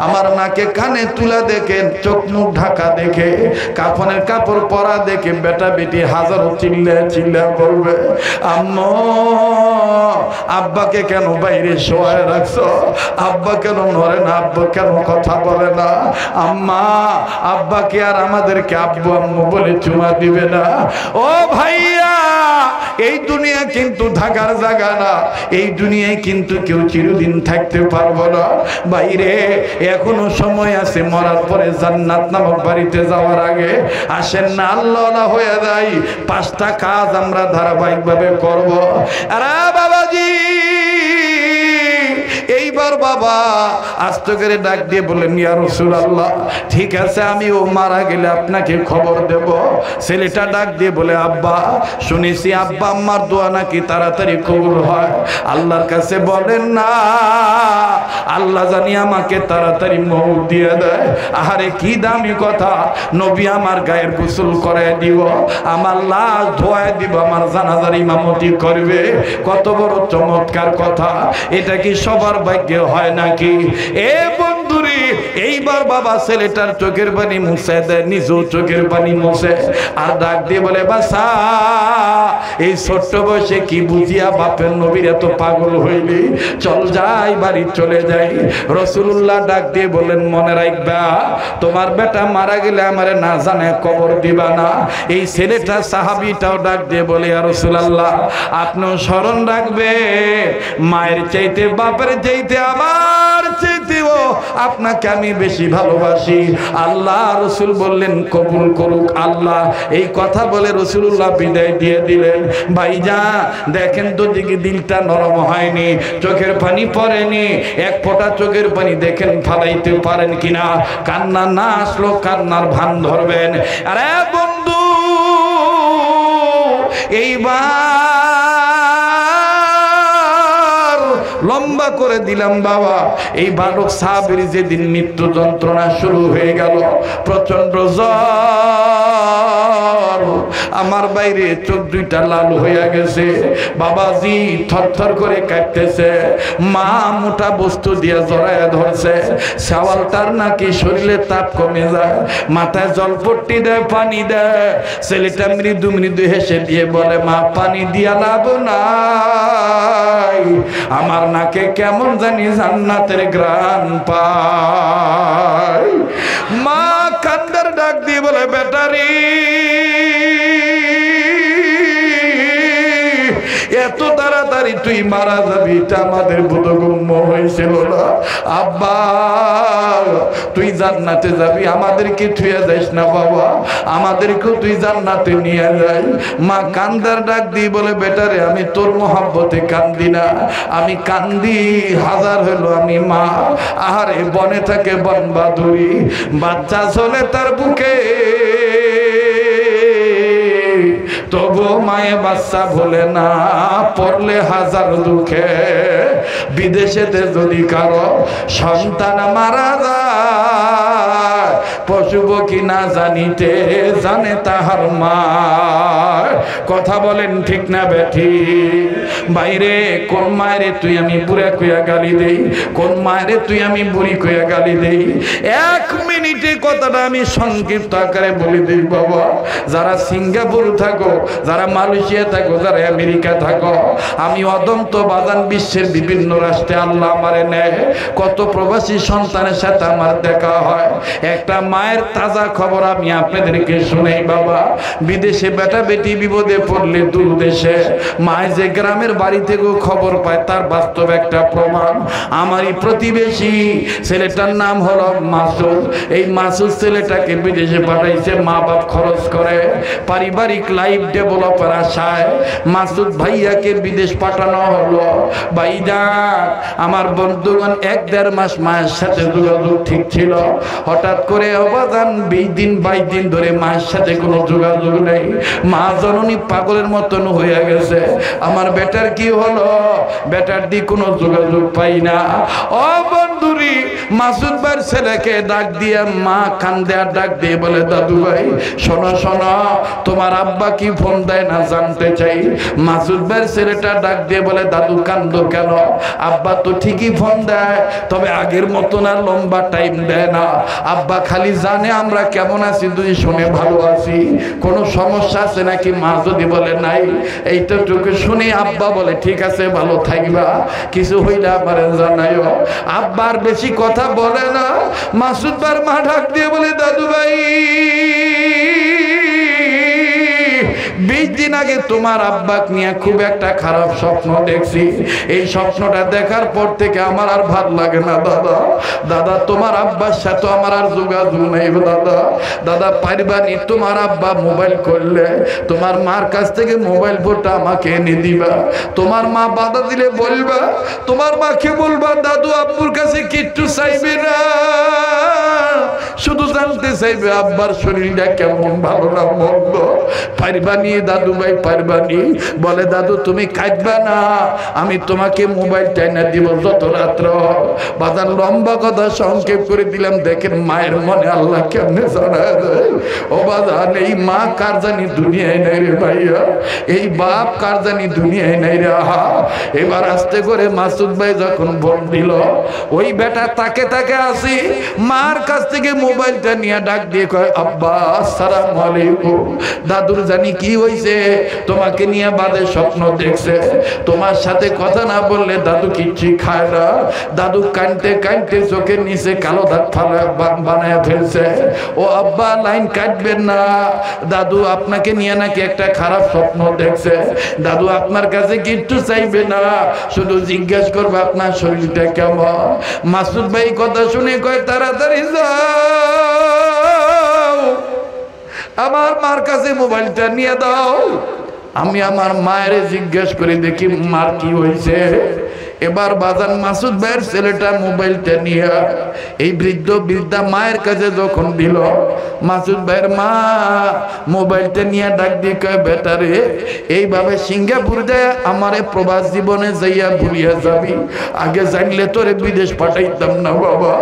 আমার নাকে কানে তুলা দেখে চোখ মুখ ঢাকা দেখে কাফনের কাপড় পরা দেখে বেটা বেটি হাজারো চিল্লা চিল্লা করবে আম্মা আব্বাকে কেন বাইরে শোয়ায় রাখছো? আব্বা কেন নড়ে না? আব্বা কেন কথা বলে না? আম্মা আব্বাকে আর আমাদেরকে আব্বু আম্মু বলে চুমা দিবে না? ও ভাইয়া এই দুনিয়া কিন্তু থাকার জায়গা না, এই দুনিয়ায় কিন্তু কেউ চিরদিন থাকতে পারবো না। বাইরে এখনো সময় আছে, মরার পরে জান্নাত নামক বাড়িতে যাওয়ার আগে আসেন না আল্লাহ হয়ে যায়। 5টা কাজ আমরা ধারাবাহিকভাবে করব। আরে বাবাজি এইবার বাবা আস্তে করে ডাক দিয়ে বলেন ইয়া রাসূলুল্লাহ ঠিক আছে আমি ও মারা গেলে আপনাকে খবর দেব। ছেলেটা ডাক দিয়ে বলে আব্বা শুনেছি আব্বা আম্মার দোয়া নাকি তাড়াতাড়ি কবুল হয়, আল্লাহর কাছে বলেন না আল্লাহ জানি আমাকে তাড়াতাড়ি মওত দিয়ে দেয়। আরে কি দামি কথা, নবী আমার গায়ের গোসল করে দিব, আমার লাশ ধোয়া দিব, আমার জানাজার ইমামতি করবে। কত বড় চমৎকার কথা, এটা কি সবার ভাগ্যে হয় নাকি? এ বন্ধু বন্ধুরি এইবার বাবা ছেলেটার চোখের পানি মুছে দেয়, নিজেও চোখের পানি মুছে, আর ডাক দিয়ে বলে বাসা এই ছোট্ট বয়সে কি বুঝিয়া বাপের নবীর এত পাগল হইলি, চল যাই বাড়ি চলে যাই। রাসূলুল্লাহ ডাক দিয়ে বললেন মনে রাখবা তোমার বেটা মারা গেলে আমারে না জানে কবর দিবা না। এই ছেলেটা সাহাবীটাও ডাক দিয়ে বলে ইয়া রাসূলুল্লাহ আপনিও স্মরণ রাখবে মায়ের চাইতে বাপের চাইতে আমার চাইতেও আপনাকে আমি বেশি ভালোবাসি। আল্লাহ রাসূল বললেন কবুল করুক আল্লাহ। এই কথা বলে রাসূলুল্লাহ বিদায় দিয়ে দিলেন। ভাইজান দেখেন তো দিকে দিলটা নরম হয়নি, চোখের পানি পড়েনি, এক ফোঁটা চোখের পানি দেখেন ফালাইতে পারেন কিনা। কান্না না আসলো কান্নার ভান ধরবেন। আরে বন্ধু এইবার লম্বা করে দিলাম বাবা। এই বালক সাহাবীর যেদিন মৃত্যু যন্ত্রণা শুরু হয়ে গেল, প্রচন্ড জ্বর, আমার বাইরে চোখ দুইটা লাল হয়ে গেছে, বাবাজি থরথর করে কাঁপতেছে, মা মোটা বস্তু দিয়ে জড়ায় ধরছে, শাওয়ালটার নাকি শরীরে তাপ কমে যায়, মাথায় জলপট্টি দেয়, পানি দেয়। ছেলেটা মৃদু মৃদু হেসে দিয়ে বলে মা পানি দিয়া লাভ নাই, আমার নাকে কেমন জানি জান্নাতের ঘ্রাণ পায়। মা কান্দার ডাক দিয়ে বলে বেটারি এত তাড়াতাড়ি তুই মারা যাবি এটা আমাদের বোধগম্য হয়েছিল না। আব্বা তুই জান্নাতে যাবি, আমাদেরকে থুয়ে যাইস না বাবা, আমাদেরকেও তুই জান্নাতে নিয়ে যাই। মা কান্দার ডাক দিয়ে বলে বেটারে আমি তোর মহব্বতে কান্দি না, আমি কান্দি হাজার হলো আমি মা। আহারে বনে থাকে বনবাদুরি, বাচ্চা চলে তার বুকে, তবু মায়ে বাচ্চা ভোলে না, পড়লে হাজার দুঃখে। বিদেশেতে যদি কারো সন্তান মারা যায়, পশু পক্ষী না জানিতে জানে তাহার মা। কথা বলেন ঠিক না বেঠি? বাইরে কোন মায়েরে তুই আমি বুড়া কইয়া গালি দেই, কোন মায়েরে তুই আমি বুড়ি কইয়া গালি দেই। এক মিনিটে কথাটা আমি সংক্ষিপ্ত আকারে বলে দিই বাবা। যারা সিঙ্গাপুর থাকো, যারা মালয়েশিয়া থাকো, যারা আমেরিকা থাকো, আমি অদন্ত বাজান বিশ্বের বিভিন্ন রাষ্ট্রে আল্লাহ আমারে নেয়, কত প্রবাসী সন্তানের সাথে আমার দেখা হয়। একটা মায়ের তাজা খবর আমি আপনাদেরকে শুনাই বাবা। বিদেশে বেটা বেটি বিপদে পড়লে দূর দেশে মায় যে গ্রামের বাড়ি থেকেও খবর পায় তার বাস্তব একটা প্রমাণ। আমারই প্রতিবেশী ছেলেটার নাম হলো মাসুদ। এই মাসুদ ছেলেটাকে বিদেশে পাঠাইছে, মা বাপ খরচ করে, পারিবারিক লাইফ ডেভেলপের আশায় মাসুদ ভাইয়াকে বিদেশ পাঠানো হলো। ভাইজান আমার বন্ধুগণ 1-1.5 মাস মায়ের সাথে যোগাযোগ ঠিক ছিল, হঠাৎ করে অবাদান 20 দিন 22 দিন ধরে মায়ের সাথে কোনো যোগাযোগ নেই। মা জননী পাগলের মতন হয়ে গেছে, আমার বেটার কি হলো, বেটার দিয়ে কোনো যোগাযোগ পাই না। ও বন্ধুরি মাসুদ ভাইয়ের ছেলেকে ডাক দিয়ে মা কান্দে আর ডাক দিয়ে বলে দাদু ভাই শোনো শোনো তোমার আব্বা কি ফোন দেয় না জানতে চাই। মাসুদ ভাইয়ের ছেলেটা ডাক দিয়ে বলে দাদু কান্দো কেন? আব্বা তো ঠিকই ফোন দেয়, তবে আগের মতন আর লম্বা টাইম দেয় না। আব্বা খালি জানে আমরা কেমন আছি, তুই শুনে ভালো আছি, কোনো সমস্যা আছে নাকি? মা যদি বলে নাই, এইটাটুকু শুনে আব্বা বলে ঠিক আছে ভালো থাকবা, কিছু হইলে আমার জানাইও। আব্বার বেশি কথা বলে না। মাসুদ ভাইয়ের মা ডাক দিয়ে বলে দাদু ভাই 20 দিন আগে তোমার আব্বাকে নিয়ে খুব একটা খারাপ স্বপ্ন দেখছি। এই স্বপ্নটা দেখার পর থেকে আমার আর ভালো লাগে না দাদা। দাদা তোমার আব্বার সাথে আমার আর যোগাযোগ নেই দাদা। দাদা পারবানি তোমার আব্বা মোবাইল করলে তোমার মার কাছ থেকে মোবাইল ফোনটা আমাকে এনে দিবা। তোমার মা বাধা দিলে বলবা, তোমার মাকে বলবা দাদু আব্বুর কাছে কিচ্ছু চাইবে না, শুধু জানতে চাইবে আব্বার শরীরটা কেমন, ভালো না মন্দ, পারবানি দাদু ভাই পারবানি? বলে দাদু তুমি কাঁদবা না, আমি তোমাকে মোবাইল টাইনা দিব যত রাত্র। বাজার লম্বা কথা সংক্ষেপ করে দিলাম। দেখেন মায়ের মনে আল্লাহ কেমনে জানায় দেয়। ও বাজার, এই মা কার জানি দুনিয়ায় নাই রে ভাইয়া, এই বাপ কার জানি দুনিয়ায় নাই রে। আহা, এবার আস্তে করে মাসুদ ভাই যখন ভোট দিল, ওই বেটা তাকে তাকে আসি মার কাছ থেকে মোবাইলটা নিয়ে ডাক দিয়ে কয় আব্বা আসসালামু আলাইকুম। দাদুর জানি কি হইছে, তোমাকে নিয়ে বাদে স্বপ্ন দেখছে, তোমার সাথে কথা না বললে দাদু কিচ্ছু খায় না। দাদু কানতে কানতে চোখের নিচে কালো দাগ বানায় ফেলছে। ও আব্বা লাইন কাটবেন না, দাদু আপনাকে নিয়ে নাকি একটা খারাপ স্বপ্ন দেখছে। দাদু আপনার কাছে কিচ্ছু চাইবে না, শুধু জিজ্ঞেস করবে আপনার শরীরটা কেমন। মাসুদ ভাই কথা শুনে কয় তাড়াতাড়ি যাও, আমার মার কাছে মোবাইলটা নিয়ে দাও, আমি আমার মায়ের জিজ্ঞেস করে দেখি মার কি হয়েছে। এবার বাজান মাসুদ ভাইয়ের ছেলেটা মোবাইলটা নিয়ে এই বৃদ্ধা মায়ের কাছে যখন দিল, মাসুদ ভাইয়ের মা মোবাইলটা নিয়ে ডাক দিয়ে কয় বেটারে, এইভাবে সিঙ্গাপুর যায় আমারে প্রবাস জীবনে যাইয়া ভুলিয়া যাবি, আগে জানলে তোরে বিদেশ পাঠাইতাম না বাবা।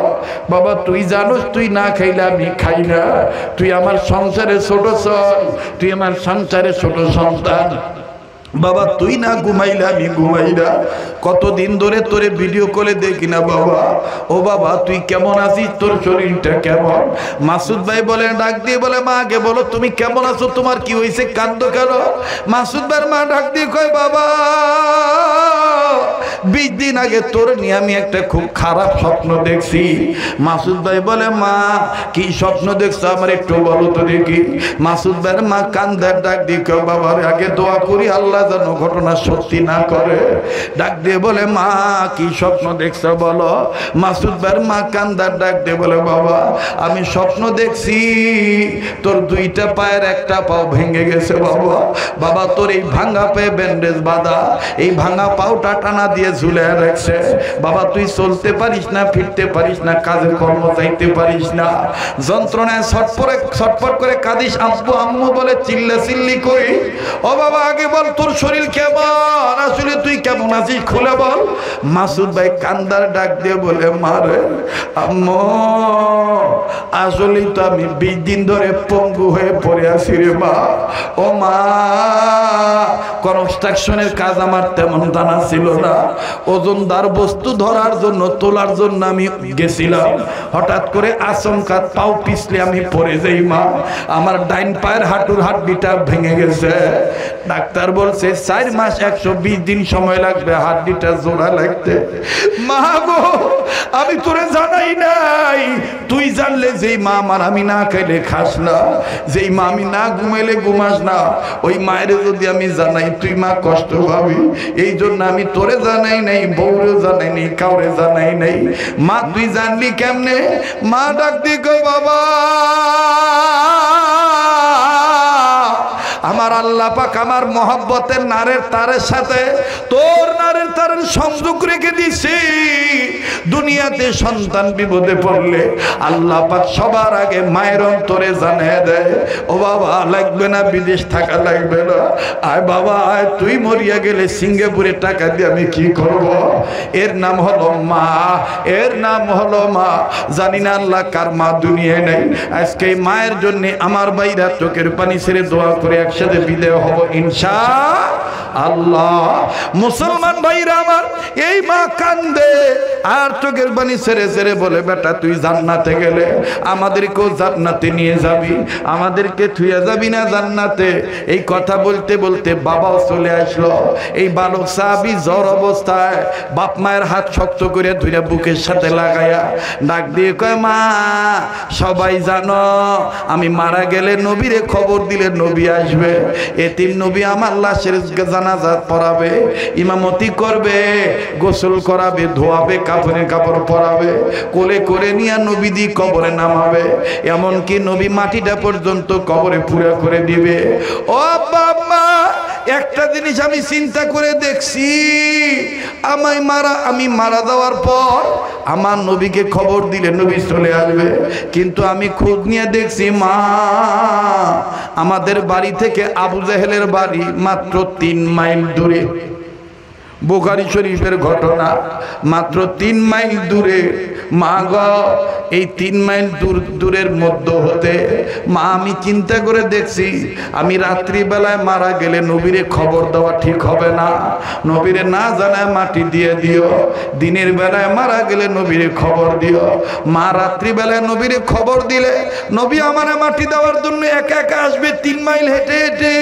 বাবা তুই জানোস তুই না খাইলে আমি খাই না, তুই আমার সংসারে ছোট চল, তুই আমার সংসারে ছোট সন্তান। বাবা তুই না ঘুমাইলে আমি ঘুমাই না, কতদিন ধরে তোরে ভিডিও কলে দেখি না বাবা। ও বাবা তুই কেমন আছিস, তোর শরীরটা কেমন? মাসুদ ভাই বলে ডাক দিয়ে বলে মা আগে বলো তুমি কেমন আছো, তোমার কি হয়েছে, কান্দো কেন? মাসুদ ভাইয়ের মা ডাক দিয়ে কয় বাবা 20 দিন আগে তোর নিয়ে আমি একটা খুব খারাপ স্বপ্ন দেখছি। মাসুদ ভাই বলে মা কি স্বপ্ন দেখছো আমার একটু বলো তো দেখি। মাসুদ ভাইয়ের মা কান্দার ডাক দিয়ে কয় বাবার আগে দোয়া করি আল্লাহ যেন ঘটনা সত্যি না করে। ডাক দিয়ে বলে মা কি স্বপ্ন দেখছো বলো। মাসুদ ভাইয়ের মা কান্দার ডাক দিয়ে বলে বাবা আমি স্বপ্ন দেখছি তোর 2টা পায়ের একটা পাও ভেঙে গেছে বাবা। বাবা তোর এই ভাঙা পায়ে ব্যান্ডেজ বাঁধা, এই ভাঙা পাওটা টানা দিয়ে ঝুলে রাখছে বাবা, তুই চলতে পারিস না, ফিরতে পারিস না, কাজে কর্ম চাইতে পারিস না, যন্ত্রণায় ছটফট করে কাঁদিস, আব্বু আম্মু বলে চিল্লা চিল্লি করি। ও বাবা আগে বল তোর শরীর কেমন, আসলে তুই কেমন আছিস খুলে বল। মাসুদ ভাই কান্দার ডাক দিয়ে বলে মারে আম্মু আসলেই তো আমি 20 দিন ধরে পঙ্গু হয়ে পড়ে আছি রে মা। ও মা কনস্ট্রাকশনের কাজ আমার তেমন জানা ছিল না, ওজনদার বস্তু ধরার জন্য তোলার জন্য আমি গেছিলাম, হঠাৎ করে আচমকা পাও পিছলে আমি পড়ে যাই মা, আমার ডাইন পায়ের হাঁটুর হাড্ডিটা ভেঙে গেছে। ডাক্তার বলছে 4 মাস 120 দিন সময় লাগবে হাড্ডিটা জোড়া লাগতে। মা গো আমি তোরে জানাই নাই, তুই জানলে যেই মা আমার আমি না খাইলে খাস না, যেই মা আমি না ঘুমাইলে ঘুমাস না, ওই মায়ের যদি আমি জানাই তুই মা কষ্ট পাবি, এই জন্য আমি তোরে জানাই নাই, বউরে জানাই নাই, কাউরে জানাই নাই। মা তুই জানলি কেমনে? মা ডাক দি কই বাবা আমার আল্লাহ পাক আমার মহব্বতের নারের তারের সাথে তোর নারের তারের সংযোগ রেখে দিছি। দুনিয়াতে সন্তান বিপদে পড়লে আল্লাহ পাক সবার আগে মায়ের অন্তরে জানিয়ে দেয় ও বাবা লাগবে না, বিদেশ থাকা লাগবে না, আয় বাবা আয়, তুই মরিয়া গেলে সিঙ্গাপুরে টাকা দিয়ে আমি কি করব। এর নাম হলো মা, এর নাম হলো মা। জানি না আল্লাহ কার মা দুনিয়ায় নেই, আজকে মায়ের জন্য আমার ভাইরা চোখের পানি ছেড়ে দোয়া করে একসাথে বিদায় হব ইনশাআল্লাহ। মুসলমান ভাইরা আমার এই মা কান্দে আর চোখের পানি ছেড়ে ছেড়ে বলে বেটা তুই জান্নাতে গেলে আমাদেরকেও জান্নাতে নিয়ে যাবি, আমাদেরকে থুয়ে যাবি না জান্নাতে। এই কথা বলতে বলতে বাবাও চলে আসলো। এই বালক সাহাবী জ্বর অবস্থায় বাপ মায়ের হাত শক্ত করে ধরে বুকের সাথে লাগায়া ডাক দিয়ে কয় মা সবাই জানো আমি মারা গেলে নবীরে খবর দিলে নবী আসবে, এতিম নবী আমার লাশের জানাজা পড়াবে, ইমামতি করবে, গোসল করাবে, ধোয়াবে, কাফনে কাপড় পরাবে, কোলে করে নিয়ে নবী দি কবরে নামাবে, এমনকি নবী মাটিটা পর্যন্ত কবরে পুরা করে দিবে। ও বাবা একটা জিনিস আমি চিন্তা করে দেখছি, আমি মারা যাওয়ার পর আমার নবীকে খবর দিলে নবী চলে আসবে, কিন্তু আমি খোঁজ নিয়ে দেখছি মা আমাদের বাড়ি থেকে আবু জাহেলের বাড়ি মাত্র 3 মাইল দূরে। বুখারী শরীফের ঘটনা, মাত্র 3 মাইল দূরে। মা গো, এই 3 মাইল দূরের মধ্যে হতে মা আমি চিন্তা করে দেখছি আমি রাত্রিবেলায় মারা গেলে নবীরে খবর দেওয়া ঠিক হবে না, নবীরে না জানায় মাটি দিয়ে দিও, দিনের বেলায় মারা গেলে নবীরে খবর দিও। মা রাত্রিবেলায় নবীরে খবর দিলে নবী আমার মাটি দেওয়ার জন্য একা একা আসবে 3 মাইল হেঁটে হেঁটে।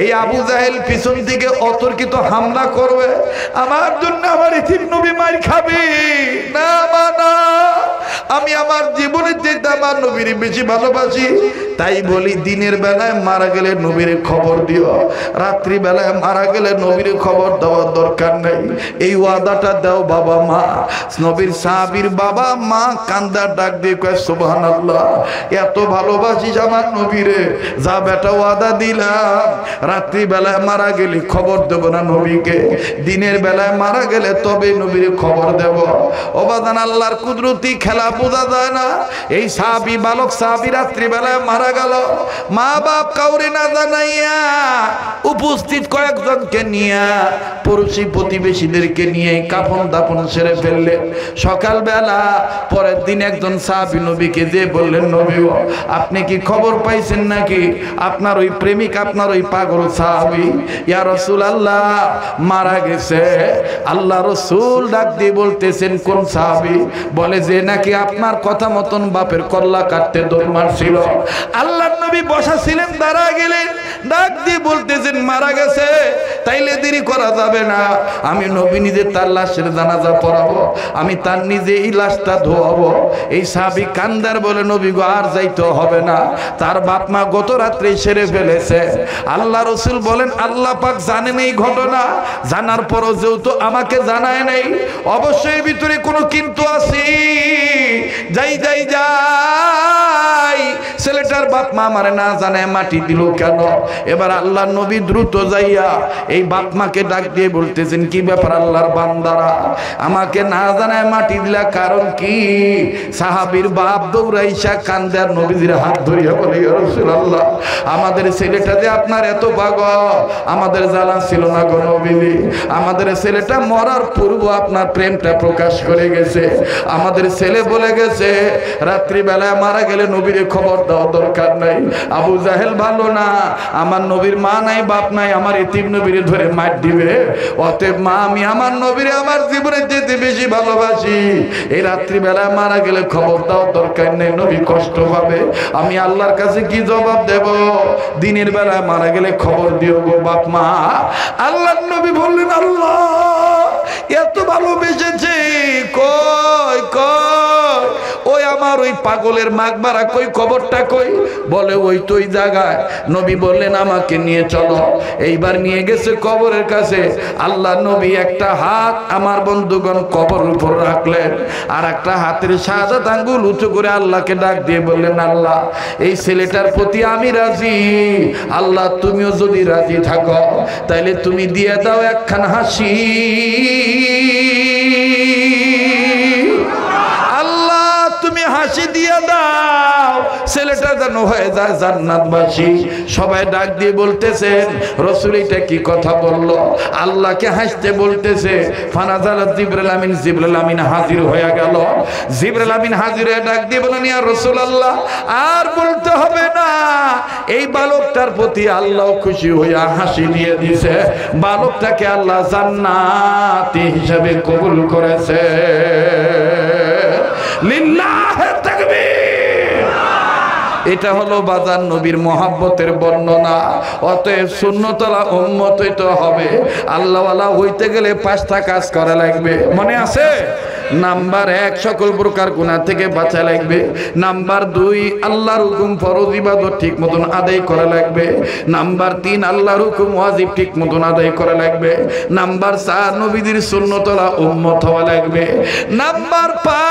এই আবু জাহেল পিছন থেকে অতর্কিত হামলা করবে, আমার জন্য আমার ইতিম নবী মার খাবে না। মানা আমি আমার জীবনের চেয়ে আমার নবীর বেশি ভালোবাসি, তাই বলি দিনের বেলায় মারা গেলে নবীর খবর দিও, রাত্রি বেলায় মারা গেলে নবীর খবর দেওয়ার দরকার নেই। এই ওয়াদাটা দাও বাবা মা। নবীর সাহাবীর বাবা মা কান্দা ডাক দিয়ে কয় সুবহানাল্লাহ, এত ভালোবাসিস আমার নবীরে, যা বেটা ওয়াদা দিলাম রাত্রি বেলায় মারা গেলে খবর দেব না নবীকে, দিনের বেলায় মারা গেলে তবে নবীর খবর দেব। ওবাদান আল্লাহর কুদরতি খেলা বোঝা যায় না। এই সাহাবী বালক সাহাবী রাত্রি বেলায় মারা গেল, মা বাপ কাউরে না জানাইয়া উপস্থিত কয়েকজনকে নিয়ে পড়োশি প্রতিবেশীদেরকে নিয়ে কাফন দাফন সেরে ফেললেন। সকালবেলা পরের দিন একজন সাহাবী নবীকে যে বললেন, নবী আপনি কি খবর পাইছেন নাকি আপনার ওই প্রেমিক, আপনার ওই পাগল সাহাবী ইয়া রাসূলুল্লাহ মারা গেছে? আল্লাহ রাসূল ডাক দিয়ে বলতেছেন কোন সাহাবী? বলে যে নাকি আপনার কথা মতন বাপের কল্লা কাটতে দৌড় মারছিল। আল্লাহর নবী বসা ছিলেন, দাঁড়া গেলেন, ডাক দিয়ে বলতেছেন মারা গেছে, তাইলে দেরি করা যাবে না, আমি নবী নিজে তার লাশের জানাজা পড়াবো, আমি তার নিজে এই লাশটা ধোয়াবো। এই সাহাবী কান্দার বলে নবী গো আর যাইতে হবে না, তার বাপ মা গত রাত্রে সেরে ফেলেছে। আল্লাহ রাসূল বলেন আল্লাহ পাক জানেন এই ঘটনা, জানার পরও যেহেতু আমাকে জানায় নাই, অবশ্যই ভিতরে কোনো কিন্তু আছে। যাই যাই যাই, ছেলেটার বাপ মা আমারে না জানায় মাটি দিল কেন? এবার আল্লাহ নবী দ্রুত যাইয়া এই বাপ মাকে ডাক দিয়ে বলতেছেন কি ব্যাপার আল্লাহর বান্দারা, আমাকে না জানায় মাটি দিলা কারণ কি? সাহাবীর বাপ দৌড়াইসা কান্দার নবীজির হাত ধরিয়া বলে ইয়া রাসূলুল্লাহ আমাদের ছেলেটা যে আপনার এত পাগল, আমাদের জানা ছিল না গো নবীজি, আমাদের ছেলেটা মরার পূর্ব আপনার প্রেমটা প্রকাশ করে গেছে। আমাদের ছেলে বলে গেছে রাত্রিবেলায় মারা গেলে নবীরে খবর দেওয়া দরকার নাই। আবু জাহেল ভালো না, আমার নবীর মা নাই বাপ নাই, আমার ইতিম নবীরে ধরে মার দিবে। অতএব মা আমি আমার নবীরে আমার জীবনের যেতে বেশি ভালোবাসি, এই রাত্রিবেলায় মারা গেলে খবর দেওয়া দরকার নেই, নবী কষ্ট পাবে। আমি আল্লাহর কাছে কি জবাব দেব? দিনের বেলায় মারা গেলে খবর দিও গো বাপ মা। আল্লাহর নবী বললেন আল্লাহ এত ভালোবেসেছে, কই কই ওই আমার ওই পাগলের মাগবারা কই, খবরটা কই? বলে ওই তো ওই জায়গায়। নবী বললেন আমাকে নিয়ে চলো। এইবার নিয়ে গেছে কবরের কাছে। আল্লাহ নবী একটা হাত আমার বন্ধুগণ কবর উপর রাখলেন, আর একটা হাতের শাহাদাত আঙ্গুল উঁচু করে আল্লাহকে ডাক দিয়ে বললেন আল্লাহ এই ছেলেটার প্রতি আমি রাজি, আল্লাহ তুমিও যদি রাজি থাকো তাইলে তুমি দিয়ে দাও একখান হাসি। আল্লাহ তুমি হাসি দিয়ে দাও, ছেলেটা যেন হয়ে যায় জান্নাতবাসী। সবাই ডাক দিয়ে বলতেছেন রাসূল এটা কি কথা বললো? আল্লাহকে হাসতে বলতেছে। ফানাজালাত জিবরাইল আমিন, জিবরাইল আমিন হাজির হয়ে গেল। জিবরাইল আমিন হাজির হয়ে ডাক দিয়ে বলেন ইয়া রাসূলুল্লাহ আর বলতে হবে না, এই বালকটার প্রতি আল্লাহ খুশি হইয়া হাসি দিয়ে দিয়েছে, বালকটাকে আল্লাহ জান্নাতি হিসাবে কবুল করেছে। লিল্লাহে তাকবীর। এটা হলো বাজার নবীর মহাব্বতের বর্ণনা। অতএব সুন্নতলা উম্মত হইতে হবে। আল্লাহওয়ালা হইতে গেলে 5টা কাজ করা লাগবে, মনে আছে? নাম্বার 1 সকল প্রকার গুনাহ থেকে বাঁচা লাগবে। নাম্বার 2 আল্লাহর হুকুম ফরজ ইবাদত ঠিক মতন আদায় করা লাগবে। নাম্বার 3 আল্লাহর হুকুম ওয়াজিব ঠিক মতন আদায় করা লাগবে। নাম্বার 4 নবীদের সুন্নতলা উম্মত হওয়া লাগবে। নাম্বার 5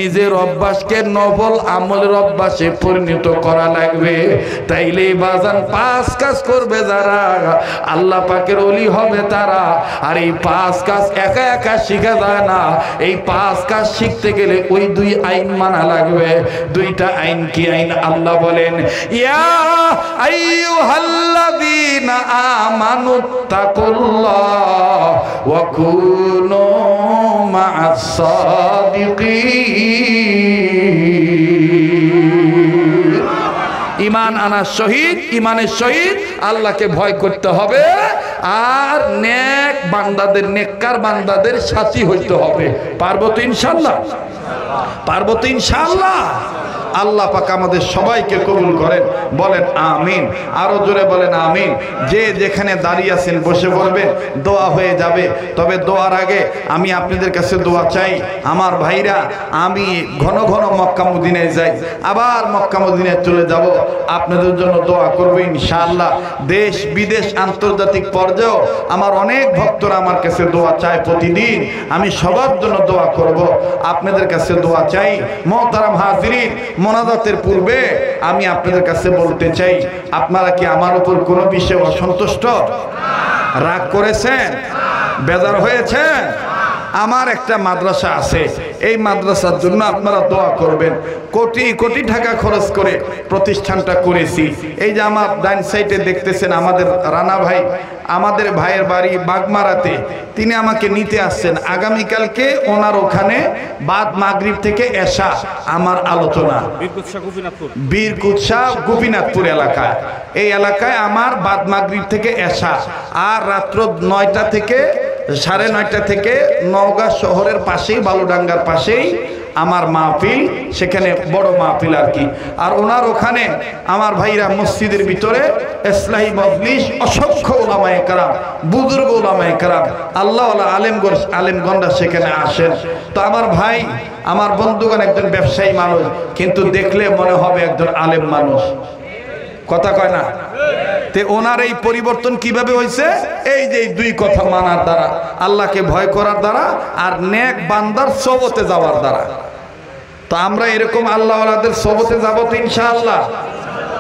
নিজের অভ্যাসকে নফল আমলের অভ্যাসে পরিণত করা লাগবে। তাইলে বাজান 5 কাজ করবে যারা, আল্লাহ পাকের ওলি হবে তারা। আর এই 5 কাজ একা একা শিখা যায় না। এই 5 কাজ শিখতে গেলে ওই 2 আইন মানা লাগবে। 2টা আইন কি আইন? আল্লাহ বলেন, ইয়া আইয়ুহাল্লাযীনা আমানুত্তাকুল্লাহ ওয়া কুনু মা'আস সাদিকিন। ঈমান আনার শহীদ, ঈমানের শহীদ আল্লাহকে ভয় করতে হবে, আর নেক বান্দাদের, নেককার বান্দাদের সাথী হইতে হবে। পারবো তো ইনশাআল্লাহ? পারবো তো ইনশাআল্লাহ? আল্লাহ পাক আমাদের সবাইকে কবুল করেন, বলেন আমিন। আরো জোরে বলেন আমিন। যে যেখানে দাঁড়িয়ে আছেন বসে বলবেন, দোয়া হয়ে যাবে। তবে দোয়ার আগে আমি আপনাদের কাছে দোয়া চাই। আমার ভাইরা, আমি ঘন ঘন মক্কা মদিনায় যাই, আবার মক্কা মদিনায় চলে যাব, আপনাদের জন্য দোয়া করব ইনশাআল্লাহ। দেশ বিদেশ আন্তর্জাতিক পর্যায়েও আমার অনেক ভক্তরা আমার কাছে দোয়া চায় প্রতিদিন। আমি সবার জন্য দোয়া করব, আপনাদের কাছে দোয়া চাই। মুহতারাম হাজিরিন, মোনাজাতের পূর্বে আমি আপনাদের কাছে বলতে চাই, আপনারা কি আমার উপর কোনো বিষয়ে অসন্তুষ্ট, রাগ করেছেন, বেজার হয়েছেন? আমার একটা মাদ্রাসা আছে, এই মাদ্রাসার জন্য আপনারা দোয়া করবেন। কোটি কোটি টাকা খরচ করে প্রতিষ্ঠানটা করেছি। এই যে আমার ডান সাইডে দেখতেছেন আমাদের রানা ভাই, আমাদের ভাইয়ের বাড়ি বাগমারাতে, তিনি আমাকে নিতে আসছেন। আগামীকালকে ওনার ওখানে বাদ মাগরিব থেকে এশা আমার আলোচনা, বীরকুৎসা গোপীনাথপুর এলাকায়। এই এলাকায় আমার বাদ মাগরিব থেকে এশা, আর রাত্র 9টা থেকে 9:30 থেকে নওগাঁ শহরের পাশেই, বালুডাঙ্গার পাশেই আমার মাহফিল, সেখানে বড় মাহফিল আর কি। আর ওনার ওখানে আমার ভাইরা মসজিদের ভিতরে ইসলাহি মজলিস, অসংখ্য উলামায়ে কেরাম, বুজুর্গ উলামায়ে কেরাম, আল্লাহওয়ালা আলেমগণরা সেখানে আসেন। তো আমার ভাই, আমার বন্ধুগণ একজন ব্যবসায়ী মানুষ, কিন্তু দেখলে মনে হবে একজন আলেম মানুষ। কথা কয় না? তে ওনার এই পরিবর্তন কিভাবে হয়েছে? এই যে 2 কথা মানার দ্বারা, আল্লাহকে ভয় করার দ্বারা, আর নেক বান্দার সোহবতে যাওয়ার দ্বারা। তো আমরা এরকম আল্লাহওয়ালাদের সোহবতে যাব তো ইনশাআল্লাহ।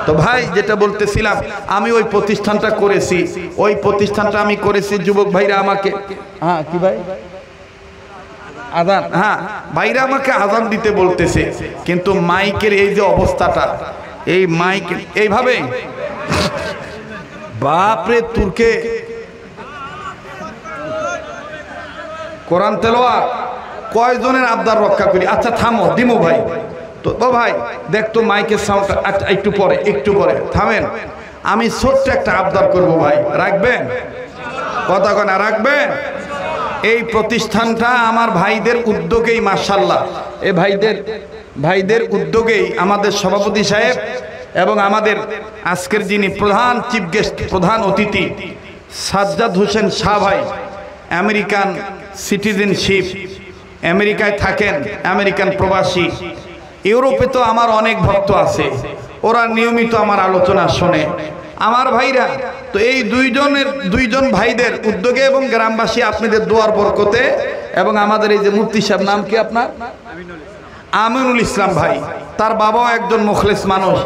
তো ভাই, যেটা বলতেছিলাম, আমি ওই প্রতিষ্ঠানটা করেছি। ওই প্রতিষ্ঠানটা আমি করেছি, যুবক ভাইরা আমাকে, হ্যাঁ কি ভাই, আযান, হ্যাঁ ভাইরা আমাকে আযান দিতে বলতেছে, কিন্তু মাইকের এই যে অবস্থাটা, এই মাইক এইভাবে, বাপরে, তুর্কে কোরআন তেলাওয়াত কয়জনের আবদার রক্ষা করি। আচ্ছা থামো, দিমু ভাই। তো ও ভাই, দেখ তো মাইকের সাউন্ড, একটু পরে থামেন। আমি ছোট্ট একটা আবদার করব ভাই, রাখবেন? কথা কনা রাখবেন? এই প্রতিষ্ঠানটা আমার ভাইদের উদ্যোগেই, মাশাআল্লাহ, এই ভাইদের উদ্যোগেই আমাদের সভাপতি সাহেব এবং আমাদের আজকের যিনি প্রধান চিফ গেস্ট, প্রধান অতিথি সাজ্জাদ হোসেন শাহ ভাই, আমেরিকান সিটিজেনশিপ, আমেরিকায় থাকেন, আমেরিকান প্রবাসী। ইউরোপে তো আমার অনেক ভক্ত আছে, ওরা নিয়মিত আমার আলোচনা শোনে। আমার ভাইরা, তো এই 2জন ভাইদের উদ্যোগে এবং গ্রামবাসী আপনাদের দোয়ার বরকতে, এবং আমাদের এই যে মুফতি সাহেব, নাম কি আপনার? আমিনুল ইসলাম ভাই, তার বাবাও একজন মুখলেস মানুষ,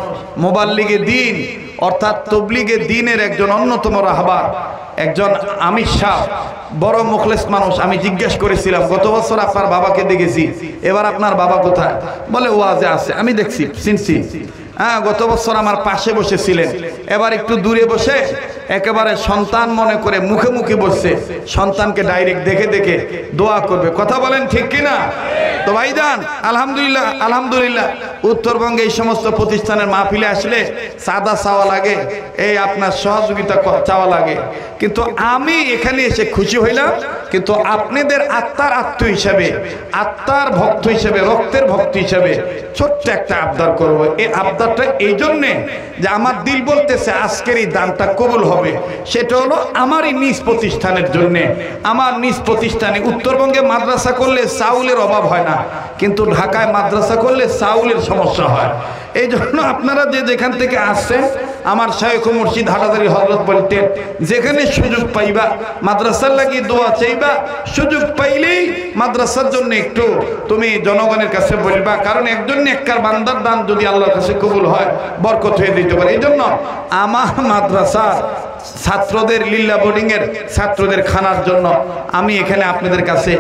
মুবাল্লিগে দ্বীন অর্থাৎ তবলিগে দ্বীনের একজন অন্যতম রাহবার, একজন আমির শাহ, বড় মুখলেস মানুষ। আমি জিজ্ঞেস করেছিলাম, গত বছর আপনার বাবাকে দেখেছি, এবার আপনার বাবা কোথায়? বলে ওয়াজে আছে। আমি দেখছি, চিনছি, হ্যাঁ, গত বছর আমার পাশে বসেছিলেন, এবার একটু দূরে বসে একেবারে সন্তান মনে করে মুখে মুখে বসছে, সন্তানকে ডাইরেক্ট দেখে দেখে দোয়া করবে। কথা বলেন ঠিক কিনা? তো ভাইজান, আলহামদুলিল্লাহ উত্তরবঙ্গে এই সমস্ত প্রতিষ্ঠানের মাহফিলে আসলে সাদা চাওয়া লাগে, এই আপনার সহযোগিতা চাওয়া লাগে, কিন্তু আমি এখানে এসে খুশি হইলাম। কিন্তু আপনাদের আত্মার আত্ম হিসাবে, আত্মার ভক্ত হিসাবে, রক্তের ভক্ত হিসাবে ছোট্ট একটা আবদার করব। এই আবদারটা এই জন্যে যে আমার দিল বলতেছে আজকের এই দানটা কবুল হবে। সেটা হলো আমারই নিজ প্রতিষ্ঠানের জন্যে। আমার নিজ প্রতিষ্ঠানে উত্তরবঙ্গে মাদ্রাসা করলে চাউলের অভাব হয় না, কিন্তু ঢাকায় মাদ্রাসা করলে চাউলের সমস্যা হয়। এই জন্য আপনারা যে যেখান থেকে আসছেন, আমার শায়খ মুর্শিদ হাটাদারি হযরত বলতেন, যেখানে সুযোগ পাইবা মাদ্রাসার লাগি দোয়া চাইবা, সুযোগ পাইলেই মাদ্রাসার জন্য একটু তুমি জনগণের কাছে বলবা, কারণ একজন নেককার বান্দার দান যদি আল্লাহর কাছে কবুল হয় বরকত হয়ে দিতে পারে। এই জন্য আমার মাদ্রাসার ছাত্রদের লিল্লা বোর্ডিং এর ছাত্রদের খানার জন্য আমি এখানে আপনাদের কাছে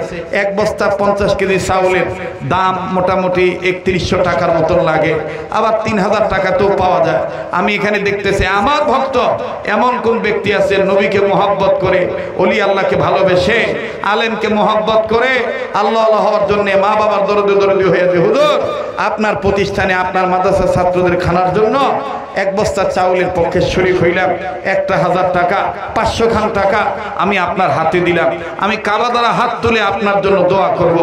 এক বস্তা 50 কেজি চাউলের দাম মোটামুটি 3100 টাকার মতন লাগে, আবার 3000 টাকাতেও পাওয়া যায়। আমি এখানে দেখতেছি আমার ভক্ত এমন কোন ব্যক্তি আছে নবীকে মোহাব্বত করে, ওলি আল্লাহকে ভালোবেসে, আলেমকে মোহাব্বত করে, আল্লাহ হওয়ার জন্য মা বাবার দরদি হয়েছে। হুজুর আপনার প্রতিষ্ঠানে আপনার মাদ্রাসার ছাত্রদের খানার জন্য এক বস্তা চাউলের পক্ষে শরীক হইলাম, 1000 টাকা 500 খান টাকা আমি আপনার হাতে দিলাম। আমি কাবা দ্বারা হাত তুলে আপনার জন্য দোয়া করব।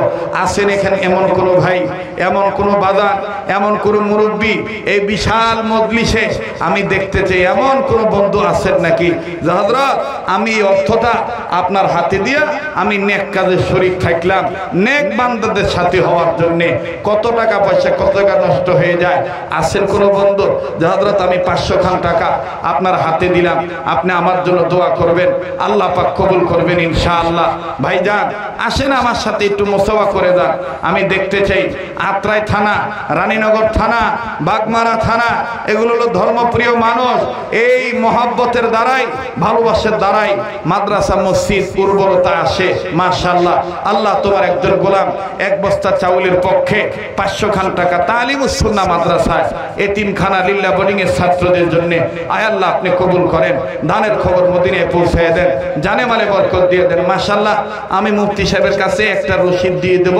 আসেন এখানে এমন কোনো ভাই, এমন কোনো বাজার, এমন কোনো মুরব্বী এই বিশাল মজলিসে আমি দেখতে চাই এমন কোনো বন্ধু আছেন নাকি যে হযরত আমি এই অর্থটা আপনার হাতে দিয়া আমি নেক কাজে শরীক থাকলাম, নেক বান্দাদের সাথে হওয়ার জন্য। কত টাকা পয়সা কত টাকা নষ্ট হয়ে যায়। আসেন কোনো বন্ধু যে হযরত আমি 500 খান টাকা আপনার হাতে দিলাম, আপনি আমার জন্য দোয়া করবেন, আল্লাহ পাক কবুল করবেন ইনশাআল্লাহ। ভাইজান আসেন আমার সাথে একটু মুসাওয়া করে যান। আমি দেখতে চাই আত্রাই থানা, রানীনগর থানা, বাগমারা থানা এগুলো হলো ধর্মপ্রিয় মানুষ। এই মহব্বতের দ্বারাই, ভালোবাসার দ্বারাই মাদ্রাসা মসজিদ উর্বরতা আসে। মাশাআল্লাহ, আল্লাহ তোমার একজন গোলাম এক বস্তা চাউলের পক্ষে 500 খান টাকা তালিমুস সুন্নাহ মাদ্রাসায় এতিমখানা লিল্লা বোর্ডিং এর ছাত্রদের জন্য আয় আল্লাহ আপনি কবুল করেন। দানের খবর মদিনায় পৌঁছায় দেন, জানে মালে বরকত দিয়ে দেন। মাশাআল্লাহ, আমি মুফতি সাহেবের কাছে একটা রসিদ দিয়ে দেব,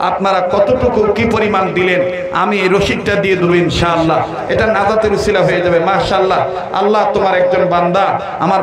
আপনারা কতটুকু কি পরিমাণ দিলেন আমি এই রসিদটা দিয়ে দেবো ইনশাআল্লাহ। এটা নাজাতের উসিলা হয়ে যাবে। মাশাআল্লাহ, আল্লাহ তোমার একজন বান্দা আমার